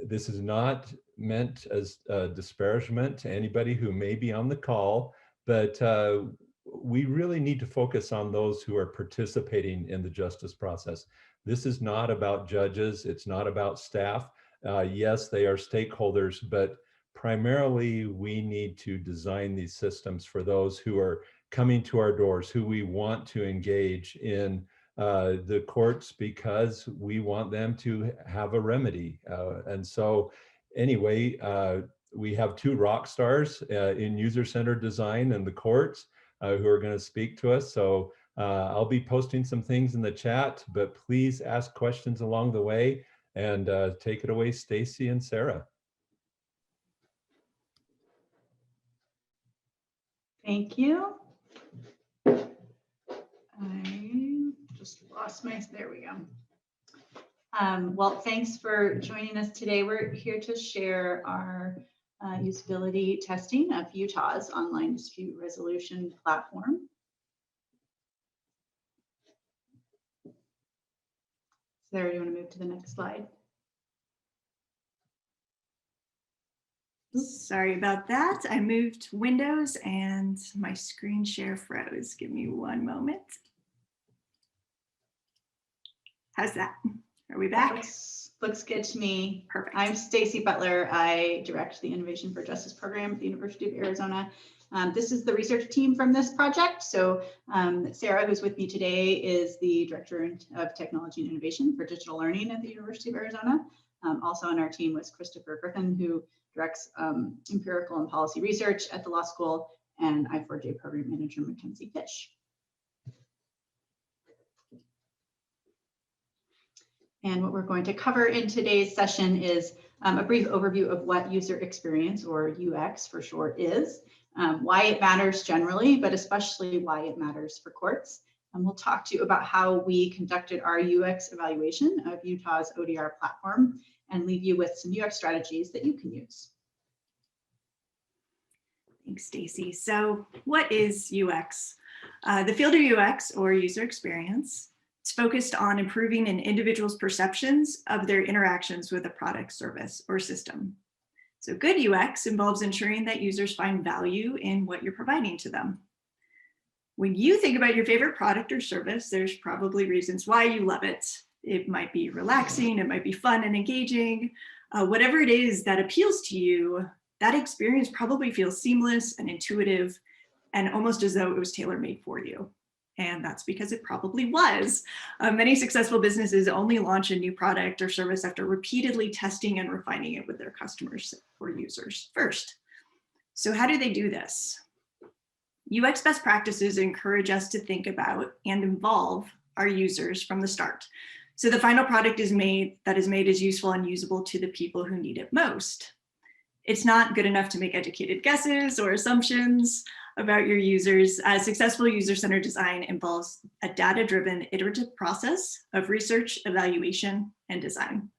This is not meant as a disparagement to anybody who may be on the call, but we really need to focus on those who are participating in the justice process. This is not about judges, it's not about staff. Yes, they are stakeholders, but primarily we need to design these systems for those who are coming to our doors, who we want to engage in the courts because we want them to have a remedy. And so anyway, we have two rock stars in user-centered design in the courts who are going to speak to us. So I'll be posting some things in the chat, but please ask questions along the way, and take it away, Stacy and Sarah. Thank you. I just lost my, there we go. Well, thanks for joining us today. We're here to share our usability testing of Utah's online dispute resolution platform. Sarah, do you want to move to the next slide? Sorry about that. I moved windows and my screen share froze. Give me one moment. How's that? Are we back? Looks good to me. Perfect. I'm Stacy Butler. I direct the Innovation for Justice program at the University of Arizona. This is the research team from this project. So Sarah, who's with me today, is the Director of Technology and Innovation for Digital Learning at the University of Arizona. Also on our team was Christopher Griffin, who directs empirical and policy research at the law school, and I4J program manager Mackenzie Fish. And what we're going to cover in today's session is a brief overview of what user experience, or UX for short, is, why it matters generally, but especially why it matters for courts. And we'll talk to you about how we conducted our UX evaluation of Utah's ODR platform and leave you with some UX strategies that you can use. Thanks, Stacy. So what is UX? The field of UX, or user experience, it's focused on improving an individual's perceptions of their interactions with a product, service, or system. So good UX involves ensuring that users find value in what you're providing to them. When you think about your favorite product or service, there's probably reasons why you love it. It might be relaxing, it might be fun and engaging. Whatever it is that appeals to you, that experience probably feels seamless and intuitive and almost as though it was tailor-made for you. And that's because it probably was. Many successful businesses only launch a new product or service after repeatedly testing and refining it with their customers or users first. So how do they do this? UX best practices encourage us to think about and involve our users from the start. So the final product that is made is useful and usable to the people who need it most. It's not good enough to make educated guesses or assumptions about your users. Successful user-centered design involves a data-driven iterative process of research, evaluation, and design.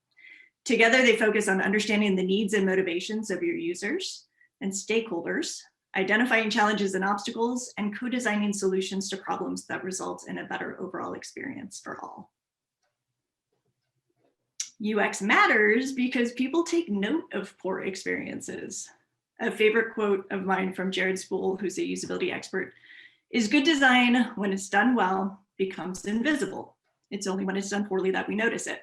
Together, they focus on understanding the needs and motivations of your users and stakeholders, identifying challenges and obstacles, and co-designing solutions to problems that result in a better overall experience for all. UX matters because people take note of poor experiences. A favorite quote of mine from Jared Spool, who's a usability expert, is good design, when it's done well, becomes invisible. It's only when it's done poorly that we notice it.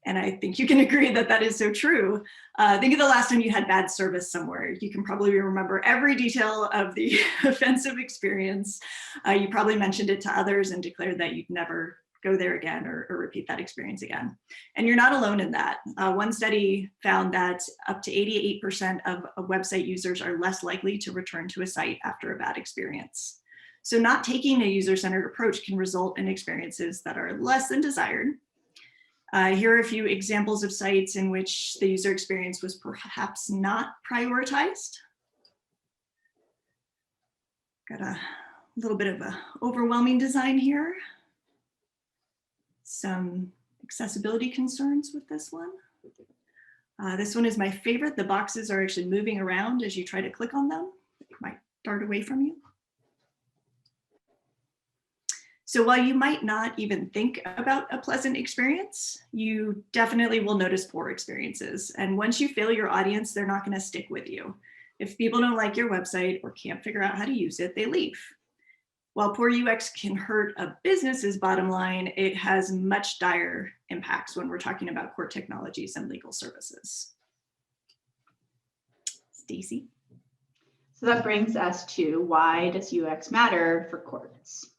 And I think you can agree that that is so true. Think of the last time you had bad service somewhere. You can probably remember every detail of the offensive experience. You probably mentioned it to others and declared that you'd never go there again or repeat that experience again. And you're not alone in that. One study found that up to 88% of website users are less likely to return to a site after a bad experience. So not taking a user-centered approach can result in experiences that are less than desired. Here are a few examples of sites in which the user experience was perhaps not prioritized. Got a little bit of an overwhelming design here. Some accessibility concerns with this one. This one is my favorite. The boxes are actually moving around as you try to click on them. They might dart away from you. So while you might not even think about a pleasant experience, you definitely will notice poor experiences. And once you fail your audience, they're not going to stick with you. If people don't like your website or can't figure out how to use it, they leave. While poor UX can hurt a business's bottom line, it has much dire impacts when we're talking about court technologies and legal services. Stacy? So that brings us to, why does UX matter for courts?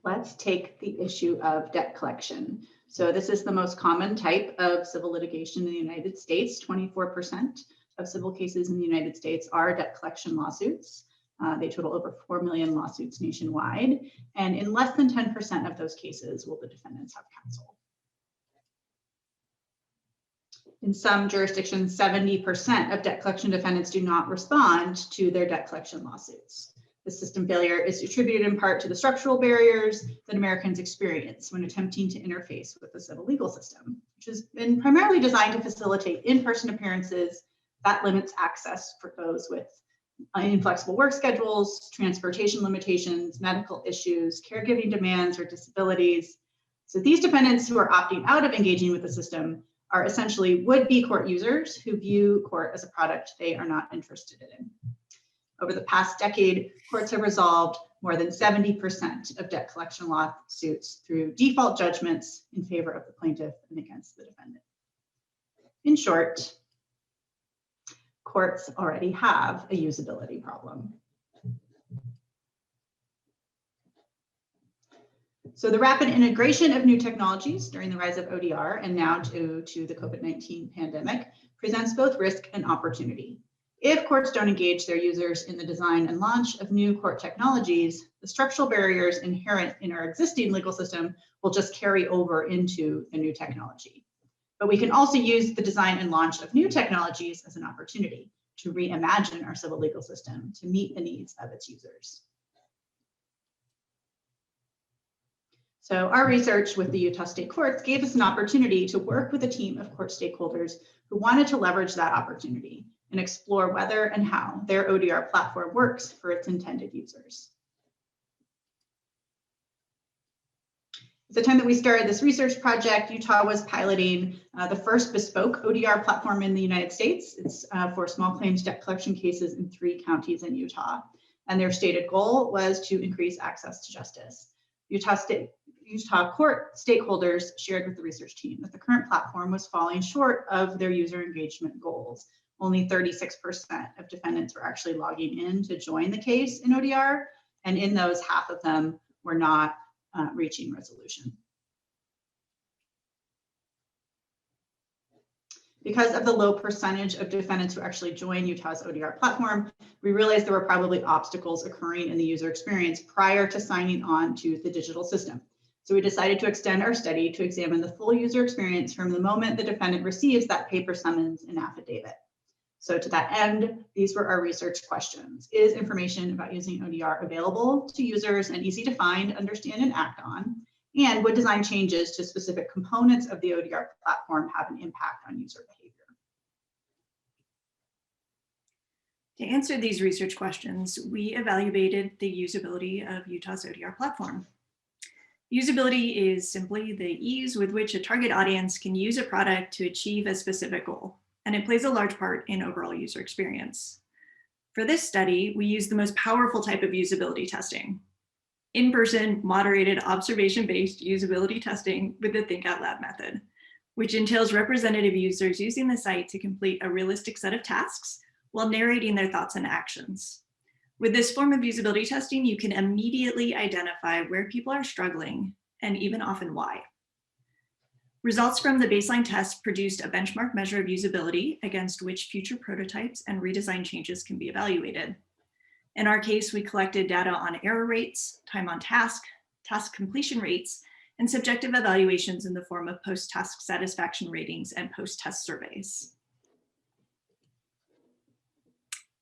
Let's take the issue of debt collection. So this is the most common type of civil litigation in the United States. 24% of civil cases in the United States are debt collection lawsuits. They total over 4 million lawsuits nationwide. And in less than 10% of those cases will the defendants have counsel. In some jurisdictions, 70% of debt collection defendants do not respond to their debt collection lawsuits. The system failure is attributed in part to the structural barriers that Americans experience when attempting to interface with the civil legal system, which has been primarily designed to facilitate in-person appearances that limits access for those with inflexible work schedules, transportation limitations, medical issues, caregiving demands, or disabilities. So these defendants who are opting out of engaging with the system are essentially would-be court users who view court as a product they are not interested in. Over the past decade, courts have resolved more than 70% of debt collection lawsuits through default judgments in favor of the plaintiff and against the defendant. In short, courts already have a usability problem. So the rapid integration of new technologies during the rise of ODR and now due to the COVID-19 pandemic presents both risk and opportunity. If courts don't engage their users in the design and launch of new court technologies, the structural barriers inherent in our existing legal system will just carry over into the new technology. But we can also use the design and launch of new technologies as an opportunity to reimagine our civil legal system to meet the needs of its users. So our research with the Utah State Courts gave us an opportunity to work with a team of court stakeholders who wanted to leverage that opportunity and explore whether and how their ODR platform works for its intended users. At the time that we started this research project, Utah was piloting the first bespoke ODR platform in the United States. It's for small claims debt collection cases in 3 counties in Utah. And their stated goal was to increase access to justice. Utah court stakeholders shared with the research team that the current platform was falling short of their user engagement goals. Only 36% of defendants were actually logging in to join the case in ODR, and in those, half of them were not reaching resolution. Because of the low percentage of defendants who actually join Utah's ODR platform, we realized there were probably obstacles occurring in the user experience prior to signing on to the digital system. So we decided to extend our study to examine the full user experience from the moment the defendant receives that paper summons and affidavit. So to that end, these were our research questions. Is information about using ODR available to users and easy to find, understand, and act on? And would design changes to specific components of the ODR platform have an impact on user behavior? To answer these research questions, we evaluated the usability of Utah's ODR platform. Usability is simply the ease with which a target audience can use a product to achieve a specific goal, and it plays a large part in overall user experience. For this study, we used the most powerful type of usability testing: in-person, moderated, observation-based usability testing with the Think Out Loud method, which entails representative users using the site to complete a realistic set of tasks while narrating their thoughts and actions. With this form of usability testing, you can immediately identify where people are struggling and even often why. Results from the baseline test produced a benchmark measure of usability against which future prototypes and redesign changes can be evaluated. In our case, we collected data on error rates, time on task, task completion rates, and subjective evaluations in the form of post-task satisfaction ratings and post-test surveys.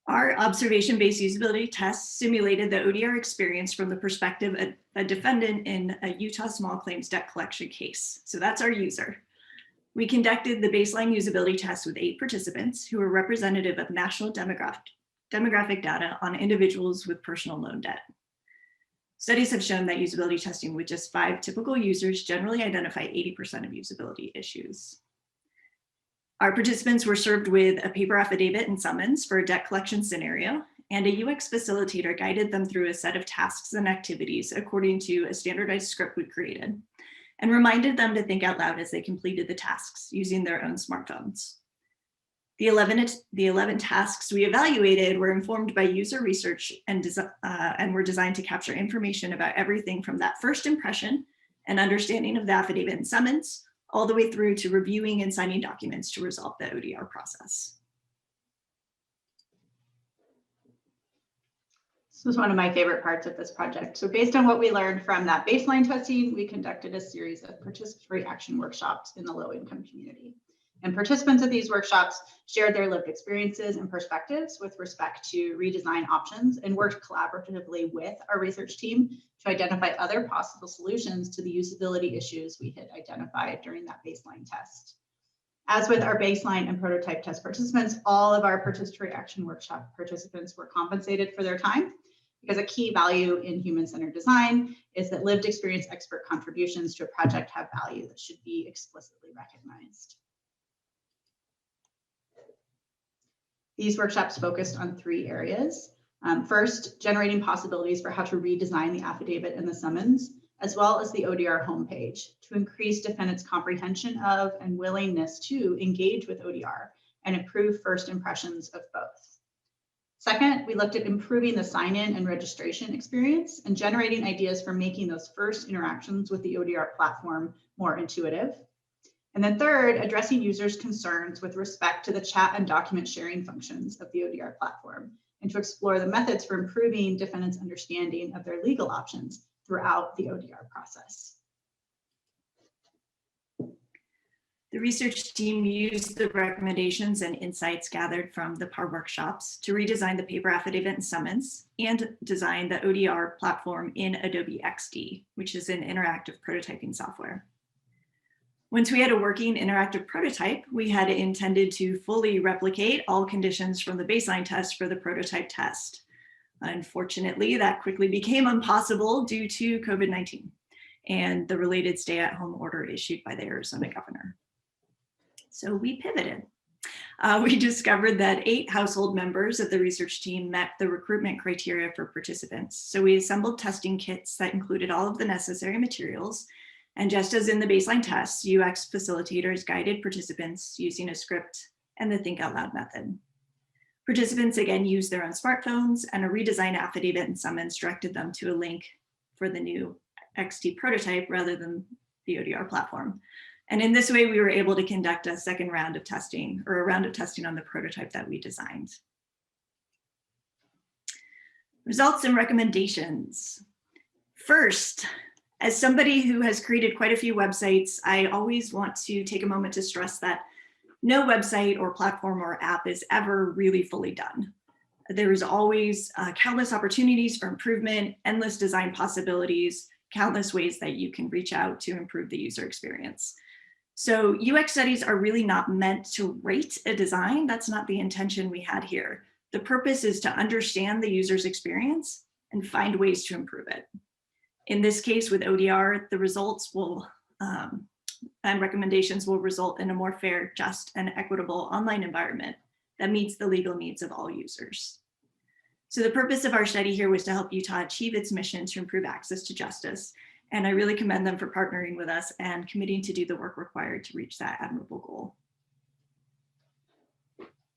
Our observation-based usability tests simulated the ODR experience from the perspective of a defendant in a Utah small claims debt collection case. So that's our user. We conducted the baseline usability test with 8 participants who were representative of national demographic data on individuals with personal loan debt. Studies have shown that usability testing with just 5 typical users generally identify 80% of usability issues. Our participants were served with a paper affidavit and summons for a debt collection scenario, and a UX facilitator guided them through a set of tasks and activities according to a standardized script we created, and reminded them to think out loud as they completed the tasks using their own smartphones. The 11 tasks we evaluated were informed by user research and were designed to capture information about everything from that first impression and understanding of the affidavit and summons, all the way through to reviewing and signing documents to resolve the ODR process. This was one of my favorite parts of this project. So based on what we learned from that baseline testing, we conducted a series of participatory action workshops in the low-income community. And participants at these workshops shared their lived experiences and perspectives with respect to redesign options and worked collaboratively with our research team to identify other possible solutions to the usability issues we had identified during that baseline test. As with our baseline and prototype test participants, all of our participatory action workshop participants were compensated for their time, because a key value in human-centered design is that lived experience expert contributions to a project have value that should be explicitly recognized. These workshops focused on 3 areas. First, generating possibilities for how to redesign the affidavit and the summons, as well as the ODR homepage to increase defendants' comprehension of and willingness to engage with ODR and improve first impressions of both. Second, we looked at improving the sign-in and registration experience and generating ideas for making those first interactions with the ODR platform more intuitive. And then third, addressing users' concerns with respect to the chat and document sharing functions of the ODR platform, and to explore the methods for improving defendants' understanding of their legal options throughout the ODR process. The research team used the recommendations and insights gathered from the PAR workshops to redesign the paper affidavit and summons and design the ODR platform in Adobe XD, which is an interactive prototyping software. Once we had a working interactive prototype, we had intended to fully replicate all conditions from the baseline test for the prototype test. Unfortunately, that quickly became impossible due to COVID-19 and the related stay-at-home order issued by the Arizona governor. So we pivoted. We discovered that 8 household members of the research team met the recruitment criteria for participants. So we assembled testing kits that included all of the necessary materials. And just as in the baseline tests, UX facilitators guided participants using a script and the think out loud method. Participants again used their own smartphones, and a redesigned affidavit and summons directed them to a link for the new XD prototype rather than the ODR platform. And in this way, we were able to conduct a second round of testing, or a round of testing on the prototype that we designed. Results and recommendations. First, as somebody who has created quite a few websites, I always want to take a moment to stress that no website or platform or app is ever really fully done. There is always countless opportunities for improvement, endless design possibilities, countless ways that you can reach out to improve the user experience. So UX studies are really not meant to rate a design. That's not the intention we had here. The purpose is to understand the user's experience and find ways to improve it. In this case with ODR, the results will and recommendations will result in a more fair, just, and equitable online environment that meets the legal needs of all users. So the purpose of our study here was to help Utah achieve its mission to improve access to justice. And I really commend them for partnering with us and committing to do the work required to reach that admirable goal.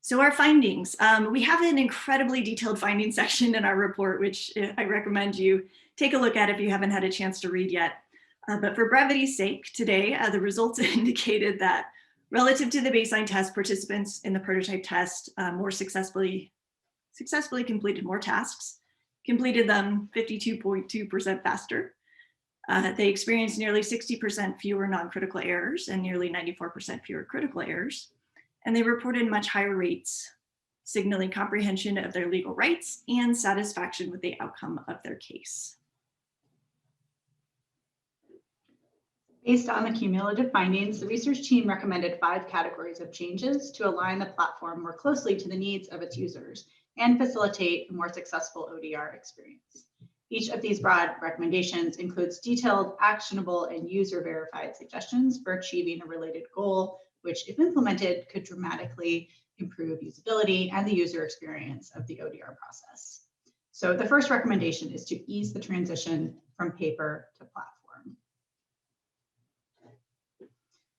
So our findings, we have an incredibly detailed findings section in our report, which I recommend you take a look at if you haven't had a chance to read yet. But for brevity's sake, today, the results indicated that relative to the baseline test, participants in the prototype test more successfully completed more tasks, completed them 52.2% faster. They experienced nearly 60% fewer non-critical errors and nearly 94% fewer critical errors. And they reported much higher rates, signaling comprehension of their legal rights and satisfaction with the outcome of their case. Based on the cumulative findings, the research team recommended 5 categories of changes to align the platform more closely to the needs of its users and facilitate a more successful ODR experience. Each of these broad recommendations includes detailed, actionable, and user-verified suggestions for achieving a related goal, which, if implemented, could dramatically improve usability and the user experience of the ODR process. So the first recommendation is to ease the transition from paper to platform.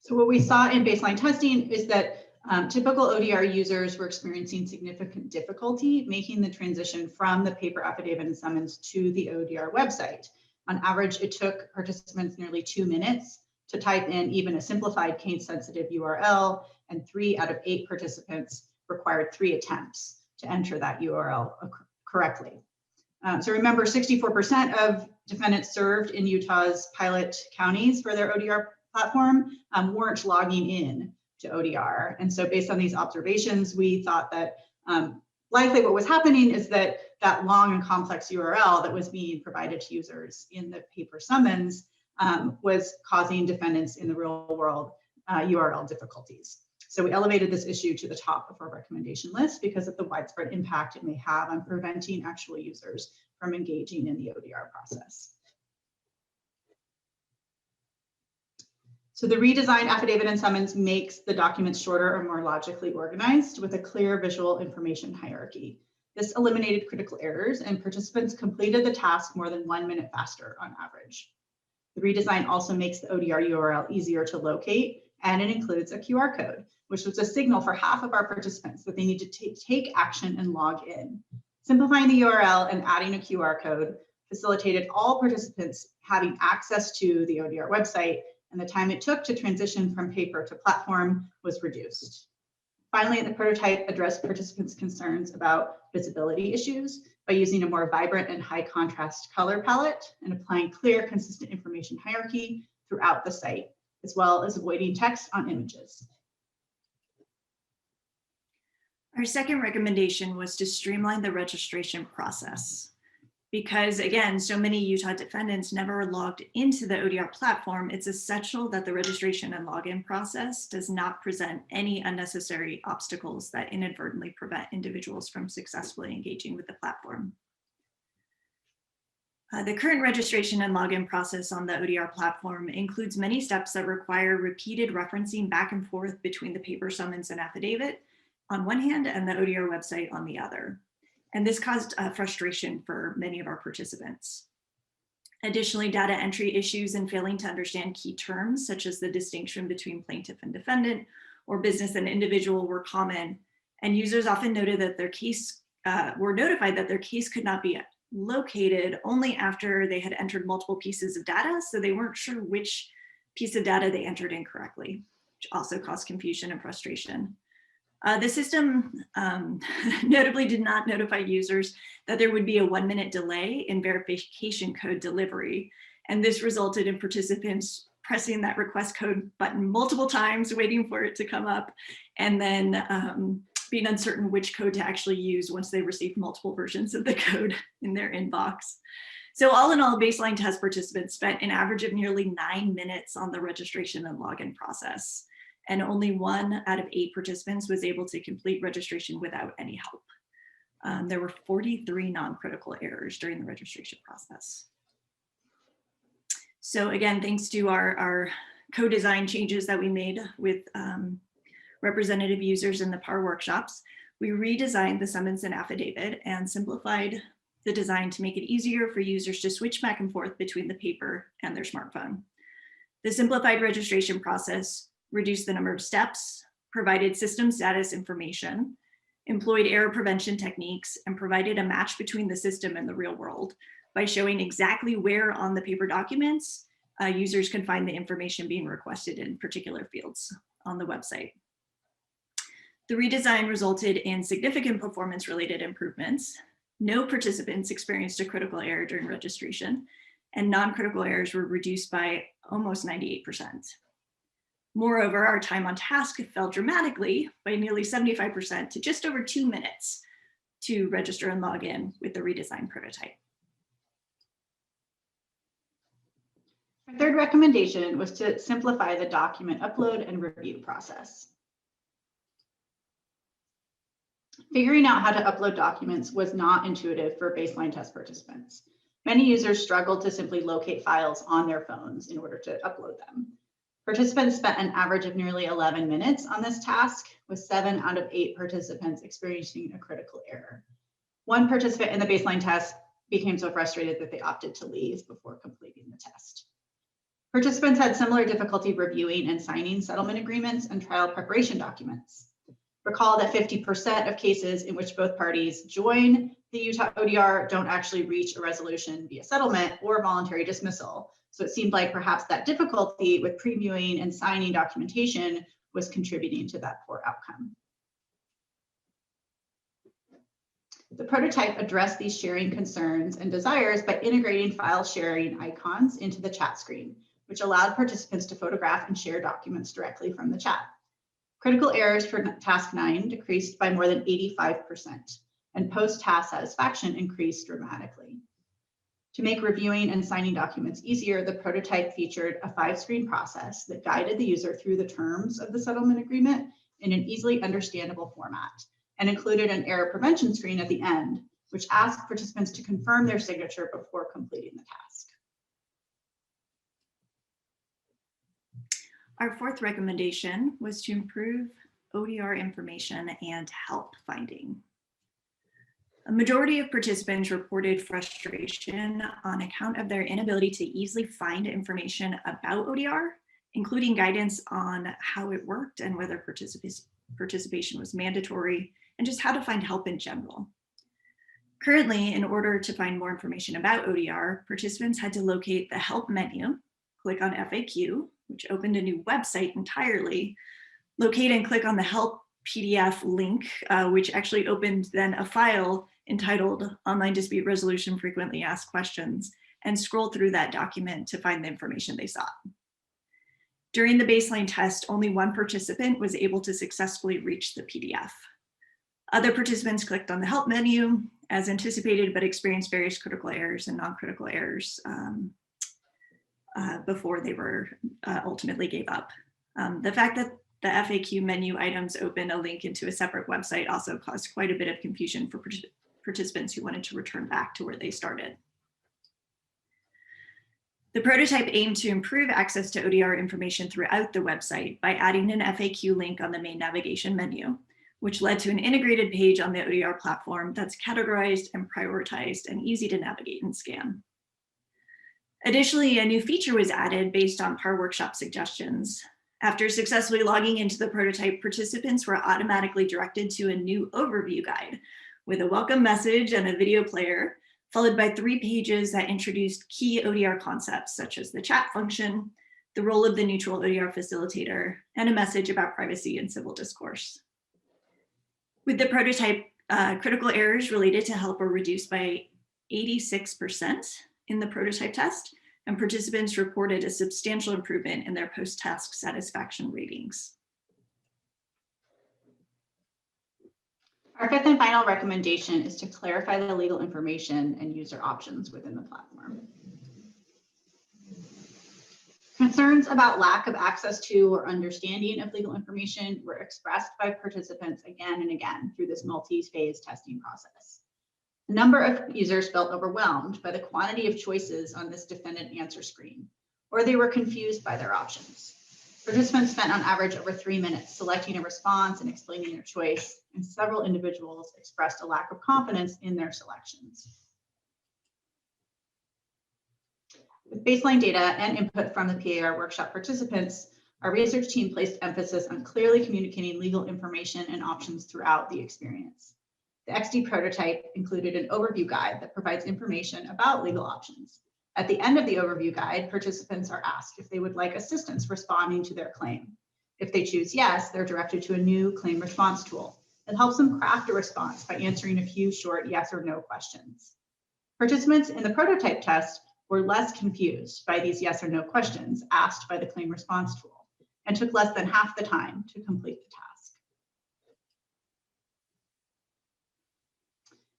So what we saw in baseline testing is that typical ODR users were experiencing significant difficulty making the transition from the paper affidavit and summons to the ODR website. On average, it took participants nearly 2 minutes to type in even a simplified case-sensitive URL, and 3 out of 8 participants required 3 attempts to enter that URL correctly. So remember, 64% of defendants served in Utah's pilot counties for their ODR platform weren't logging in to ODR. And so based on these observations, we thought that likely what was happening is that that long and complex URL that was being provided to users in the paper summons was causing defendants in the real world URL difficulties. So we elevated this issue to the top of our recommendation list because of the widespread impact it may have on preventing actual users from engaging in the ODR process. So the redesigned affidavit and summons makes the documents shorter or more logically organized with a clear visual information hierarchy. This eliminated critical errors, and participants completed the task more than 1 minute faster on average. The redesign also makes the ODR URL easier to locate, and it includes a QR code, which was a signal for half of our participants that they need to take action and log in. Simplifying the URL and adding a QR code facilitated all participants having access to the ODR website, and the time it took to transition from paper to platform was reduced. Finally, the prototype addressed participants' concerns about visibility issues by using a more vibrant and high contrast color palette and applying clear, consistent information hierarchy throughout the site, as well as avoiding text on images. Our second recommendation was to streamline the registration process. Because again, so many Utah defendants never logged into the ODR platform, it's essential that the registration and login process does not present any unnecessary obstacles that inadvertently prevent individuals from successfully engaging with the platform. The current registration and login process on the ODR platform includes many steps that require repeated referencing back and forth between the paper summons and affidavit on one hand and the ODR website on the other. And this caused frustration for many of our participants. Additionally, data entry issues and failing to understand key terms, such as the distinction between plaintiff and defendant or business and individual, were common. And users often noted that their case were notified that their case could not be located only after they had entered multiple pieces of data. So they weren't sure which piece of data they entered incorrectly, which also caused confusion and frustration. The system notably did not notify users that there would be a 1 minute delay in verification code delivery. And this resulted in participants pressing that request code button multiple times, waiting for it to come up, and then being uncertain which code to actually use once they received multiple versions of the code in their inbox. So all in all, baseline test participants spent an average of nearly 9 minutes on the registration and login process. And only 1 out of 8 participants was able to complete registration without any help. There were 43 non-critical errors during the registration process. So again, thanks to our co-design changes that we made with representative users in the PAR workshops, we redesigned the summons and affidavit and simplified the design to make it easier for users to switch back and forth between the paper and their smartphone. The simplified registration process reduced the number of steps, provided system status information, employed error prevention techniques, and provided a match between the system and the real world by showing exactly where on the paper documents users could find the information being requested in particular fields on the website. The redesign resulted in significant performance-related improvements. No participants experienced a critical error during registration, and non-critical errors were reduced by almost 98%. Moreover, our time on task fell dramatically by nearly 75% to just over 2 minutes to register and log in with the redesigned prototype. Our third recommendation was to simplify the document upload and review process. Figuring out how to upload documents was not intuitive for baseline test participants. Many users struggled to simply locate files on their phones in order to upload them. Participants spent an average of nearly 11 minutes on this task, with 7 out of 8 participants experiencing a critical error. One participant in the baseline test became so frustrated that they opted to leave before completing the test. Participants had similar difficulty reviewing and signing settlement agreements and trial preparation documents. Recall that 50% of cases in which both parties join the Utah ODR don't actually reach a resolution via settlement or voluntary dismissal. So it seemed like perhaps that difficulty with previewing and signing documentation was contributing to that poor outcome. The prototype addressed these sharing concerns and desires by integrating file sharing icons into the chat screen, which allowed participants to photograph and share documents directly from the chat. Critical errors for task 9 decreased by more than 85%, and post-task satisfaction increased dramatically. To make reviewing and signing documents easier, the prototype featured a 5-screen process that guided the user through the terms of the settlement agreement in an easily understandable format, and included an error prevention screen at the end, which asked participants to confirm their signature before completing the task. Our fourth recommendation was to improve ODR information and help finding. A majority of participants reported frustration on account of their inability to easily find information about ODR, including guidance on how it worked and whether participation was mandatory, and just how to find help in general. Currently, in order to find more information about ODR, participants had to locate the help menu, click on FAQ, which opened a new website entirely, locate and click on the help PDF link, which actually opened then a file entitled Online Dispute Resolution Frequently Asked Questions, and scroll through that document to find the information they sought. During the baseline test, only one participant was able to successfully reach the PDF. Other participants clicked on the help menu as anticipated, but experienced various critical errors and non-critical errors before they were ultimately gave up. The fact that the FAQ menu items open a link into a separate website also caused quite a bit of confusion for participants who wanted to return back to where they started. The prototype aimed to improve access to ODR information throughout the website by adding an FAQ link on the main navigation menu, which led to an integrated page on the ODR platform that's categorized and prioritized and easy to navigate and scan. Additionally, a new feature was added based on PAR workshop suggestions. After successfully logging into the prototype, participants were automatically directed to a new overview guide with a welcome message and a video player, followed by 3 pages that introduced key ODR concepts such as the chat function, the role of the neutral ODR facilitator, and a message about privacy and civil discourse. With the prototype, critical errors related to help were reduced by 86% in the prototype test, and participants reported a substantial improvement in their post-task satisfaction ratings. Our fifth and final recommendation is to clarify the legal information and user options within the platform. Concerns about lack of access to or understanding of legal information were expressed by participants again and again through this multi-phase testing process. A number of users felt overwhelmed by the quantity of choices on this defendant answer screen, or they were confused by their options. Participants spent on average over 3 minutes selecting a response and explaining their choice, and several individuals expressed a lack of confidence in their selections. With baseline data and input from the PAR workshop participants, our research team placed emphasis on clearly communicating legal information and options throughout the experience. The XD prototype included an overview guide that provides information about legal options. At the end of the overview guide, participants are asked if they would like assistance responding to their claim. If they choose yes, they're directed to a new claim response tool that helps them craft a response by answering a few short yes or no questions. Participants in the prototype test were less confused by these yes or no questions asked by the claim response tool and took less than half the time to complete the task.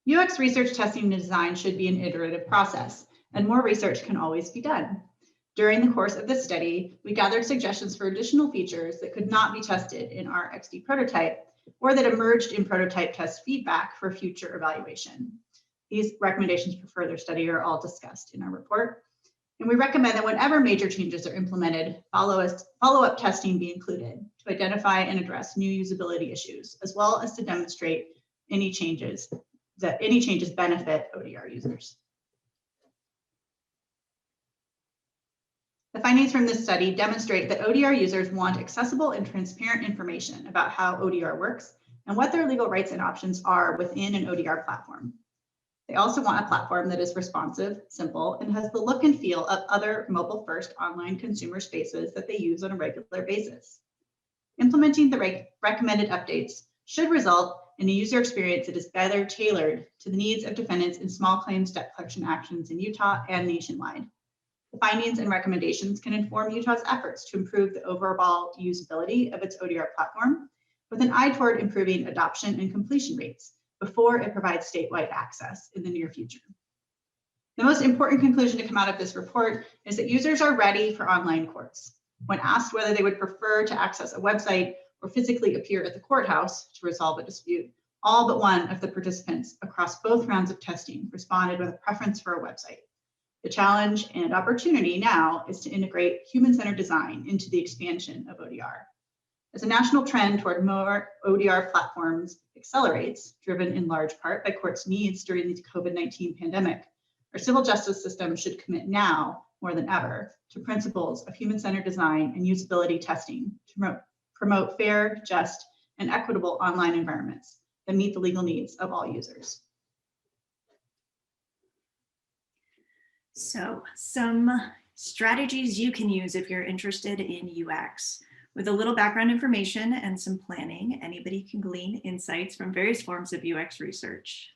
UX research testing and design should be an iterative process, and more research can always be done. During the course of this study, we gathered suggestions for additional features that could not be tested in our XD prototype or that emerged in prototype test feedback for future evaluation. These recommendations for further study are all discussed in our report. And we recommend that whenever major changes are implemented, follow-up testing be included to identify and address new usability issues, as well as to demonstrate any changes benefit ODR users. The findings from this study demonstrate that ODR users want accessible and transparent information about how ODR works and what their legal rights and options are within an ODR platform. They also want a platform that is responsive, simple, and has the look and feel of other mobile-first online consumer spaces that they use on a regular basis. Implementing the recommended updates should result in a user experience that is better tailored to the needs of defendants in small claims debt collection actions in Utah and nationwide. The findings and recommendations can inform Utah's efforts to improve the overall usability of its ODR platform, with an eye toward improving adoption and completion rates before it provides statewide access in the near future. The most important conclusion to come out of this report is that users are ready for online courts. When asked whether they would prefer to access a website or physically appear at the courthouse to resolve a dispute, all but one of the participants across both rounds of testing responded with a preference for a website. The challenge and opportunity now is to integrate human-centered design into the expansion of ODR. As a national trend toward more ODR platforms accelerates, driven in large part by courts' needs during the COVID-19 pandemic, our civil justice system should commit now more than ever to principles of human-centered design and usability testing to promote fair, just, and equitable online environments that meet the legal needs of all users. So, some strategies you can use if you're interested in UX. With a little background information and some planning, anybody can glean insights from various forms of UX research.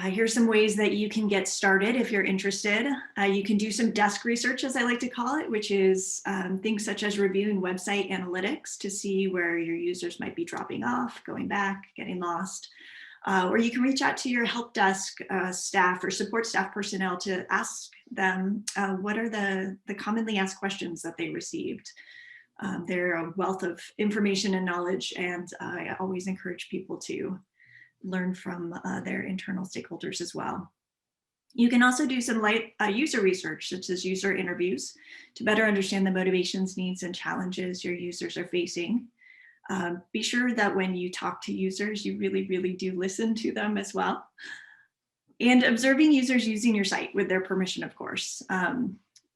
Here's some ways that you can get started if you're interested. You can do some desk research, as I like to call it, which is things such as reviewing website analytics to see where your users might be dropping off, going back, getting lost. Or you can reach out to your help desk staff or support staff personnel to ask them what are the commonly asked questions that they received. They're a wealth of information and knowledge, and I always encourage people to learn from their internal stakeholders as well. You can also do some light user research, such as user interviews, to better understand the motivations, needs, and challenges your users are facing. Be sure that when you talk to users, you really do listen to them as well. And observing users using your site with their permission, of course.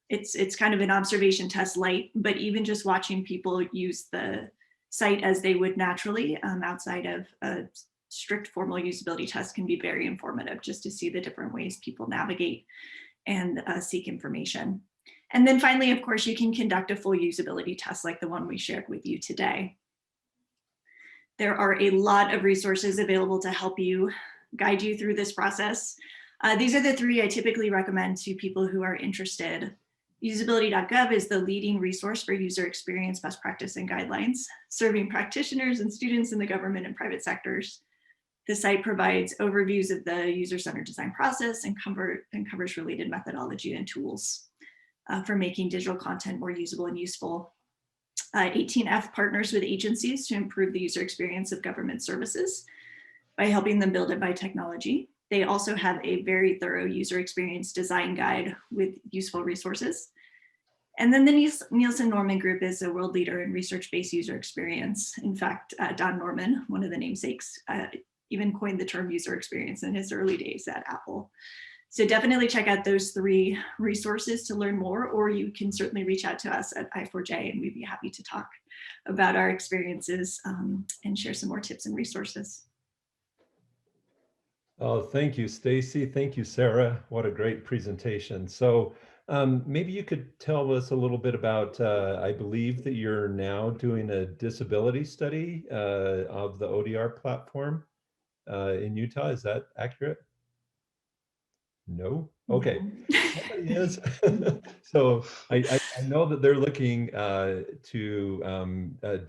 It's kind of an observation test light, but even just watching people use the site as they would naturally outside of a strict formal usability test can be very informative, just to see the different ways people navigate and seek information. And then finally, of course, you can conduct a full usability test like the one we shared with you today. There are a lot of resources available to help you, guide you through this process. These are the three I typically recommend to people who are interested. Usability.gov is the leading resource for user experience, best practice, and guidelines, serving practitioners and students in the government and private sectors. The site provides overviews of the user-centered design process and covers related methodology and tools for making digital content more usable and useful. 18F partners with agencies to improve the user experience of government services by helping them build it by technology. They also have a very thorough user experience design guide with useful resources. And then the Nielsen-Norman Group is a world leader in research-based user experience. In fact, Don Norman, one of the namesakes, even coined the term user experience in his early days at Apple. So definitely check out those three resources to learn more, or you can certainly reach out to us at I4J and we'd be happy to talk about our experiences and share some more tips and resources. Oh, thank you, Stacy. Thank you, Sarah. What a great presentation. So maybe you could tell us a little bit about, I believe that you're now doing a disability study of the ODR platform in Utah. Is that accurate? No? Okay. Somebody is. So I know that they're looking to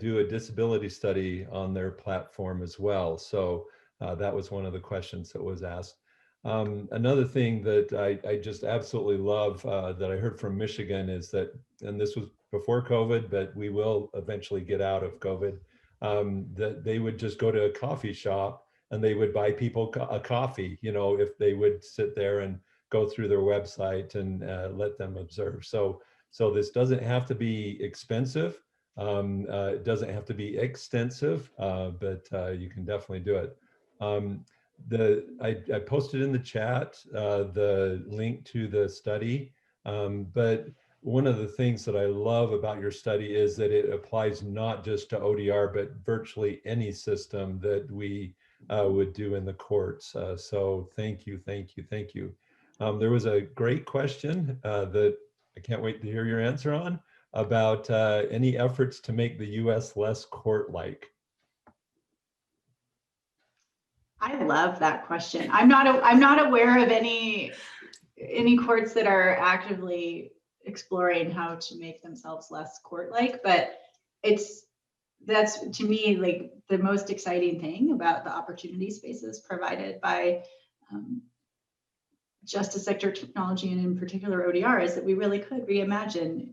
do a disability study on their platform as well. So that was one of the questions that was asked. Another thing that I just absolutely love that I heard from Michigan is that, and this was before COVID, but we will eventually get out of COVID, that they would just go to a coffee shop and they would buy people a coffee, you know, if they would sit there and go through their website and let them observe. So this doesn't have to be expensive. It doesn't have to be extensive, but you can definitely do it. I posted in the chat the link to the study, but one of the things that I love about your study is that it applies not just to ODR, but virtually any system that we would do in the courts. So thank you, thank you, thank you. There was a great question that I can't wait to hear your answer on, about any efforts to make the US less court-like. I love that question. I'm not aware of any courts that are actively exploring how to make themselves less court-like, but that's to me like the most exciting thing about the opportunity spaces provided by justice sector technology, and in particular ODR, is that we really could reimagine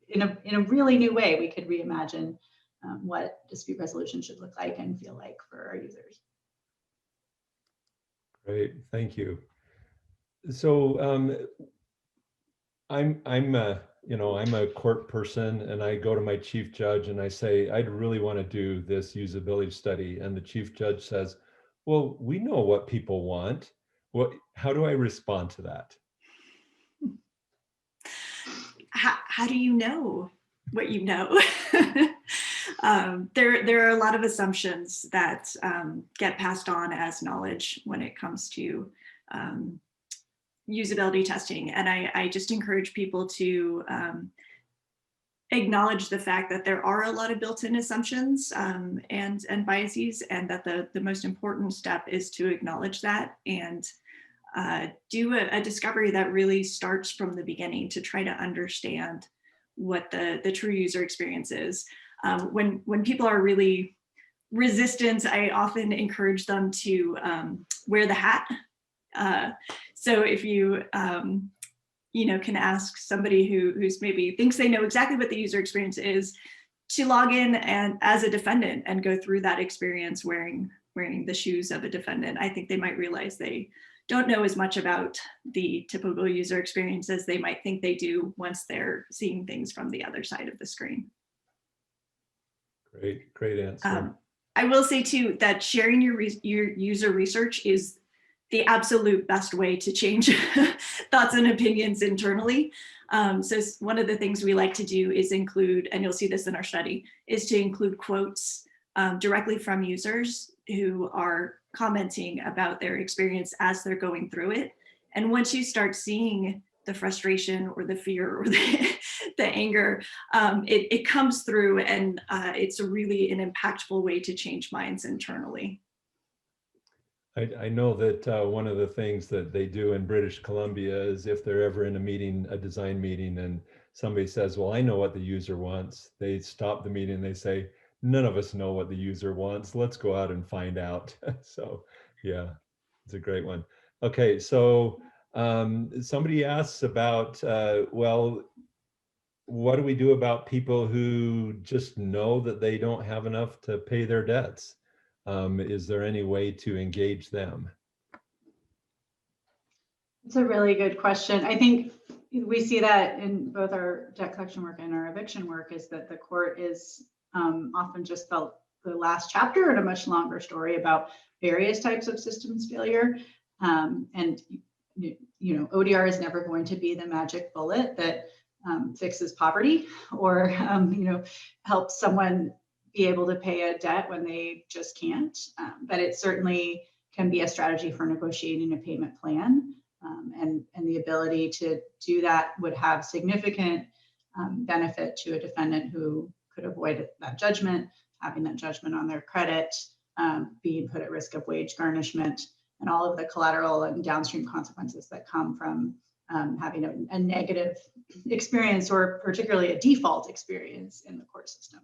in a really new way. We could reimagine what dispute resolution should look like and feel like for our users. Great, thank you. So I'm a court person, and I go to my chief judge and I say, I'd really want to do this usability study. And the chief judge says, well, we know what people want. How do I respond to that? How do you know what you know? There are a lot of assumptions that get passed on as knowledge when it comes to usability testing. And I just encourage people to acknowledge the fact that there are a lot of built-in assumptions and biases, and that the most important step is to acknowledge that and do a discovery that really starts from the beginning to try to understand what the true user experience is. When people are really resistant, I often encourage them to wear the hat. So if you can ask somebody who's maybe thinks they know exactly what the user experience is, to log in and as a defendant and go through that experience wearing the shoes of a defendant, I think they might realize they don't know as much about the typical user experience as they might think they do once they're seeing things from the other side of the screen. Great answer. I will say too that sharing your user research is the absolute best way to change thoughts and opinions internally. So one of the things we like to do is include, and you'll see this in our study, is to include quotes directly from users who are commenting about their experience as they're going through it. And once you start seeing the frustration or the fear or the anger, it comes through, and it's really an impactful way to change minds internally. I know that one of the things that they do in British Columbia is if they're ever in a meeting, a design meeting, and somebody says, well, I know what the user wants, they stop the meeting and they say, none of us know what the user wants. Let's go out and find out. So yeah, it's a great one. Okay, so somebody asks about, well, what do we do about people who just know that they don't have enough to pay their debts? Is there any way to engage them? It's a really good question. I think we see that in both our debt collection work and our eviction work, is that the court is often just the last chapter in a much longer story about various types of systems failure. And ODR is never going to be the magic bullet that fixes poverty or helps someone be able to pay a debt when they just can't. But it certainly can be a strategy for negotiating a payment plan. And the ability to do that would have significant benefit to a defendant who could avoid that judgment, having that judgment on their credit, being put at risk of wage garnishment, and all of the collateral and downstream consequences that come from having a negative experience, or particularly a default experience in the court system.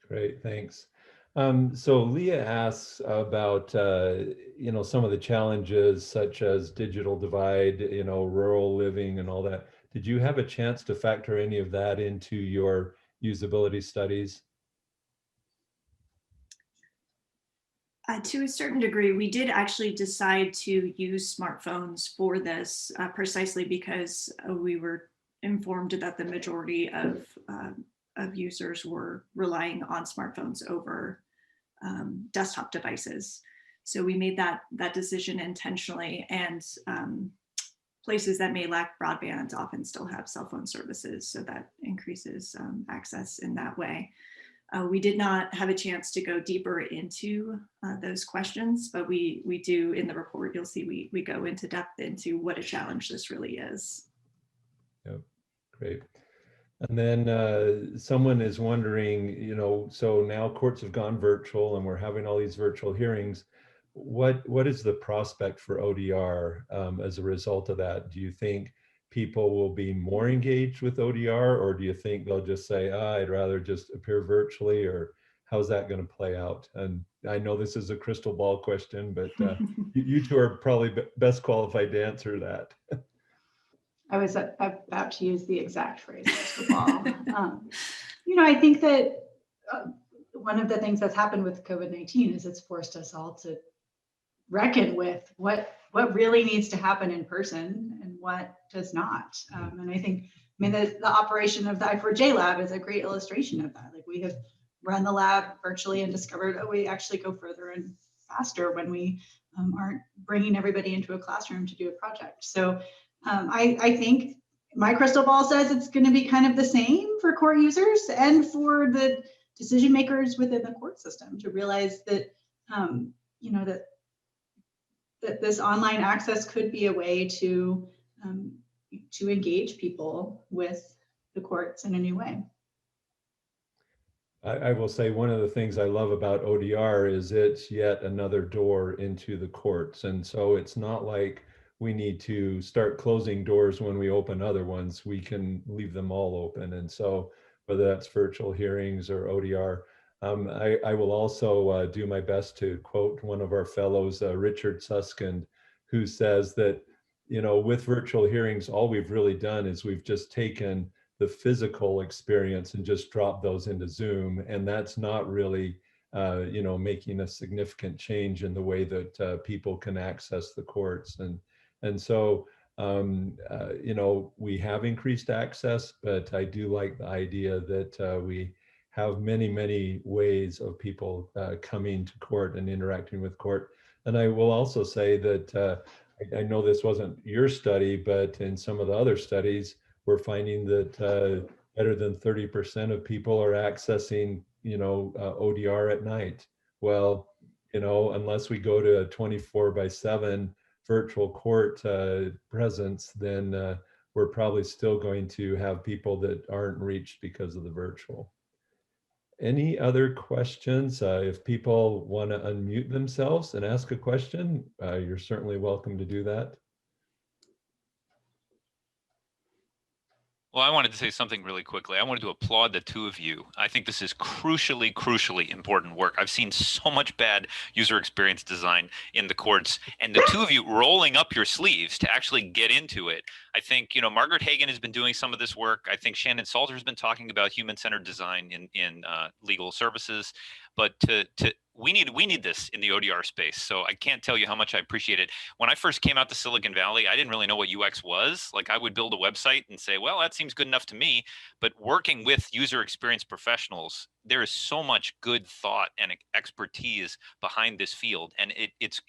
Great, thanks. So Leah asks about some of the challenges such as digital divide, rural living and all that. Did you have a chance to factor any of that into your usability studies? To a certain degree, we did actually decide to use smartphones for this precisely because we were informed that the majority of users were relying on smartphones over desktop devices. So we made that decision intentionally, and places that may lack broadband often still have cell phone services, so that increases access in that way. We did not have a chance to go deeper into those questions, but we do in the report, you'll see we go into depth into what a challenge this really is. Yep, great. And then someone is wondering, you know, so now courts have gone virtual and we're having all these virtual hearings. What is the prospect for ODR as a result of that? Do you think people will be more engaged with ODR, or do you think they'll just say, I'd rather just appear virtually, or how's that going to play out? And I know this is a crystal ball question, but you two are probably best qualified to answer that. I was about to use the exact phrase, crystal ball. You know, I think that one of the things that's happened with COVID-19 is it's forced us all to reckon with what really needs to happen in person and what does not. And I think, the operation of the I4J lab is a great illustration of that. Like, we have run the lab virtually and discovered, oh, we actually go further and faster when we aren't bringing everybody into a classroom to do a project. So I think my crystal ball says it's going to be kind of the same for court users and for the decision makers within the court system to realize that, you know, that this online access could be a way to engage people with the courts in a new way. I will say one of the things I love about ODR is it's yet another door into the courts. And so it's not like we need to start closing doors when we open other ones. We can leave them all open. And so whether that's virtual hearings or ODR, I will also do my best to quote one of our fellows, Richard Susskind, who says that, you know, with virtual hearings, all we've really done is we've just taken the physical experience and just dropped those into Zoom. And that's not really, you know, making a significant change in the way that people can access the courts. And so, you know, we have increased access, but I do like the idea that we have many, many ways of people coming to court and interacting with court. And I will also say that I know this wasn't your study, but in some of the other studies, we're finding that better than 30% of people are accessing, you know, ODR at night. Well, you know, unless we go to a 24/7 virtual court presence, then we're probably still going to have people that aren't reached because of the virtual. Any other questions? If people want to unmute themselves and ask a question, you're certainly welcome to do that. Well, I wanted to say something really quickly. I wanted to applaud the two of you. I think this is crucially important work. I've seen so much bad user experience design in the courts, and the two of you rolling up your sleeves to actually get into it. I think, you know, Margaret Hagan has been doing some of this work. I think Shannon Salter has been talking about human-centered design in legal services. But we need this in the ODR space. So I can't tell you how much I appreciate it. When I first came out to Silicon Valley, I didn't really know what UX was. Like, I would build a website and say, well, that seems good enough to me. But working with user experience professionals, there is so much good thought and expertise behind this field. And it's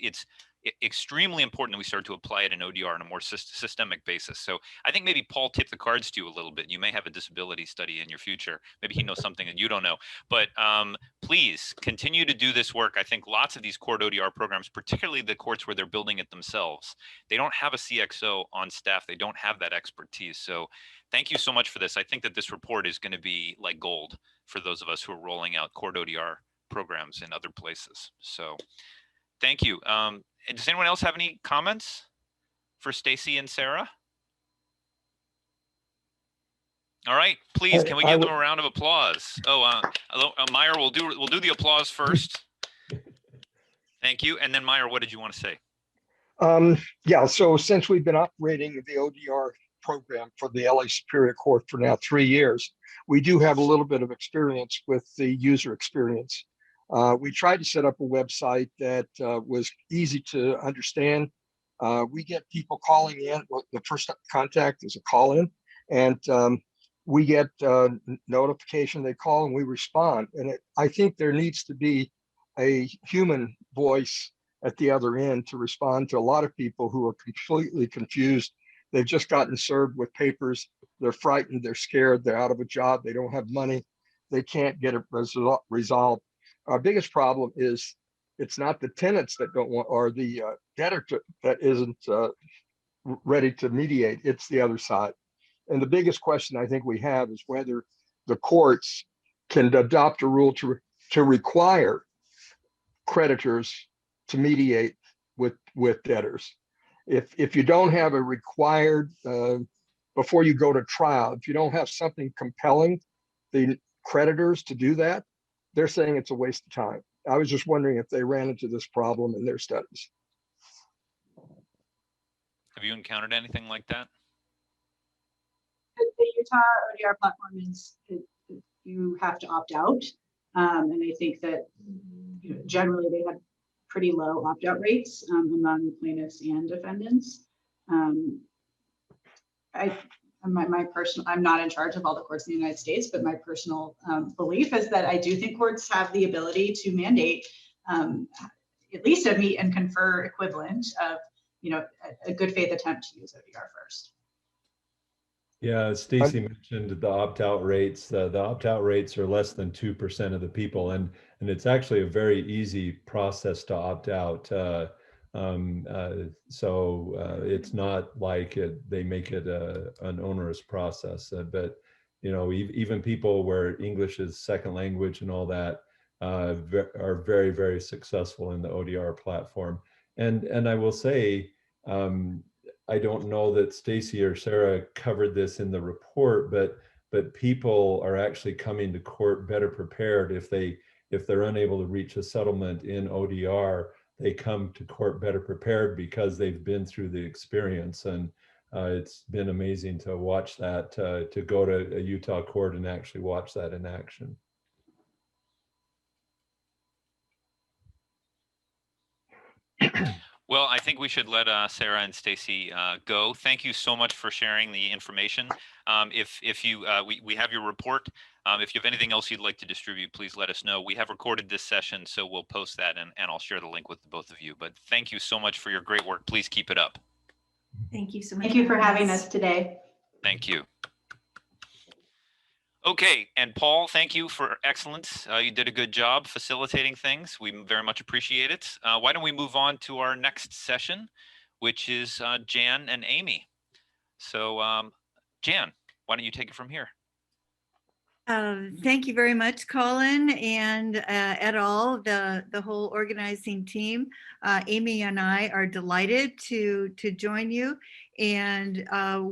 extremely important that we start to apply it in ODR on a more systemic basis. So I think maybe Paul tipped the cards to you a little bit. You may have a disability study in your future. Maybe he knows something that you don't know. But please continue to do this work. I think lots of these court ODR programs, particularly the courts where they're building it themselves, they don't have a CXO on staff. They don't have that expertise. So thank you so much for this. I think that this report is going to be like gold for those of us who are rolling out court ODR programs in other places. So thank you. Does anyone else have any comments for Stacy and Sarah? All right, please, can we give them a round of applause? Oh, Meyer, we'll do the applause first. Thank you. And then Meyer, what did you want to say? Yeah, so since we've been operating the ODR program for the LA Superior Court for now 3 years, we do have a little bit of experience with the user experience. We tried to set up a website that was easy to understand. We get people calling in. Well, the first contact is a call in, and we get notification, they call and we respond. And I think there needs to be a human voice at the other end to respond to a lot of people who are completely confused. They've just gotten served with papers. They're frightened, they're scared, they're out of a job, they don't have money, they can't get it resolved. Our biggest problem is it's not the tenants that don't want, or the debtor that isn't ready to mediate, it's the other side. And the biggest question I think we have is whether the courts can adopt a rule to require creditors to mediate with debtors. If you don't have a required, before you go to trial, if you don't have something compelling the creditors to do that, they're saying it's a waste of time. I was just wondering if they ran into this problem in their studies. Have you encountered anything like that? The Utah ODR platform is you have to opt out, and I think that generally they have pretty low opt-out rates among plaintiffs and defendants. I'm not in charge of all the courts in the United States, but my personal belief is that I do think courts have the ability to mandate at least a meet and confer equivalent of a good faith attempt to use ODR first. Yeah, Stacy mentioned the opt-out rates. The opt-out rates are less than 2% of the people, and it's actually a very easy process to opt out. So it's not like they make it an onerous process. But even people where English is second language and all that are very, very successful in the ODR platform. And I will say, I don't know that Stacy or Sarah covered this in the report, but people are actually coming to court better prepared. If they're unable to reach a settlement in ODR, they come to court better prepared because they've been through the experience. And it's been amazing to watch that, to go to a Utah court and actually watch that in action. Well, I think we should let Sarah and Stacy go. Thank you so much for sharing the information. If you, we have your report. If you have anything else you'd like to distribute, please let us know. We have recorded this session, so we'll post that and I'll share the link with the both of you. But thank you so much for your great work. Please keep it up. Thank you so much. Thank you for having us today. Thank you. Okay, and Paul, thank you for excellence. You did a good job facilitating things. We very much appreciate it. Why don't we move on to our next session, which is Jan and Amy. So Jan, why don't you take it from here? Thank you very much, Colin and et al., the whole organizing team. Amy and I are delighted to join you. And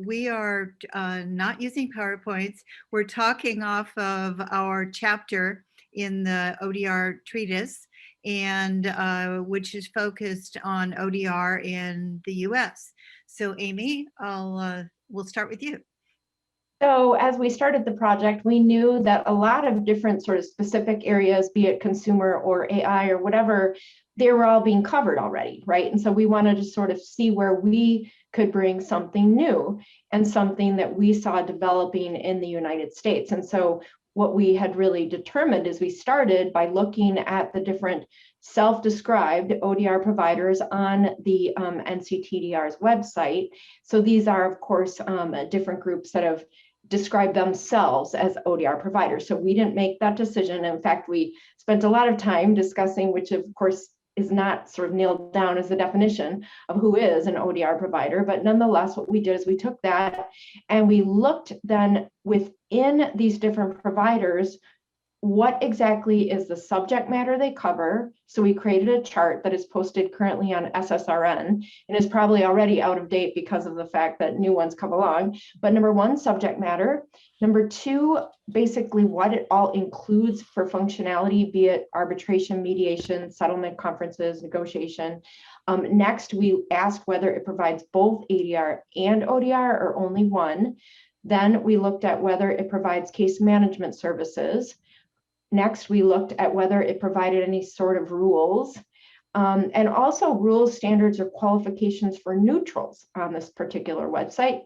we are not using PowerPoints. We're talking off of our chapter in the ODR treatise, and which is focused on ODR in the US. So Amy, we'll start with you. So as we started the project, we knew that a lot of different sort of specific areas, be it consumer or AI or whatever, they were all being covered already, right? And so we wanted to sort of see where we could bring something new and something that we saw developing in the United States. And so what we had really determined is we started by looking at the different self-described ODR providers on the NCTDR's website. So these are, of course, different groups that have described themselves as ODR providers. So we didn't make that decision. In fact, we spent a lot of time discussing, which of course is not sort of nailed down as the definition of who is an ODR provider. But nonetheless, what we did is we took that and we looked then within these different providers, what exactly is the subject matter they cover. So we created a chart that is posted currently on SSRN and is probably already out of date because of the fact that new ones come along. But number one, subject matter. Number two, basically what it all includes for functionality, be it arbitration, mediation, settlement, conferences, negotiation. Next, we asked whether it provides both ADR and ODR or only one. Then we looked at whether it provides case management services. Next, we looked at whether it provided any sort of rules, and also rules, standards, or qualifications for neutrals on this particular website.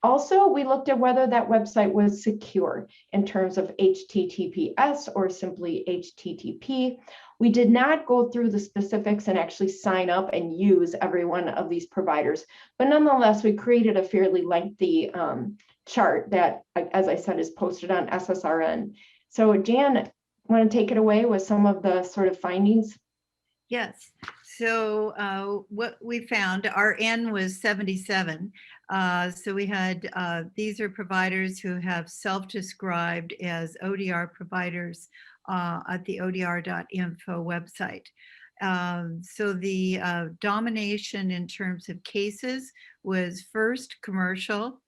Also, we looked at whether that website was secure in terms of HTTPS or simply HTTP. We did not go through the specifics and actually sign up and use every one of these providers, but nonetheless, we created a fairly lengthy chart that, as I said, is posted on SSRN. So Jan, want to take it away with some of the sort of findings? Yes. So what we found, our N was 77. So we had, these are providers who have self-described as ODR providers at the odr.info website. So the domination in terms of cases was first commercial,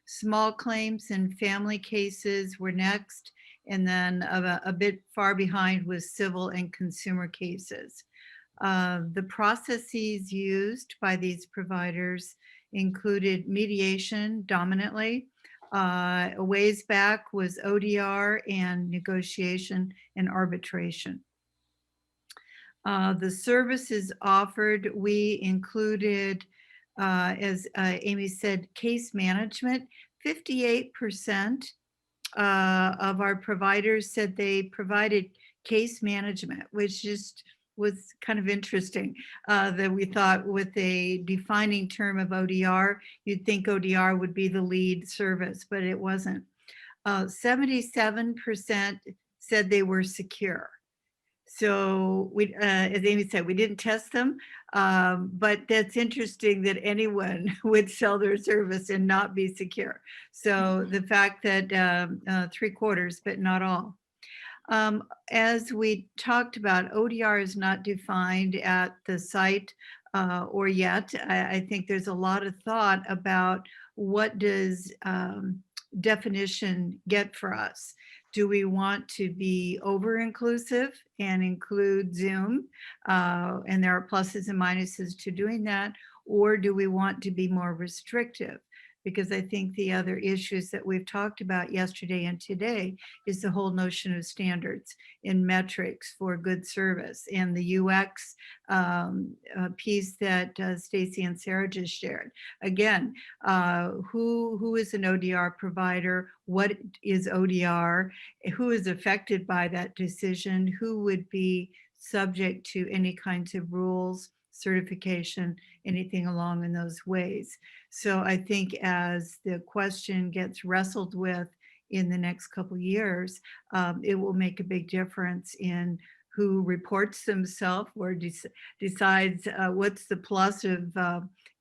small claims and family cases were next, and then a bit far behind was civil and consumer cases. The processes used by these providers included mediation dominantly. A ways back was ODR and negotiation and arbitration. The services offered, we included, as Amy said, case management. 58% of our providers said they provided case management, which just was kind of interesting, that we thought with a defining term of ODR, you'd think ODR would be the lead service, but it wasn't. 77% said they were secure. So we, as Amy said, we didn't test them, but that's interesting that anyone would sell their service and not be secure. So the fact that 3/4, but not all. As we talked about, ODR is not defined at the site or yet. I think there's a lot of thought about what does definition get for us. Do we want to be over-inclusive and include Zoom? And there are pluses and minuses to doing that. Or do we want to be more restrictive? Because I think the other issues that we've talked about yesterday and today is the whole notion of standards and metrics for good service, and the UX piece that Stacy and Sarah just shared. Again, who is an ODR provider? What is ODR? Who is affected by that decision? Who would be subject to any kinds of rules, certification, anything along in those ways? So I think as the question gets wrestled with in the next couple of years, it will make a big difference in who reports themselves or decides what's the plus of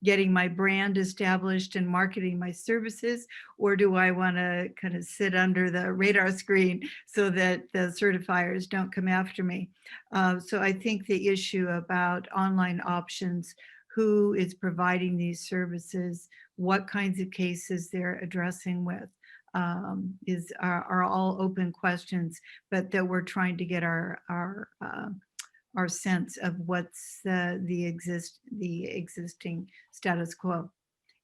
getting my brand established and marketing my services, or do I want to kind of sit under the radar screen so that the certifiers don't come after me? So I think the issue about online options, who is providing these services, what kinds of cases they're addressing with, are all open questions, but that we're trying to get our sense of what's the existing status quo.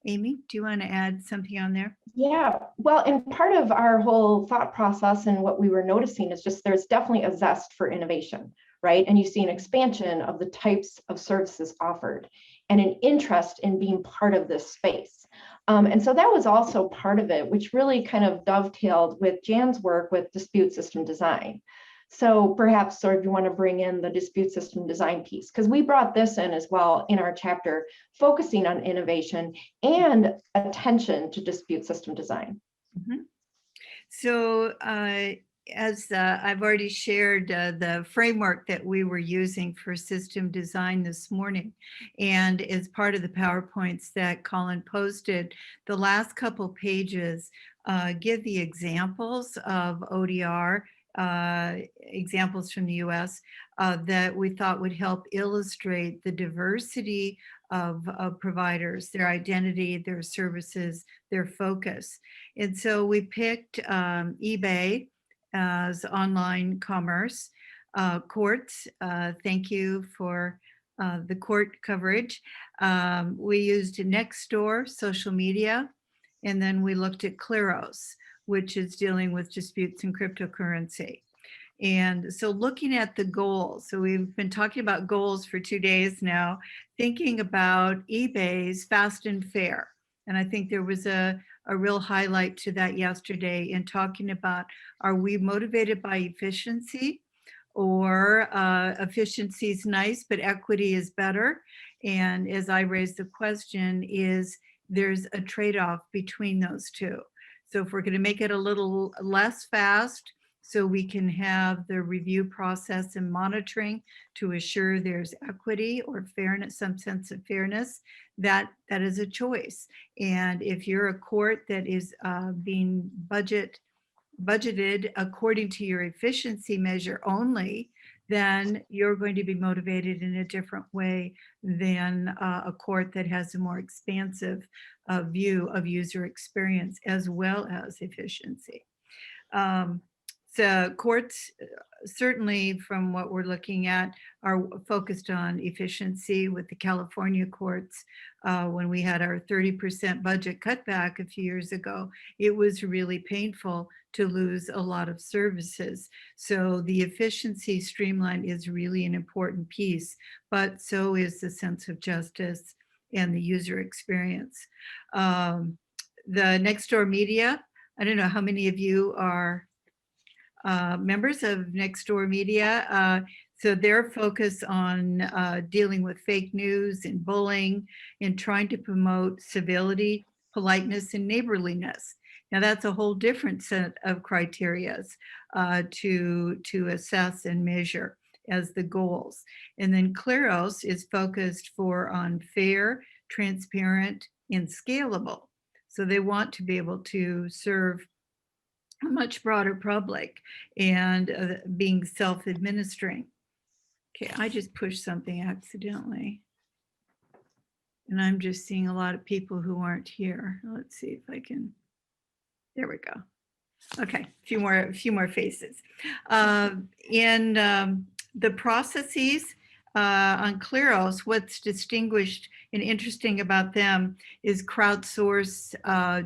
Amy, do you want to add something on there? Yeah, well, and part of our whole thought process and what we were noticing is just there's definitely a zest for innovation, right? And you see an expansion of the types of services offered and an interest in being part of this space. And so that was also part of it, which really kind of dovetailed with Jan's work with dispute system design. So perhaps sort of you want to bring in the dispute system design piece, because we brought this in as well in our chapter, focusing on innovation and attention to dispute system design. Mm-hmm. So as I've already shared the framework that we were using for system design this morning, and as part of the PowerPoints that Colin posted, the last couple pages give the examples of ODR, examples from the US that we thought would help illustrate the diversity of providers, their identity, their services, their focus. And so we picked eBay as online commerce, courts. Thank you for the court coverage. We used Nextdoor, social media, and then we looked at Kleros, which is dealing with disputes in cryptocurrency. And so looking at the goals, so we've been talking about goals for 2 days now, thinking about eBay's fast and fair. And I think there was a real highlight to that yesterday in talking about, are we motivated by efficiency, or efficiency is nice, but equity is better? And as I raised the question, is there's a trade-off between those two. So if we're going to make it a little less fast, so we can have the review process and monitoring to assure there's equity or fairness, some sense of fairness, that is a choice. And if you're a court that is being budgeted according to your efficiency measure only, then you're going to be motivated in a different way than a court that has a more expansive view of user experience as well as efficiency. So courts, certainly from what we're looking at, are focused on efficiency. With the California courts, when we had our 30% budget cutback a few years ago, it was really painful to lose a lot of services. So the efficiency streamline is really an important piece, but so is the sense of justice and the user experience. The Nextdoor Media, I don't know how many of you are members of Nextdoor Media. So their focus on dealing with fake news and bullying and trying to promote civility, politeness, and neighborliness. Now that's a whole different set of criteria to assess and measure as the goals. And then Kleros is focused on fair, transparent, and scalable. So they want to be able to serve a much broader public and being self-administering. Okay, I just pushed something accidentally. And I'm just seeing a lot of people who aren't here. Let's see if I can, there we go. Okay, a few more faces. In the processes on Kleros, what's distinguished and interesting about them is crowdsource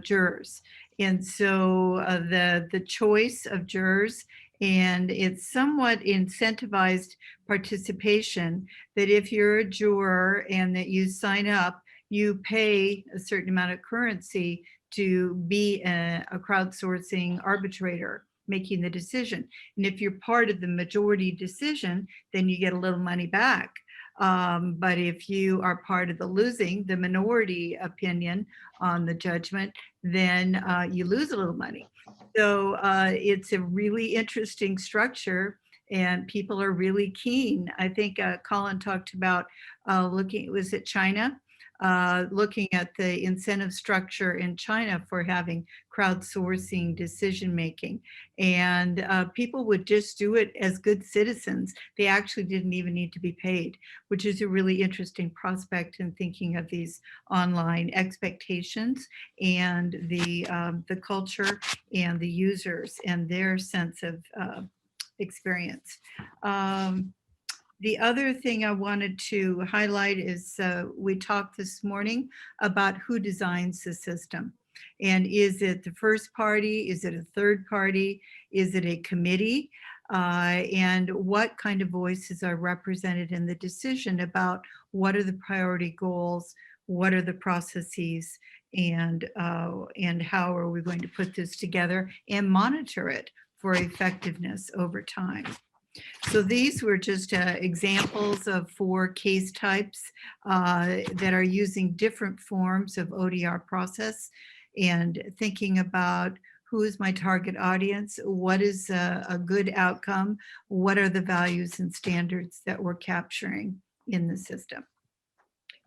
jurors. And so the choice of jurors, and it's somewhat incentivized participation, that if you're a juror and that you sign up, you pay a certain amount of currency to be a crowdsourcing arbitrator making the decision. And if you're part of the majority decision, then you get a little money back. But if you are part of the minority opinion on the judgment, then you lose a little money. So it's a really interesting structure, and people are really keen. I think Colin talked about was it China? Looking at the incentive structure in China for having crowdsourcing decision-making. And people would just do it as good citizens. They actually didn't even need to be paid, which is a really interesting prospect in thinking of these online expectations and the culture and the users and their sense of experience. The other thing I wanted to highlight is we talked this morning about who designs the system. And is it the first party? Is it a third party? Is it a committee? And what kind of voices are represented in the decision about what are the priority goals, what are the processes, and how are we going to put this together and monitor it for effectiveness over time. So these were just examples of 4 case types that are using different forms of ODR process and thinking about who is my target audience, what is a good outcome, what are the values and standards that we're capturing in the system.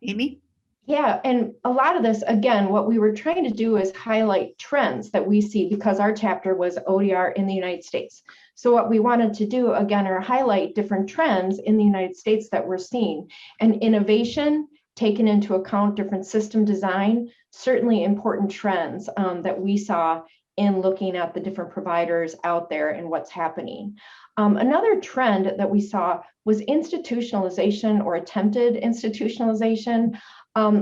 Amy? Yeah, and a lot of this, again, what we were trying to do is highlight trends that we see because our chapter was ODR in the United States. So what we wanted to do, again, are highlight different trends in the United States that we're seeing. And innovation, taken into account different system design, certainly important trends that we saw in looking at the different providers out there and what's happening. Another trend that we saw was institutionalization or attempted institutionalization,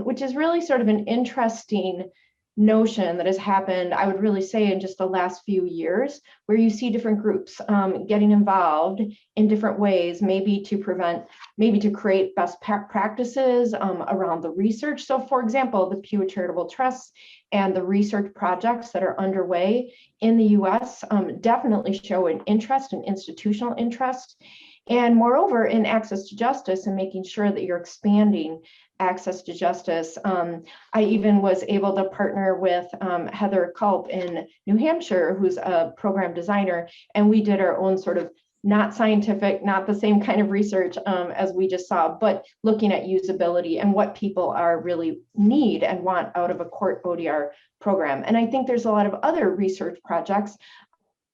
which is really sort of an interesting notion that has happened, I would really say, in just the last few years, where you see different groups getting involved in different ways, maybe to create best practices around the research. So for example, the Pew Charitable Trusts and the research projects that are underway in the US definitely show an interest, an institutional interest. And moreover, in access to justice and making sure that you're expanding access to justice. I even was able to partner with Heather Culp in New Hampshire, who's a program designer, and we did our own sort of not scientific, not the same kind of research as we just saw, but looking at usability and what people are really need and want out of a court ODR program. And I think there's a lot of other research projects.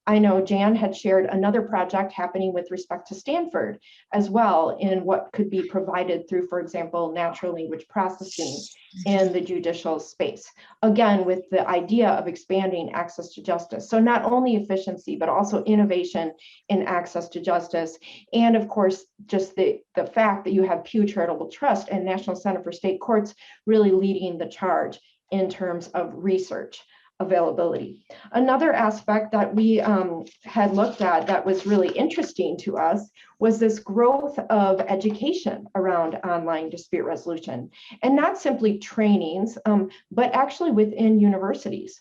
I know Jan had shared another project happening with respect to Stanford as well, in what could be provided through, for example, natural language processing in the judicial space. Again, with the idea of expanding access to justice. So not only efficiency, but also innovation in access to justice. And of course, just the fact that you have Pew Charitable Trust and National Center for State Courts really leading the charge in terms of research availability. Another aspect that we had looked at that was really interesting to us was this growth of education around online dispute resolution, and not simply trainings, but actually within universities.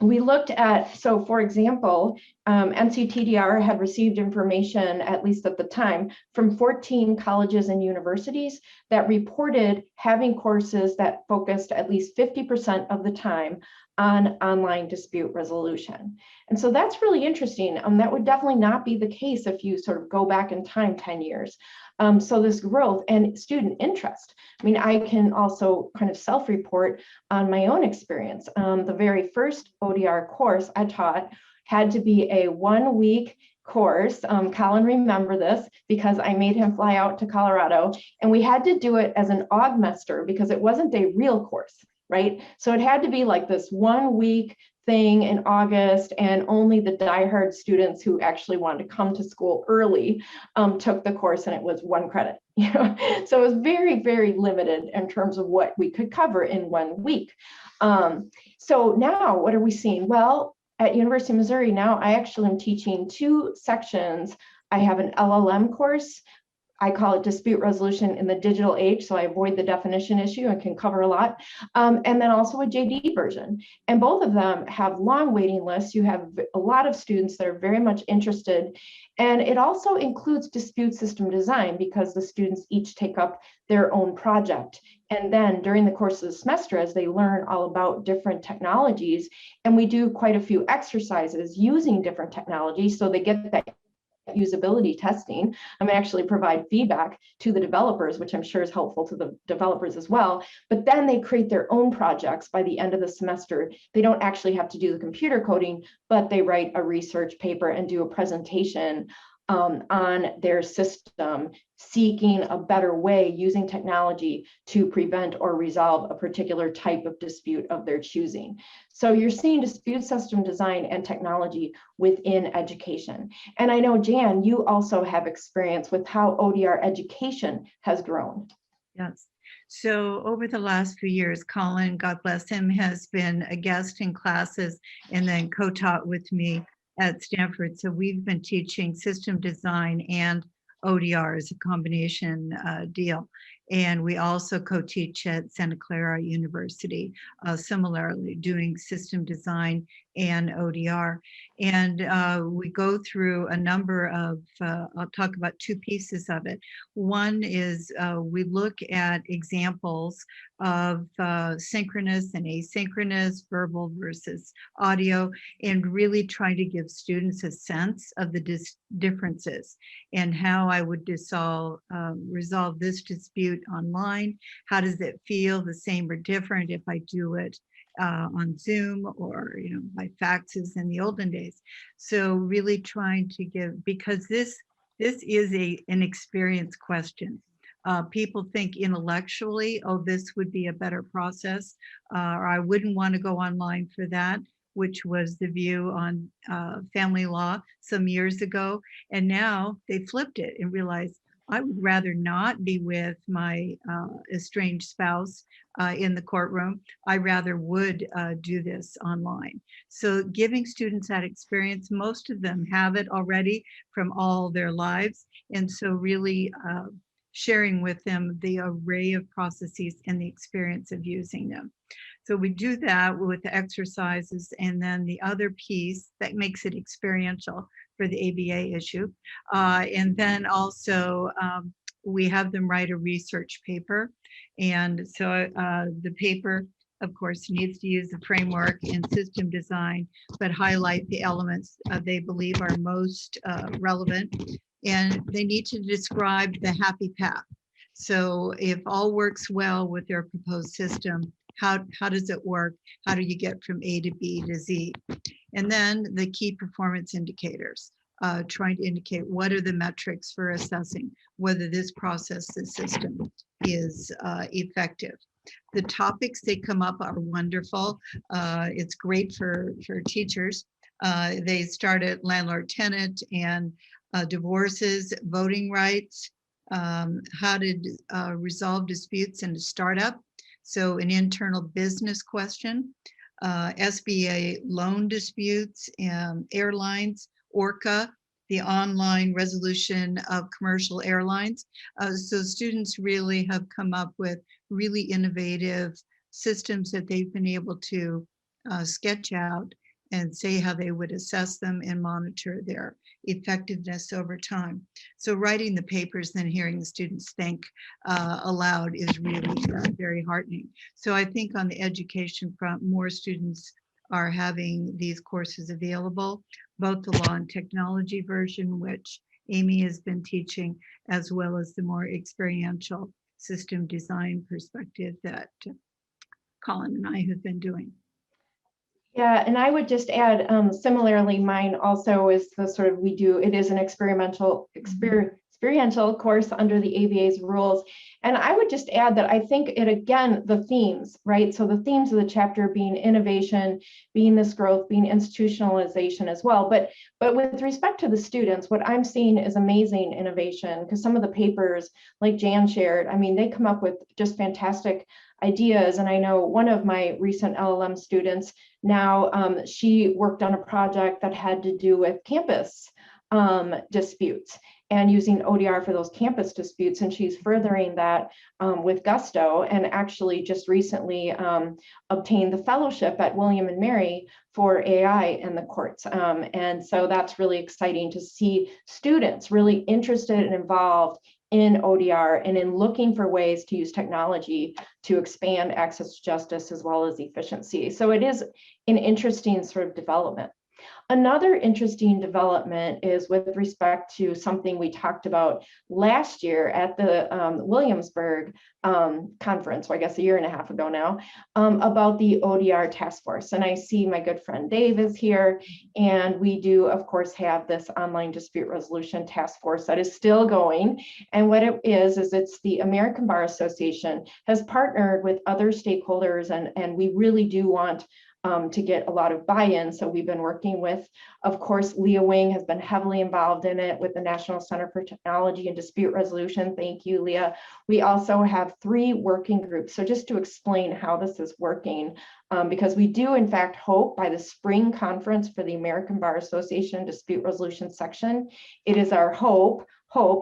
We looked at, so for example, NCTDR had received information, at least at the time, from 14 colleges and universities that reported having courses that focused at least 50% of the time on online dispute resolution. And so that's really interesting. That would definitely not be the case if you sort of go back in time 10 years. So this growth and student interest. I mean, I can also kind of self-report on my own experience. The very first ODR course I taught had to be a 1-week course. Colin remember this because I made him fly out to Colorado, and we had to do it as an augmester because it wasn't a real course, right? So it had to be like this 1-week thing in August, and only the diehard students who actually wanted to come to school early took the course, and it was 1 credit. You know? So it was very, very limited in terms of what we could cover in 1 week. So now what are we seeing? Well, at University of Missouri now, I actually am teaching 2 sections. I have an LLM course. I call it dispute resolution in the digital age, so I avoid the definition issue and can cover a lot. And then also a JD version. And both of them have long waiting lists. You have a lot of students that are very much interested. And it also includes dispute system design because the students each take up their own project. And then during the course of the semester, as they learn all about different technologies, and we do quite a few exercises using different technologies, so they get that usability testing. I'm actually provide feedback to the developers, which I'm sure is helpful to the developers as well. But then they create their own projects by the end of the semester. They don't actually have to do the computer coding, but they write a research paper and do a presentation on their system, seeking a better way using technology to prevent or resolve a particular type of dispute of their choosing. So you're seeing dispute system design and technology within education. And I know, Jan, you also have experience with how ODR education has grown. Yes. So over the last few years, Colin, God bless him, has been a guest in classes and then co-taught with me at Stanford. So we've been teaching system design and ODR as a combination deal. And we also co-teach at Santa Clara University, similarly doing system design and ODR. And we go through a number of, I'll talk about 2 pieces of it. One is we look at examples of synchronous and asynchronous, verbal versus audio, and really try to give students a sense of the differences and how I would resolve this dispute online. How does it feel, the same or different if I do it on Zoom or by faxes in the olden days? So really trying to give, because this is an experience question. People think intellectually, oh, this would be a better process, or I wouldn't want to go online for that, which was the view on family law some years ago. And now they flipped it and realized, I would rather not be with my estranged spouse in the courtroom. I rather would do this online. So giving students that experience, most of them have it already from all their lives. And so really sharing with them the array of processes and the experience of using them. So we do that with the exercises, and then the other piece that makes it experiential for the ABA issue. And then also we have them write a research paper. And so the paper, of course, needs to use the framework and system design, but highlight the elements they believe are most relevant. And they need to describe the happy path. So if all works well with their proposed system, how does it work? How do you get from A to B to Z? And then the key performance indicators, trying to indicate what are the metrics for assessing whether this process, this system is effective. The topics they come up are wonderful. It's great for teachers. They start at landlord-tenant and divorces, voting rights, how to resolve disputes in a startup. So an internal business question, SBA loan disputes, airlines, ORCA, the online resolution of commercial airlines. So students really have come up with really innovative systems that they've been able to sketch out and say how they would assess them and monitor their effectiveness over time. So writing the papers, then hearing the students think aloud is really very heartening. So I think on the education front, more students are having these courses available, both the law and technology version, which Amy has been teaching, as well as the more experiential system design perspective that Colin and I have been doing. Yeah, and I would just add, similarly, mine also is the sort of, it is an experiential course under the ABA's rules. And I would just add that I think it, again, the themes, right? So the themes of the chapter being innovation, being this growth, being institutionalization as well. But with respect to the students, what I'm seeing is amazing innovation, because some of the papers like Jan shared, I mean, they come up with just fantastic ideas. And I know one of my recent LLM students now, she worked on a project that had to do with campus disputes and using ODR for those campus disputes. And she's furthering that with gusto, and actually just recently obtained the fellowship at William and Mary for AI in the courts. And so that's really exciting to see students really interested and involved in ODR and in looking for ways to use technology to expand access to justice as well as efficiency. So it is an interesting sort of development. Another interesting development is with respect to something we talked about last year at the Williamsburg conference, or I guess a year and a half ago now, about the ODR Task Force. And I see my good friend Dave is here, and we do, of course, have this online dispute resolution task force that is still going. And what it is it's the American Bar Association has partnered with other stakeholders, and we really do want to get a lot of buy-in. So we've been working with, of course, Leah Wing has been heavily involved in it with the National Center for Technology and Dispute Resolution. Thank you, Leah. We also have 3 working groups. So just to explain how this is working, because we do in fact hope by the spring conference for the American Bar Association Dispute Resolution section, it is our hope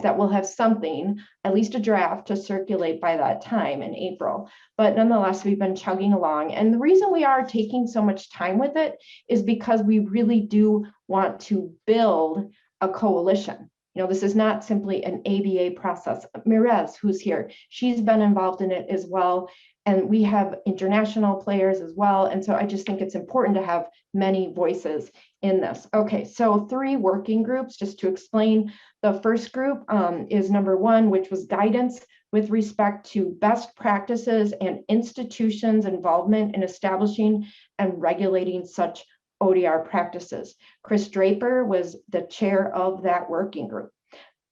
that we'll have something, at least a draft, to circulate by that time in April. But nonetheless, we've been chugging along. And the reason we are taking so much time with it is because we really do want to build a coalition. You know, this is not simply an ABA process. Mirez, who's here, she's been involved in it as well. And we have international players as well. And so I just think it's important to have many voices in this. Okay, so 3 working groups, just to explain. The first group is number 1, which was guidance with respect to best practices and institutions' involvement in establishing and regulating such ODR practices. Chris Draper was the chair of that working group.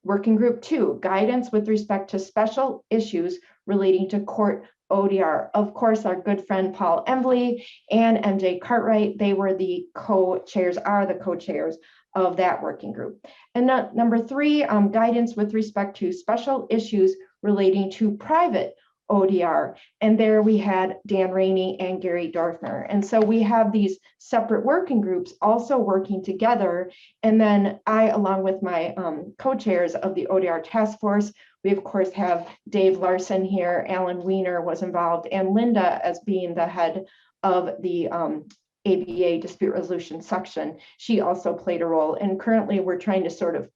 Working group 2, guidance with respect to special issues relating to court ODR. Of course, our good friend Paul Embley and MJ Cartwright, they were the co-chairs, are the co-chairs of that working group. And number 3, guidance with respect to special issues relating to private ODR. And there we had Dan Rainey and Gary Dorfner. And so we have these separate working groups also working together. And then I, along with my co-chairs of the ODR Task Force, we of course have Dave Larson here, Alan Weiner was involved, and Linda as being the head of the ABA dispute resolution section. She also played a role. And currently we're trying to sort of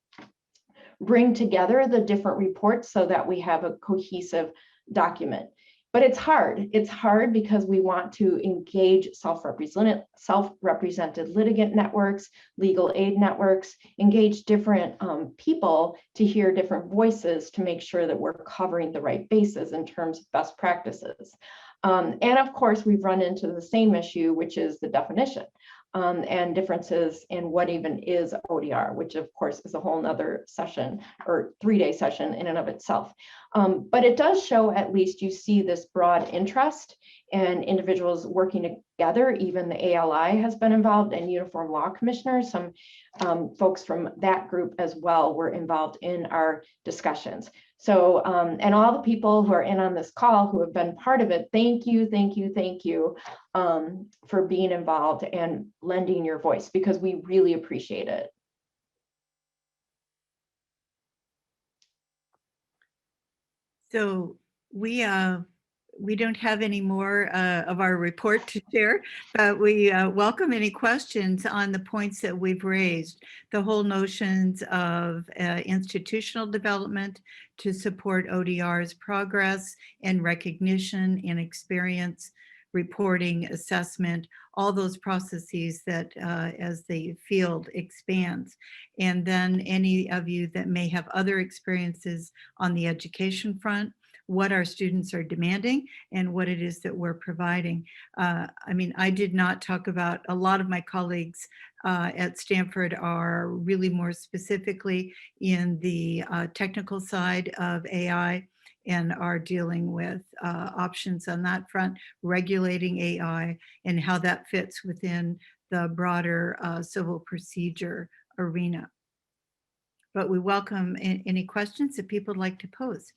bring together the different reports so that we have a cohesive document. But it's hard. It's hard because we want to engage self-represented litigant networks, legal aid networks, engage different people to hear different voices to make sure that we're covering the right bases in terms of best practices. And of course, we've run into the same issue, which is the definition and differences in what even is ODR, which of course is a whole nother session or 3-day session in and of itself. But it does show, at least you see this broad interest and individuals working together. Even the ALI has been involved, and Uniform Law Commissioners, some folks from that group as well were involved in our discussions. So, and all the people who are in on this call who have been part of it, thank you, thank you, thank you for being involved and lending your voice, because we really appreciate it. So we don't have any more of our report to share, but we welcome any questions on the points that we've raised. The whole notions of institutional development to support ODR's progress and recognition and experience, reporting, assessment, all those processes that as the field expands. And then any of you that may have other experiences on the education front, what our students are demanding and what it is that we're providing. I mean, I did not talk about, a lot of my colleagues at Stanford are really more specifically in the technical side of AI and are dealing with options on that front, regulating AI and how that fits within the broader civil procedure arena. But we welcome any questions that people would like to pose.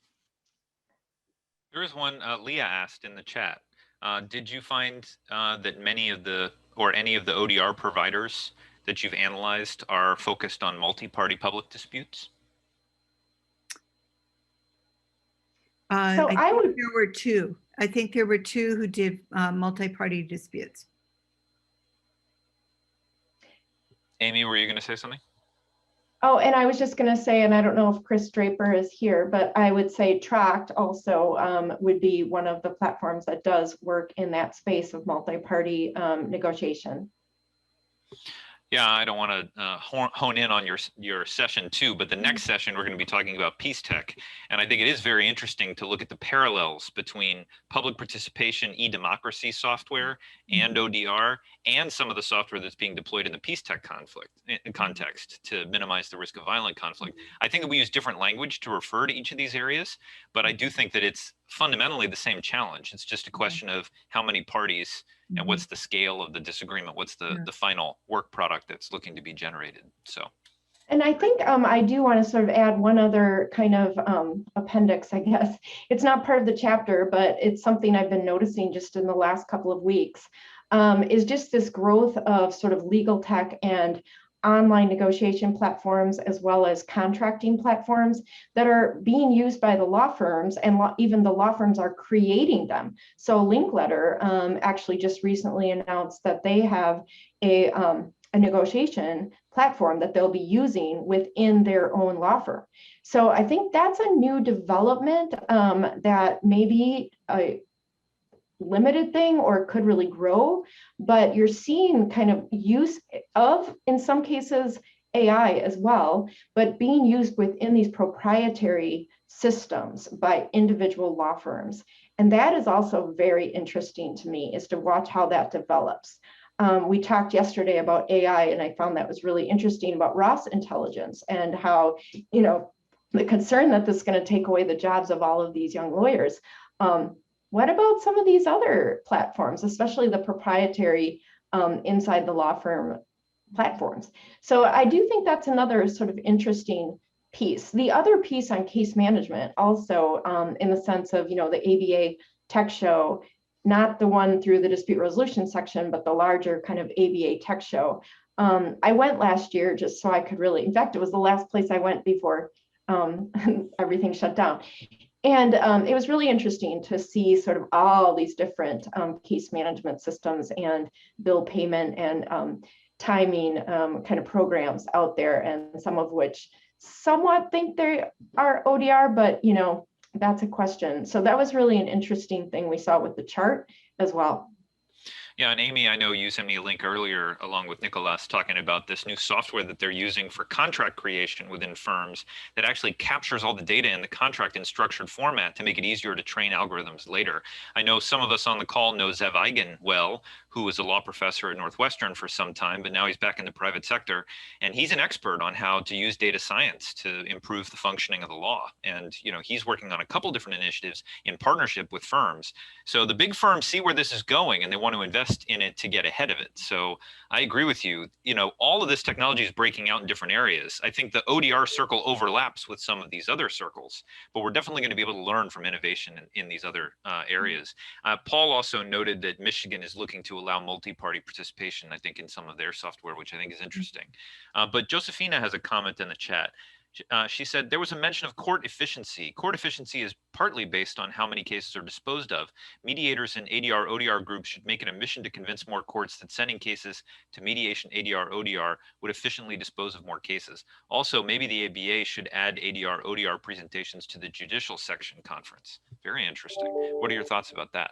There is one Leah asked in the chat. Did you find that many of the, or any of the ODR providers that you've analyzed are focused on multi-party public disputes? So I think there were two. I think there were two who did multi-party disputes. Amy, were you going to say something? Oh, and I was just going to say, and I don't know if Chris Draper is here, but I would say Tract also would be one of the platforms that does work in that space of multi-party negotiation. Yeah, I don't want to hone in on your session too, but the next session we're going to be talking about Peacetech. And I think it is very interesting to look at the parallels between public participation e-democracy software and ODR and some of the software that's being deployed in the Peacetech context to minimize the risk of violent conflict. I think that we use different language to refer to each of these areas, but I do think that it's fundamentally the same challenge. It's just a question of how many parties and what's the scale of the disagreement, what's the final work product that's looking to be generated. So, and I think I do want to sort of add one other kind of appendix, I guess. It's not part of the chapter, but it's something I've been noticing just in the last couple of weeks, is just this growth of sort of legal tech and online negotiation platforms, as well as contracting platforms that are being used by the law firms, and even the law firms are creating them. So Linkletter actually just recently announced that they have a negotiation platform that they'll be using within their own law firm. So I think that's a new development that maybe a limited thing or could really grow, but you're seeing kind of use of, in some cases, AI as well, but being used within these proprietary systems by individual law firms. And that is also very interesting to me, is to watch how that develops. We talked yesterday about AI, and I found that was really interesting about Ross intelligence and how, you know, the concern that this is going to take away the jobs of all of these young lawyers. What about some of these other platforms, especially the proprietary inside the law firm platforms. So I do think that's another sort of interesting piece. The other piece on case management also, in the sense of, the ABA Tech Show, not the one through the dispute resolution section, but the larger kind of ABA Tech Show. I went last year just so I could really, in fact, it was the last place I went before everything shut down. And it was really interesting to see sort of all these different case management systems and bill payment and timing kind of programs out there, and some of which somewhat think they are ODR, but that's a question. So that was really an interesting thing we saw with the chart as well. Yeah, and Amy, I know you sent me a link earlier along with Nicholas talking about this new software that they're using for contract creation within firms that actually captures all the data in the contract in structured format to make it easier to train algorithms later. I know some of us on the call know Zev Eigen well, who was a law professor at Northwestern for some time, but now he's back in the private sector. And he's an expert on how to use data science to improve the functioning of the law. And he's working on a couple different initiatives in partnership with firms. So the big firms see where this is going and they want to invest in it to get ahead of it. So I agree with you. All of this technology is breaking out in different areas. I think the ODR circle overlaps with some of these other circles, but we're definitely going to be able to learn from innovation in these other areas. Paul also noted that Michigan is looking to allow multi-party participation, I think, in some of their software, which I think is interesting. But Josephina has a comment in the chat. She said there was a mention of court efficiency. Court efficiency is partly based on how many cases are disposed of. Mediators and ADR ODR groups should make it a mission to convince more courts that sending cases to mediation ADR ODR would efficiently dispose of more cases. Also, maybe the ABA should add ADR ODR presentations to the judicial section conference. Very interesting. What are your thoughts about that?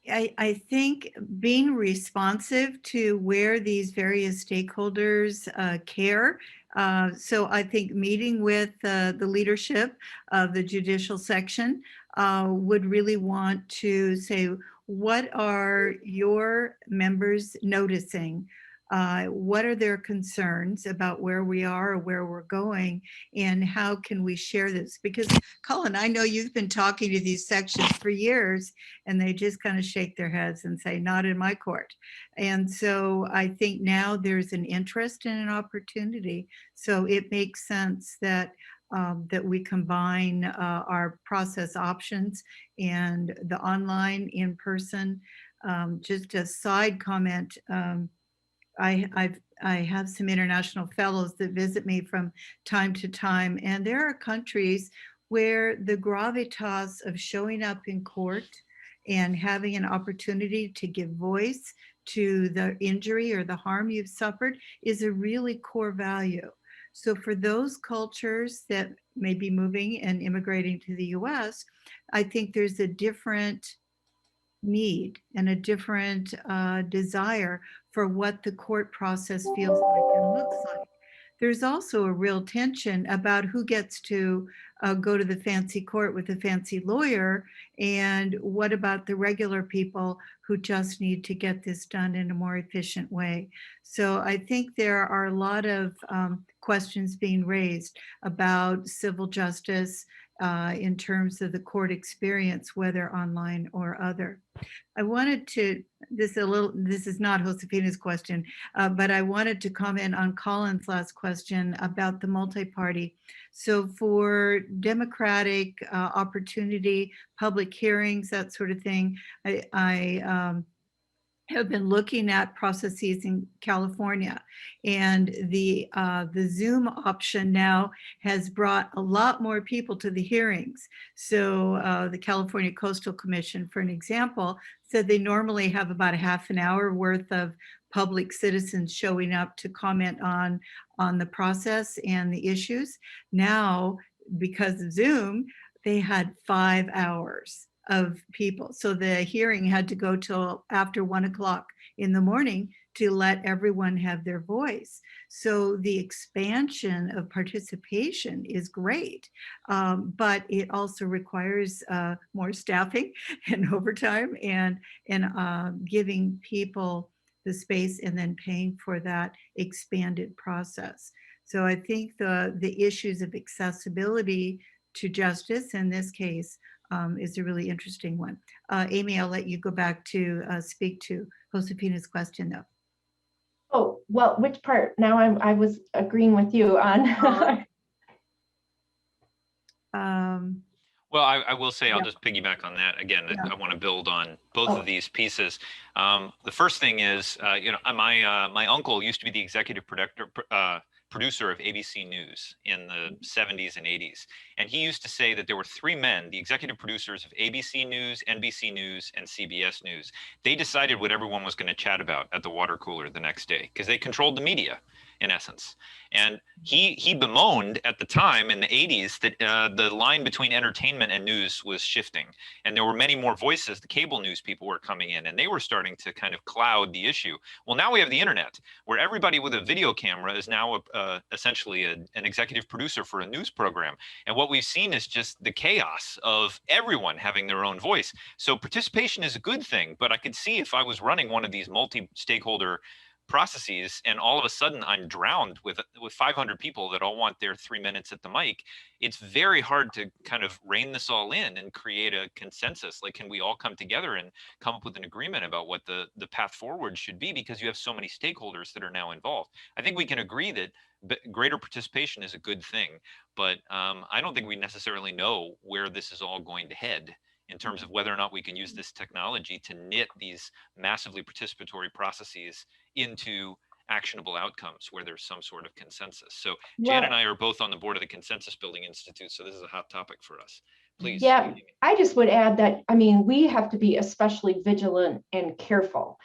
I think being responsive to where these various stakeholders care. So I think meeting with the leadership of the judicial section would really want to say, what are your members noticing? What are their concerns about where we are or where we're going, and how can we share this? Because Colin, I know you've been talking to these sections for years and they just kind of shake their heads and say, not in my court. And so I think now there's an interest and an opportunity. So it makes sense that that we combine our process options and the online, in person. Just a side comment, I have some international fellows that visit me from time to time, and there are countries where the gravitas of showing up in court and having an opportunity to give voice to the injury or the harm you've suffered is a really core value. So for those cultures that may be moving and immigrating to the US, I think there's a different need and a different desire for what the court process feels like and looks like. There's also a real tension about who gets to go to the fancy court with a fancy lawyer, and what about the regular people who just need to get this done in a more efficient way. So I think there are a lot of questions being raised about civil justice in terms of the court experience, whether online or other. I wanted to, this is not Josefina's question, but I wanted to comment on Colin's last question about the multi-party. So for democratic opportunity, public hearings, that sort of thing, I have been looking at processes in California, and the Zoom option now has brought a lot more people to the hearings. So the California Coastal Commission, for an example, said they normally have about a half an hour worth of public citizens showing up to comment on the process and the issues. Now, because of Zoom, they had 5 hours of people. So the hearing had to go till after 1 o'clock in the morning to let everyone have their voice. So the expansion of participation is great, but it also requires more staffing and overtime and giving people the space and then paying for that expanded process. So I think the issues of accessibility to justice in this case is a really interesting one. Amy, I'll let you go back to speak to Josefina's question though. Oh, well, which part? Now I was agreeing with you on. Well, I will say, I'll Yeah. just piggyback on that. Again, Yeah. I want to build on both Oh. of these pieces. The first thing is, my uncle used to be the executive producer of ABC News in the 70s and 80s. And he used to say that there were three men, the executive producers of ABC News, NBC News, and CBS News. They decided what everyone was going to chat about at the water cooler the next day because they controlled the media, in essence. And he bemoaned at the time in the 80s that the line between entertainment and news was shifting. And there were many more voices. The cable news people were coming in and they were starting to kind of cloud the issue. Well, now we have the internet where everybody with a video camera is now essentially an executive producer for a news program. And what we've seen is just the chaos of everyone having their own voice. So participation is a good thing, but I could see if I was running one of these multi-stakeholder processes and all of a sudden I'm drowned with 500 people that all want their 3 minutes at the mic, it's very hard to kind of rein this all in and create a consensus. Like, can we all come together and come up with an agreement about what the path forward should be, because you have so many stakeholders that are now involved. I think we can agree that greater participation is a good thing, but I don't think we necessarily know where this is all going to head in terms of whether or not we can use this technology to knit these massively participatory processes into actionable outcomes where there's some sort of consensus. So Jan and I are both on the board of the Consensus Building Institute, so this is a hot topic for us. Please. Yeah, I just would add that, I mean, we have to be especially vigilant and careful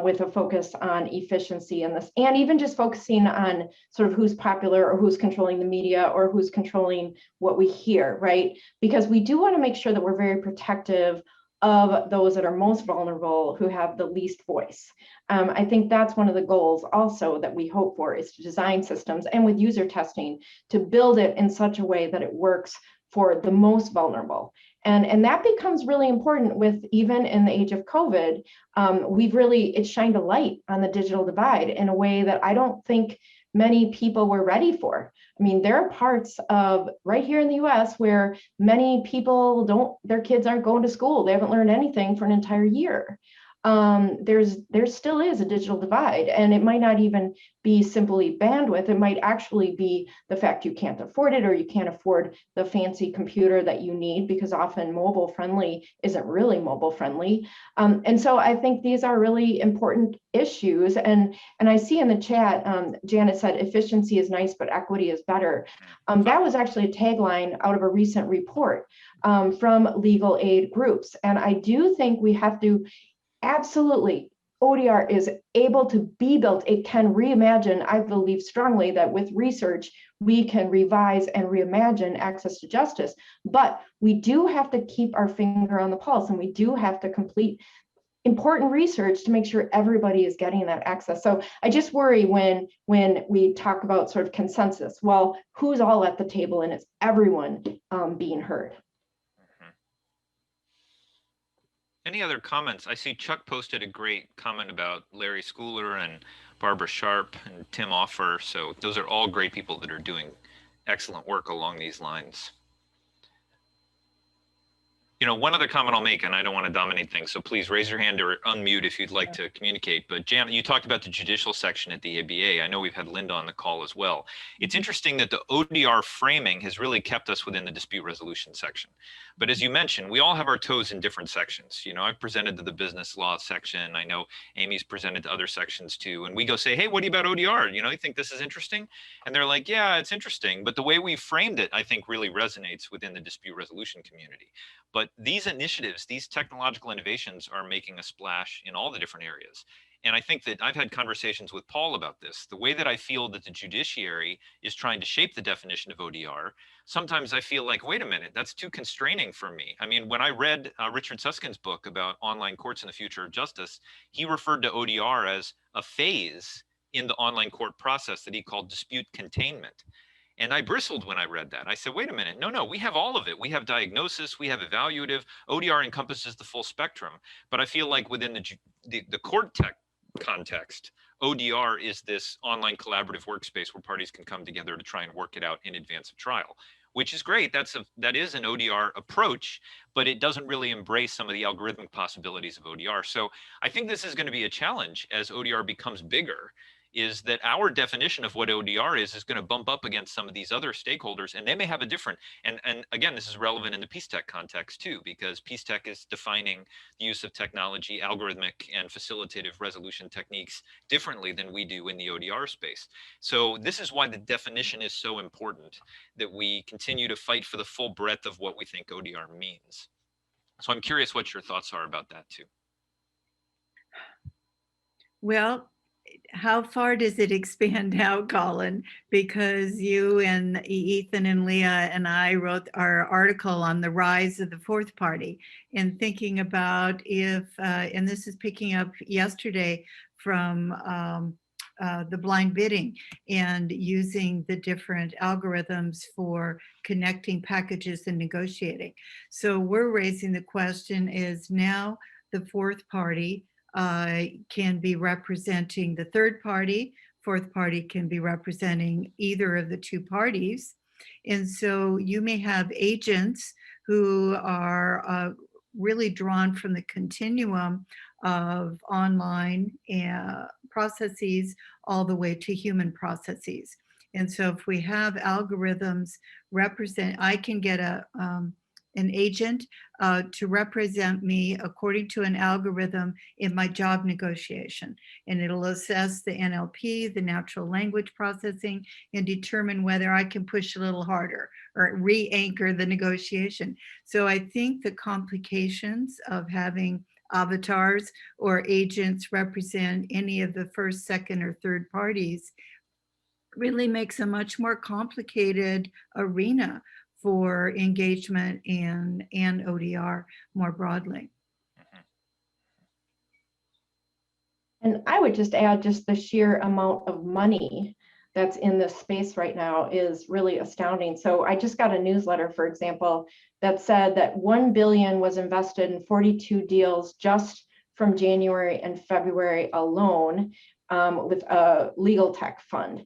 with a focus on efficiency in this, and even just focusing on sort of who's popular or who's controlling the media or who's controlling what we hear, right? Because we do want to make sure that we're very protective of those that are most vulnerable, who have the least voice. I think that's one of the goals also that we hope for, is to design systems and with user testing to build it in such a way that it works for the most vulnerable. And that becomes really important with, even in the age of COVID, it's shined a light on the digital divide in a way that I don't think many people were ready for. I mean, there are parts of right here in the US where many people their kids aren't going to school. They haven't learned anything for an entire year. There still is a digital divide, and it might not even be simply bandwidth. It might actually be the fact you can't afford it, or you can't afford the fancy computer that you need, because often mobile friendly isn't really mobile friendly. And so I think these are really important issues. And I see in the chat, Janet said, efficiency is nice, but equity is better. That was actually a tagline out of a recent report from legal aid groups. And I do think we have to, absolutely, ODR is able to be built. It can reimagine. I believe strongly that with research, we can revise and reimagine access to justice. But we do have to keep our finger on the pulse, and we do have to complete important research to make sure everybody is getting that access. So I just worry when we talk about sort of consensus. Well, who's all at the table, and is everyone being heard? Any other comments? I see Chuck posted a great comment about Larry Schooler and Barbara Sharp and Tim Offer. So those are all great people that are doing excellent work along these lines. You know, one other comment I'll make, and I don't want to dominate things, so please raise your hand or unmute if you'd like to communicate. But Janet, you talked about the judicial section at the ABA. I know we've had Linda on the call as well. It's interesting that the ODR framing has really kept us within the dispute resolution section. But as you mentioned, we all have our toes in different sections. You know, I've presented to the business law section. I know Amy's presented to other sections too. And we go say, hey, what do you about ODR? You know, you think this is interesting? And they're like, yeah, it's interesting. But the way we framed it, I think, really resonates within the dispute resolution community. But these initiatives, these technological innovations are making a splash in all the different areas. And I think that I've had conversations with Paul about this. The way that I feel that the judiciary is trying to shape the definition of ODR, sometimes I feel like, wait a minute, that's too constraining for me. I mean, when I read Richard Susskind's book about online courts and the future of justice, he referred to ODR as a phase in the online court process that he called dispute containment. And I bristled when I read that. I said, wait a minute, no, we have all of it. We have diagnosis, we have evaluative. ODR encompasses the full spectrum. But I feel like within the court tech context, ODR is this online collaborative workspace where parties can come together to try and work it out in advance of trial. which is great. That is an ODR approach, but it doesn't really embrace some of the algorithmic possibilities of ODR. So I think this is going to be a challenge as ODR becomes bigger, is that our definition of what ODR is going to bump up against some of these other stakeholders, and they may have a different, and again, this is relevant in the Peacetech context too, because Peacetech is defining the use of technology, algorithmic and facilitative resolution techniques differently than we do in the ODR space. So this is why the definition is so important, that we continue to fight for the full breadth of what we think ODR means. So I'm curious what your thoughts are about that too. Well, how far does it expand out, Colin? Because you and Ethan and Leah and I wrote our article on the rise of the fourth party and thinking about if, and this is picking up yesterday from the blind bidding and using the different algorithms for connecting packages and negotiating. So we're raising the question, is now the fourth party can be representing the third party, fourth party can be representing either of the two parties. And so you may have agents who are really drawn from the continuum of online processes all the way to human processes. And so if we have algorithms represent, I can get an agent to represent me according to an algorithm in my job negotiation. And it'll assess the NLP, the natural language processing, and determine whether I can push a little harder or re-anchor the negotiation. So I think the complications of having avatars or agents represent any of the first, second, or third parties really makes a much more complicated arena for engagement and ODR more broadly. And I would just add, just the sheer amount of money that's in this space right now is really astounding. So I just got a newsletter, for example, that said that 1 billion was invested in 42 deals just from January and February alone, with a legal tech fund.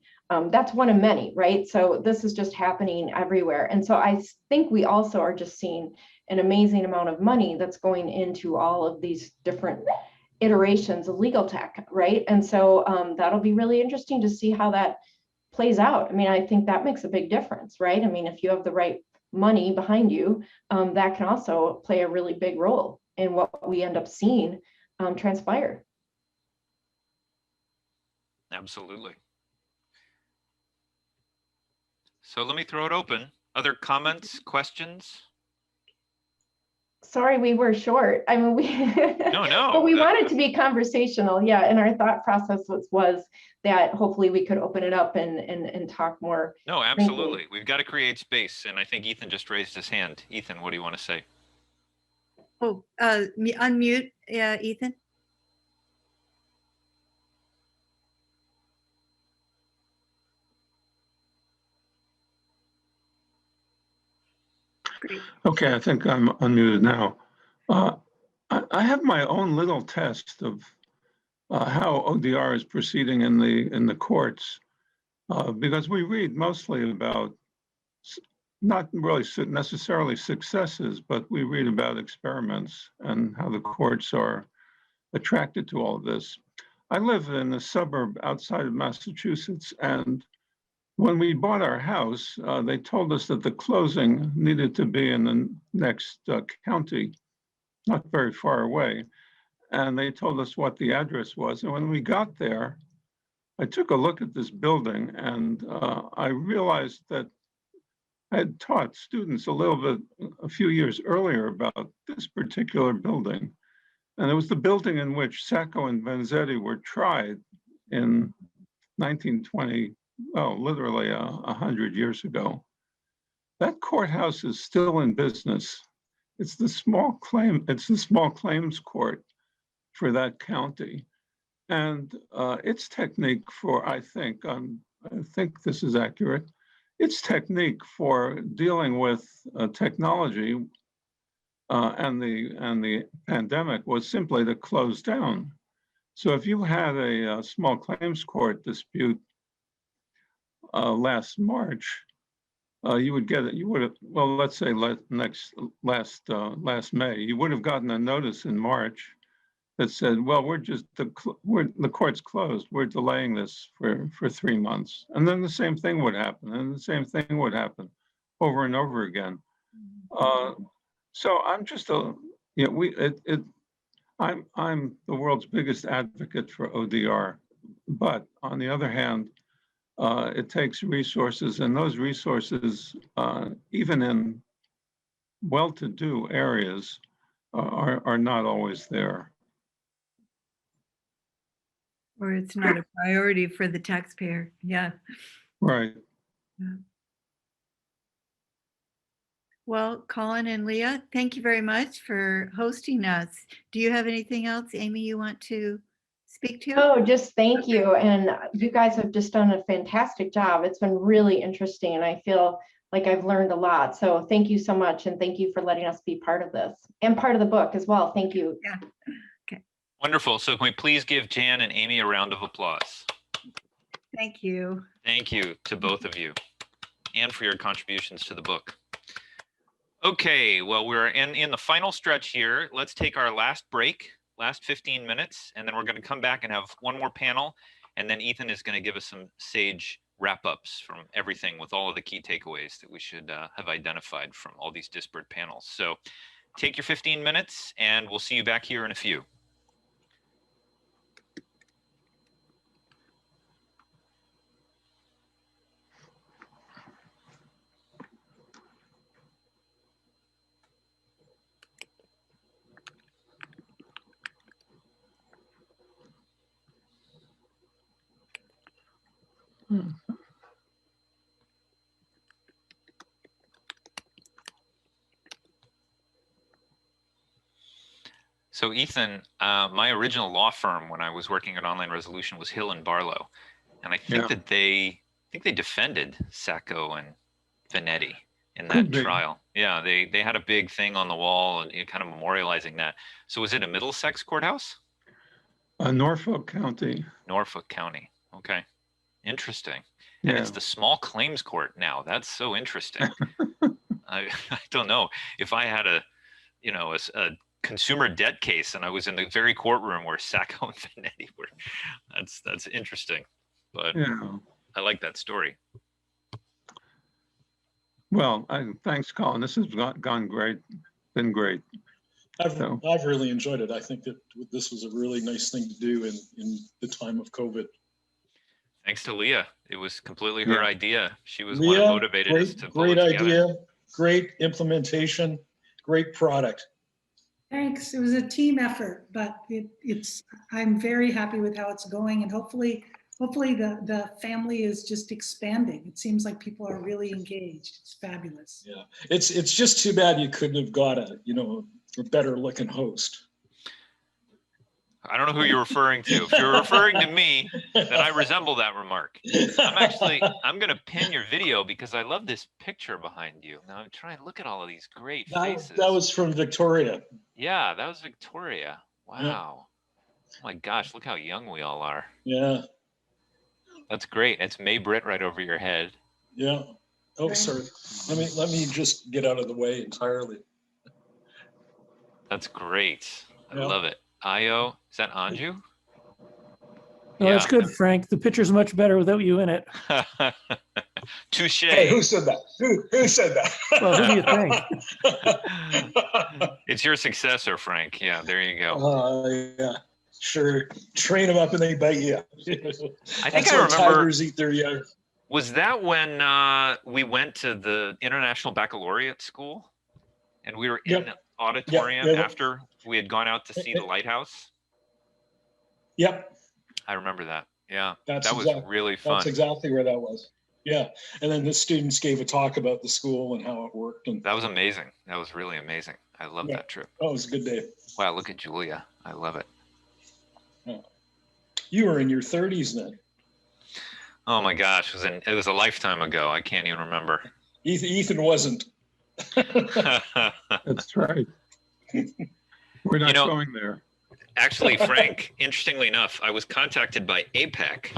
That's one of many, right? So this is just happening everywhere. And so I think we also are just seeing an amazing amount of money that's going into all of these different iterations of legal tech, right? And so that'll be really interesting to see how that plays out. I mean, I think that makes a big difference, right? I mean, if you have the right money behind you, that can also play a really big role in what we end up seeing transpire. Absolutely. So let me throw it open. Other comments, questions? Sorry, we were short. I mean, No. But we wanted to be conversational, yeah. And our thought process was that hopefully we could open it up and talk more. No, absolutely. We've got to create space. And I think Ethan just raised his hand. Ethan, what do you want to say? Oh, unmute, Ethan. Okay, I think I'm unmuted now. I have my own little test of how ODR is proceeding in the courts, because we read mostly about not really necessarily successes, but we read about experiments and how the courts are attracted to all of this. I live in a suburb outside of Massachusetts, and when we bought our house, they told us that the closing needed to be in the next county, not very far away. And they told us what the address was. And when we got there, I took a look at this building, and I realized that I had taught students a few years earlier about this particular building. And it was the building in which Sacco and Vanzetti were tried in 1920. Well, literally 100 years ago. That courthouse is still in business. It's the small claims court for that county. And its technique for, I think this is accurate, its technique for dealing with technology and the pandemic was simply to close down. So if you had a small claims court dispute last March, you would get it. You would have, well, let's say last May, you would have gotten a notice in March that said, well, the court's closed. We're delaying this for 3 months. And then the same thing would happen, and the same thing would happen over and over again. So I'm just I'm the world's biggest advocate for ODR, but on the other hand, it takes resources, and those resources, even in well-to-do areas, are not always there. Or it's not a priority for the taxpayer. Yeah. Right. Yeah. Well, Colin and Leah, thank you very much for hosting us. Do you have anything else, Amy, you want to speak to? Oh, just thank you. And you guys have just done a fantastic job. It's been really interesting, and I feel like I've learned a lot. So thank you so much. And thank you for letting us be part of this and part of the book as well. Thank you. Yeah. Okay. Wonderful. So can we please give Jan and Amy a round of applause? Thank you. Thank you to both of you and for your contributions to the book. Okay, well, we're in the final stretch here. Let's take our last break, last 15 minutes, and then we're going to come back and have one more panel. And then Ethan is going to give us some sage wrap-ups from everything with all of the key takeaways that we should have identified from all these disparate panels. So take your 15 minutes, and we'll see you back here in a few. So Ethan, my original law firm when I was working at Online Resolution was Hill and Barlow, and I think that they defended Sacco and Vanetti in that trial. Yeah, they had a big thing on the wall and kind of memorializing that. So was it a Middlesex courthouse? Norfolk County. Norfolk County. Okay, interesting. And it's the small claims court now. That's so interesting. I don't know if I had a consumer debt case and I was in the very courtroom where Sacco and Vanetti were. That's interesting, but I like that story. Well, thanks, Colin. This has gone great. Been great. I've really enjoyed it. I think that this was a really nice thing to do in the time of COVID. Thanks to Leah. It was completely her idea. She was one who motivated us to pull it together. Great idea, great implementation, great product. Thanks. It was a team effort, but I'm very happy with how it's going, and hopefully the family is just expanding. It seems like people are really engaged. It's fabulous. Yeah, it's just too bad you couldn't have got a better looking host. I don't know who you're referring to. If you're referring to me, then I resemble that remark. I'm going to pin your video because I love this picture behind you. Now I'm trying to look at all of these great faces. That was from Victoria. Yeah, that was Victoria. Wow. Yeah. Oh my gosh, look how young we all are. Yeah. That's great. It's May Britt right over your head. Yeah. Oh, sorry. Let me just get out of the way entirely. That's great. I love it. Io, is that Anju? No, that's good, Frank. The picture's much better without you in it. Touche. Hey, who said that? Who said that? Well, who do you think? It's your successor, Frank. Yeah, there you go. Yeah, sure. Train them up and they bite you. I think I remember. Tigers eat their young. Was that when we went to the International Baccalaureate School, and we were in the auditorium after we had gone out to see the lighthouse? Yep. I remember that. Yeah, that was really fun. That's exactly where that was. Yeah, and then the students gave a talk about the school and how it worked. And that was amazing. That was really amazing. I love that trip. Oh, it was a good day. Wow, look at Julia. I love it. Oh. You were in your 30s then. Oh my gosh, it was a lifetime ago. I can't even remember. Ethan wasn't. That's right. We're not going there. Actually, Frank, interestingly enough, I was contacted by APEC